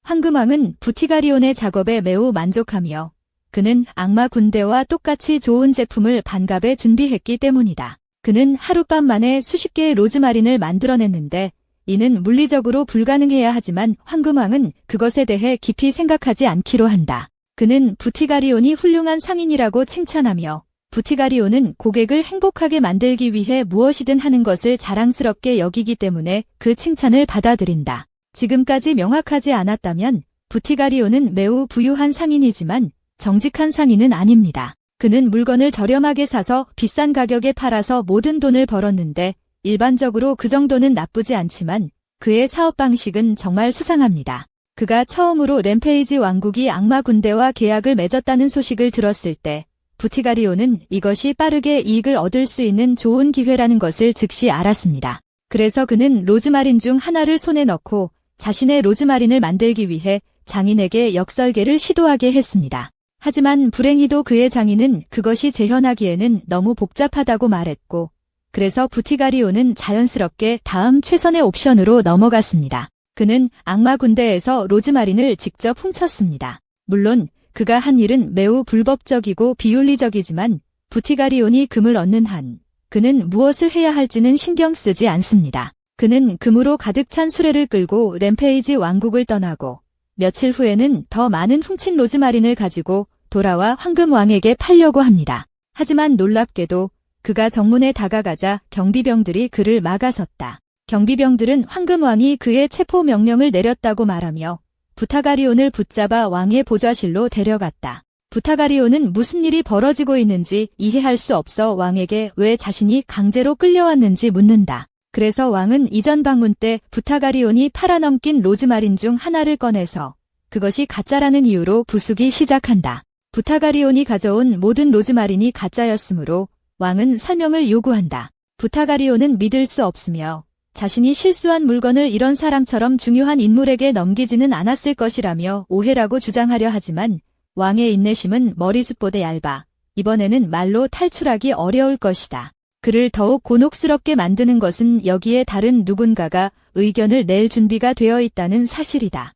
Speaker 1: 황금왕은 부티가리온의 작업에 매우 만족하며 그는 악마 군대와 똑같이 좋은 제품을 반갑에 준비했기 때문이다. 그는 하룻밤 만에 수십 개의 로즈마린을 만들어냈는데 이는 물리적으로 불가능해야 하지만 황금왕은 그것에 대해 깊이 생각하지 않기로 한다. 그는 부티가리온이 훌륭한 상인이라고 칭찬하며 부티가리온은 고객을 행복하게 만들기 위해 무엇이든 하는 것을 자랑스럽게 여기기 때문에 그 칭찬을 받아들인다. 지금까지 명확하지 않았다면 부티가리온은 매우 부유한 상인이지만 정직한 상인은 아닙니다. 그는 물건을 저렴하게 사서 비싼 가격에 팔아서 모든 돈을 벌었는데 일반적으로 그 정도는 나쁘지 않지만 그의 사업 방식은 정말 수상합니다. 그가 처음으로 램페이지 왕국이 악마 군대와 계약을 맺었다는 소식을 들었을 때 부티가리오는 이것이 빠르게 이익을 얻을 수 있는 좋은 기회라는 것을 즉시 알았습니다. 그래서 그는 로즈마린 중 하나를 손에 넣고 자신의 로즈마린을 만들기 위해 장인에게 역설계를 시도하게 했습니다. 하지만 불행히도 그의 장인은 그것이 재현하기에는 너무 복잡하다고 말했고 그래서 부티가리오는 자연스럽게 다음 최선의 옵션으로 넘어갔습니다. 그는 악마 군대에서 로즈마린을 직접 훔쳤습니다. 물론 그가 한 일은 매우 불법적이고 비윤리적이지만 부티가리온이 금을 얻는 한 그는 무엇을 해야 할지는 신경 쓰지 않습니다. 그는 금으로 가득 찬 수레를 끌고 램페이지 왕국을 떠나고 며칠 후에는 더 많은 훔친 로즈마린을 가지고 돌아와 황금왕에게 팔려고 합니다. 하지만 놀랍게도 그가 정문에 다가가자 경비병들이 그를 막아섰다. 경비병들은 황금왕이 그의 체포 명령을 내렸다고 말하며 부타가리온을 붙잡아 왕의 보좌실로 데려갔다. 부타가리온은 무슨 일이 벌어지고 있는지 이해할 수 없어 왕에게 왜 자신이 강제로 끌려왔는지 묻는다. 그래서 왕은 이전 방문 때 부타가리온이 팔아넘긴 로즈마린 중 하나를 꺼내서 그것이 가짜라는 이유로 부수기 시작한다. 부타가리온이 가져온 모든 로즈마린이 가짜였으므로 왕은 설명을 요구한다. 부타가리온은 믿을 수 없으며 자신이 실수한 물건을 이런 사람처럼 중요한 인물에게 넘기지는 않았을 것이라며 오해라고 주장하려 하지만 왕의 인내심은 머리숱보다 얇아 이번에는 말로 탈출하기 어려울 것이다. 그를 더욱 곤혹스럽게 만드는 것은 여기에 다른 누군가가 의견을 낼 준비가 되어 있다는 사실이다.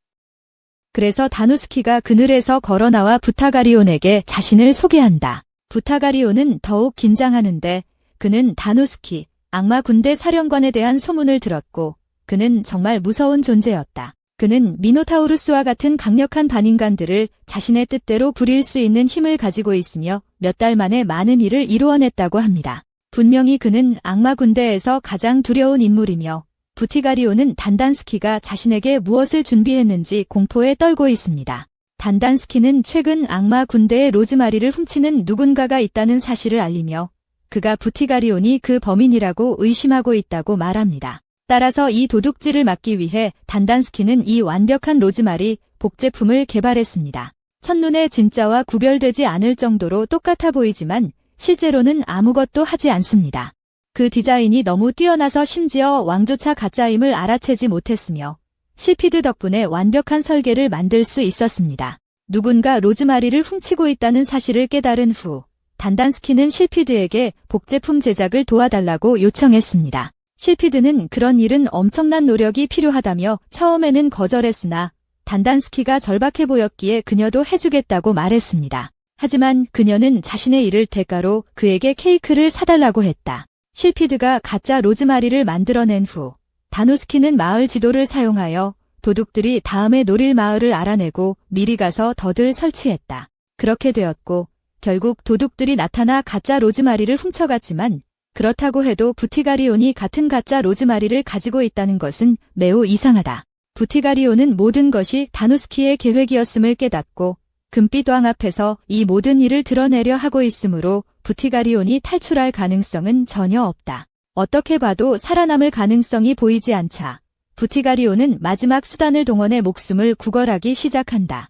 Speaker 1: 그래서 다누스키가 그늘에서 걸어나와 부타가리온에게 자신을 소개한다. 부타가리온은 더욱 긴장하는데 그는 다누스키, 악마 군대 사령관에 대한 소문을 들었고 그는 정말 무서운 존재였다. 그는 미노타우루스와 같은 강력한 반인간들을 자신의 뜻대로 부릴 수 있는 힘을 가지고 있으며 몇 달 만에 많은 일을 이루어냈다고 합니다. 분명히 그는 악마 군대에서 가장 두려운 인물이며 부티가리오는 단단스키가 자신에게 무엇을 준비했는지 공포에 떨고 있습니다. 단단스키는 최근 악마 군대의 로즈마리를 훔치는 누군가가 있다는 사실을 알리며 그가 부티가리온이 그 범인이라고 의심하고 있다고 말합니다. 따라서 이 도둑질을 막기 위해 단단스키는 이 완벽한 로즈마리 복제품을 개발했습니다. 첫눈에 진짜와 구별되지 않을 정도로 똑같아 보이지만 실제로는 아무것도 하지 않습니다. 그 디자인이 너무 뛰어나서 심지어 왕조차 가짜임을 알아채지 못했으며 실피드 덕분에 완벽한 설계를 만들 수 있었습니다. 누군가 로즈마리를 훔치고 있다는 사실을 깨달은 후 단단스키는 실피드에게 복제품 제작을 도와달라고 요청했습니다. 실피드는 그런 일은 엄청난 노력이 필요하다며 처음에는 거절했으나 단단스키가 절박해 보였기에 그녀도 해주겠다고 말했습니다. 하지만 그녀는 자신의 일을 대가로 그에게 케이크를 사달라고 했다. 실피드가 가짜 로즈마리를 만들어낸 후 다누스키는 마을 지도를 사용하여 도둑들이 다음에 노릴 마을을 알아내고 미리 가서 덫을 설치했다. 그렇게 되었고 결국 도둑들이 나타나 가짜 로즈마리를 훔쳐갔지만 그렇다고 해도 부티가리온이 같은 가짜 로즈마리를 가지고 있다는 것은 매우 이상하다. 부티가리온은 모든 것이 다누스키의 계획이었음을 깨닫고 금빛 왕 앞에서 이 모든 일을 드러내려 하고 있으므로 부티가리온이 탈출할 가능성은 전혀 없다. 어떻게 봐도 살아남을 가능성이 보이지 않자 부티가리온은 마지막 수단을 동원해 목숨을 구걸하기 시작한다.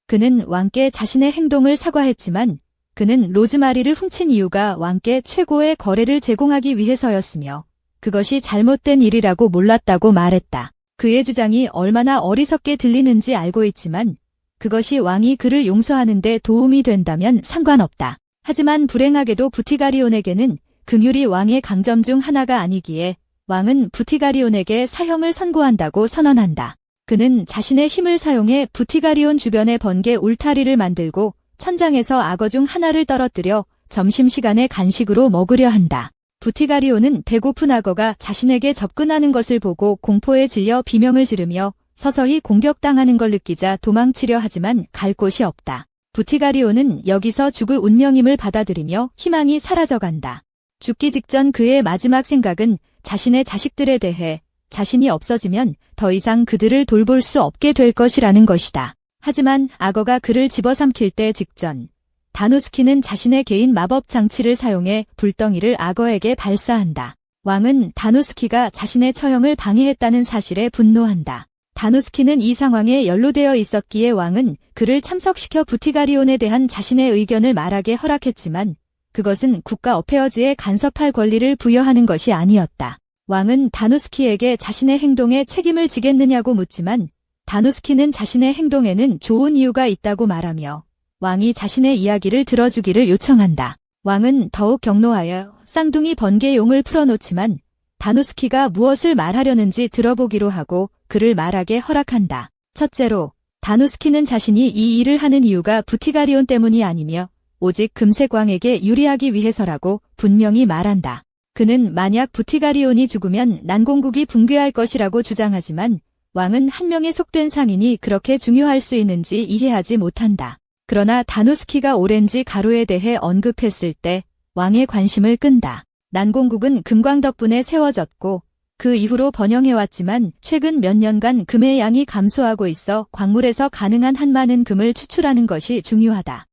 Speaker 1: 그는 왕께 자신의 행동을 사과했지만 그는 로즈마리를 훔친 이유가 왕께 최고의 거래를 제공하기 위해서였으며 그것이 잘못된 일이라고 몰랐다고 말했다. 그의 주장이 얼마나 어리석게 들리는지 알고 있지만 그것이 왕이 그를 용서하는 데 도움이 된다면 상관없다. 하지만 불행하게도 부티가리온에게는 긍휼이 왕의 강점 중 하나가 아니기에 왕은 부티가리온에게 사형을 선고한다고 선언한다. 그는 자신의 힘을 사용해 부티가리온 주변에 번개 울타리를 만들고 천장에서 악어 중 하나를 떨어뜨려 점심시간에 간식으로 먹으려 한다. 부티가리온은 배고픈 악어가 자신에게 접근하는 것을 보고 공포에 질려 비명을 지르며 서서히 공격당하는 걸 느끼자 도망치려 하지만 갈 곳이 없다. 부티가리온은 여기서 죽을 운명임을 받아들이며 희망이 사라져간다. 죽기 직전 그의 마지막 생각은 자신의 자식들에 대해 자신이 없어지면 더 이상 그들을 돌볼 수 없게 될 것이라는 것이다. 하지만 악어가 그를 집어삼킬 때 직전, 다누스키는 자신의 개인 마법 장치를 사용해 불덩이를 악어에게 발사한다. 왕은 다누스키가 자신의 처형을 방해했다는 사실에 분노한다. 다누스키는 이 상황에 연루되어 있었기에 왕은 그를 참석시켜 부티가리온에 대한 자신의 의견을 말하게 허락했지만 그것은 국가 어페어즈에 간섭할 권리를 부여하는 것이 아니었다. 왕은 다누스키에게 자신의 행동에 책임을 지겠느냐고 묻지만 다누스키는 자신의 행동에는 좋은 이유가 있다고 말하며 왕이 자신의 이야기를 들어주기를 요청한다. 왕은 더욱 격노하여 쌍둥이 번개용을 풀어놓지만 다누스키가 무엇을 말하려는지 들어보기로 하고 그를 말하게 허락한다. 첫째로, 다누스키는 자신이 이 일을 하는 이유가 부티가리온 때문이 아니며 오직 금색 왕에게 유리하기 위해서라고 분명히 말한다. 그는 만약 부티가리온이 죽으면 난공국이 붕괴할 것이라고 주장하지만 왕은 한 명의 속된 상인이 그렇게 중요할 수 있는지 이해하지 못한다. 그러나 다누스키가 오렌지 가루에 대해 언급했을 때 왕의 관심을 끈다. 난공국은 금광 덕분에 세워졌고 그 이후로 번영해왔지만 최근 몇 년간 금의 양이 감소하고 있어 광물에서 가능한 한 많은 금을 추출하는 것이 중요하다.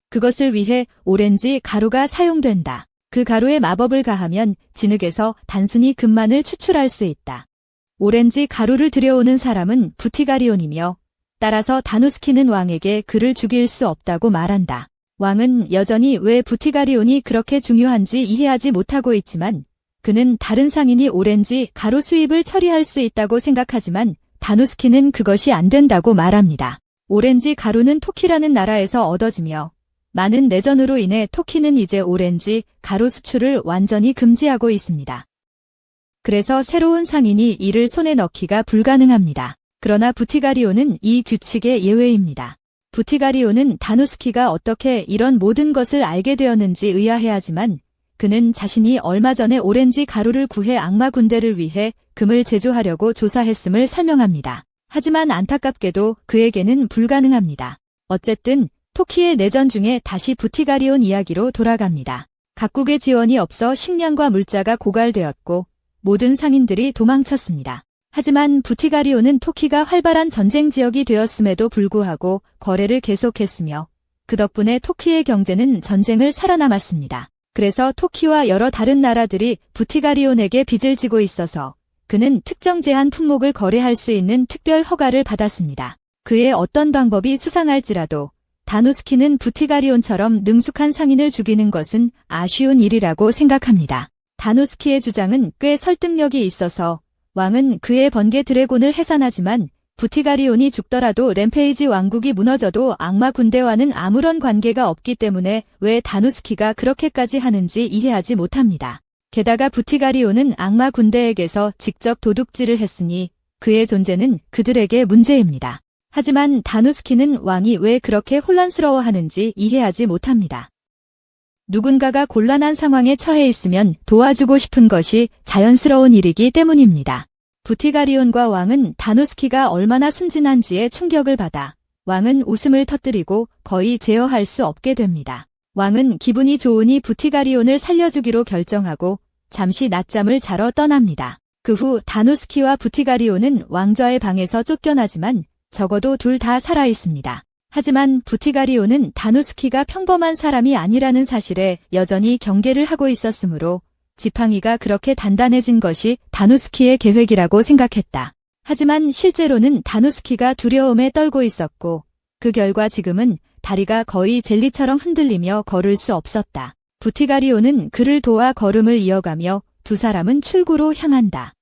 Speaker 1: 그것을 위해 오렌지 가루가 사용된다. 그 가루에 마법을 가하면 진흙에서 단순히 금만을 추출할 수 있다. 오렌지 가루를 들여오는 사람은 부티가리온이며 따라서 다누스키는 왕에게 그를 죽일 수 없다고 말한다. 왕은 여전히 왜 부티가리온이 그렇게 중요한지 이해하지 못하고 있지만 그는 다른 상인이 오렌지 가루 수입을 처리할 수 있다고 생각하지만 다누스키는 그것이 안 된다고 말합니다. 오렌지 가루는 토키라는 나라에서 얻어지며 많은 내전으로 인해 토키는 이제 오렌지 가루 수출을 완전히 금지하고 있습니다. 그래서 새로운 상인이 이를 손에 넣기가 불가능합니다. 그러나 부티가리온은 이 규칙의 예외입니다. 부티가리온은 다누스키가 어떻게 이런 모든 것을 알게 되었는지 의아해하지만 그는 자신이 얼마 전에 오렌지 가루를 구해 악마 군대를 위해 금을 제조하려고 조사했음을 설명합니다. 하지만 안타깝게도 그에게는 불가능합니다. 어쨌든 토키의 내전 중에 다시 부티가리온 이야기로 돌아갑니다. 각국의 지원이 없어 식량과 물자가 고갈되었고 모든 상인들이 도망쳤습니다. 하지만 부티가리온은 토키가 활발한 전쟁 지역이 되었음에도 불구하고 거래를 계속했으며 그 덕분에 토키의 경제는 전쟁을 살아남았습니다. 그래서 토키와 여러 다른 나라들이 부티가리온에게 빚을 지고 있어서 그는 특정 제한 품목을 거래할 수 있는 특별 허가를 받았습니다. 그의 어떤 방법이 수상할지라도 다누스키는 부티가리온처럼 능숙한 상인을 죽이는 것은 아쉬운 일이라고 생각합니다. 다누스키의 주장은 꽤 설득력이 있어서 왕은 그의 번개 드래곤을 해산하지만 부티가리온이 죽더라도 램페이지 왕국이 무너져도 악마 군대와는 아무런 관계가 없기 때문에 왜 다누스키가 그렇게까지 하는지 이해하지 못합니다. 게다가 부티가리온은 악마 군대에게서 직접 도둑질을 했으니 그의 존재는 그들에게 문제입니다. 하지만 다누스키는 왕이 왜 그렇게 혼란스러워하는지 이해하지 못합니다. 누군가가 곤란한 상황에 처해 있으면 도와주고 싶은 것이 자연스러운 일이기 때문입니다. 부티가리온과 왕은 다누스키가 얼마나 순진한지에 충격을 받아 왕은 웃음을 터뜨리고 거의 제어할 수 없게 됩니다. 왕은 기분이 좋으니 부티가리온을 살려주기로 결정하고 잠시 낮잠을 자러 떠납니다. 그 후 다누스키와 부티가리온은 왕좌의 방에서 쫓겨나지만 적어도 둘 다 살아 있습니다. 하지만 부티가리온은 다누스키가 평범한 사람이 아니라는 사실에 여전히 경계를 하고 있었으므로 지팡이가 그렇게 단단해진 것이 다누스키의 계획이라고 생각했다. 하지만 실제로는 다누스키가 두려움에 떨고 있었고 그 결과 지금은 다리가 거의 젤리처럼 흔들리며 걸을 수 없었다. 부티가리온은 그를 도와 걸음을 이어가며 두 사람은 출구로 향한다.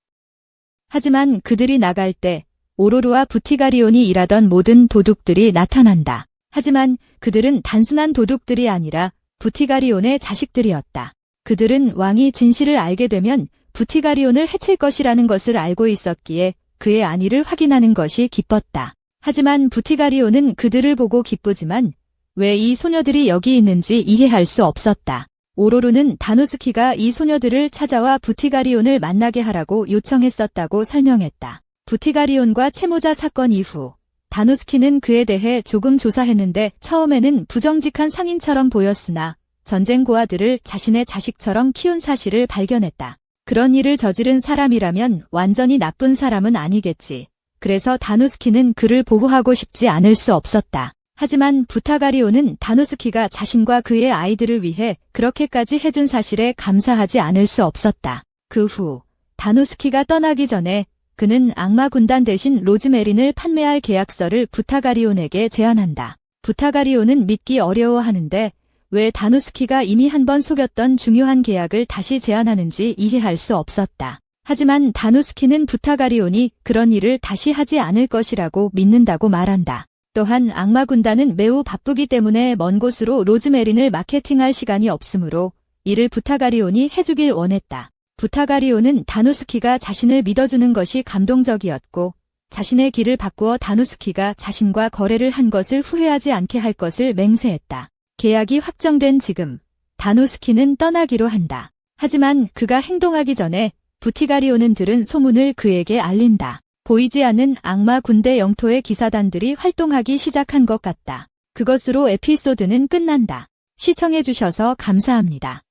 Speaker 1: 하지만 그들이 나갈 때 오로로와 부티가리온이 일하던 모든 도둑들이 나타난다. 하지만 그들은 단순한 도둑들이 아니라 부티가리온의 자식들이었다. 그들은 왕이 진실을 알게 되면 부티가리온을 해칠 것이라는 것을 알고 있었기에 그의 안위를 확인하는 것이 기뻤다. 하지만 부티가리온은 그들을 보고 기쁘지만 왜 이 소녀들이 여기 있는지 이해할 수 없었다. 오로로는 다누스키가 이 소녀들을 찾아와 부티가리온을 만나게 하라고 요청했었다고 설명했다. 부티가리온과 채모자 사건 이후 다누스키는 그에 대해 조금 조사했는데 처음에는 부정직한 상인처럼 보였으나 전쟁 고아들을 자신의 자식처럼 키운 사실을 발견했다. 그런 일을 저지른 사람이라면 완전히 나쁜 사람은 아니겠지. 그래서 다누스키는 그를 보호하고 싶지 않을 수 없었다. 하지만 부타가리오는 다누스키가 자신과 그의 아이들을 위해 그렇게까지 해준 사실에 감사하지 않을 수 없었다. 그 후 다누스키가 떠나기 전에 그는 악마 군단 대신 로즈메린을 판매할 계약서를 부타가리온에게 제안한다. 부타가리온은 믿기 어려워하는데 왜 다누스키가 이미 한 번 속였던 중요한 계약을 다시 제안하는지 이해할 수 없었다. 하지만 다누스키는 부타가리온이 그런 일을 다시 하지 않을 것이라고 믿는다고 말한다. 또한 악마 군단은 매우 바쁘기 때문에 먼 곳으로 로즈메린을 마케팅할 시간이 없으므로 이를 부타가리온이 해주길 원했다. 부타가리온은 다누스키가 자신을 믿어주는 것이 감동적이었고 자신의 길을 바꾸어 다누스키가 자신과 거래를 한 것을 후회하지 않게 할 것을 맹세했다. 계약이 확정된 지금 다누스키는 떠나기로 한다. 하지만 그가 행동하기 전에 부티가리오는 들은 소문을 그에게 알린다. 보이지 않는 악마 군대 영토의 기사단들이 활동하기 시작한 것 같다. 그것으로 에피소드는 끝난다. 시청해주셔서 감사합니다.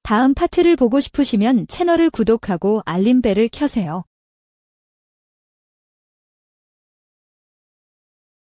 Speaker 1: 다음 파트를 보고 싶으시면 채널을 구독하고 알림벨을 켜세요.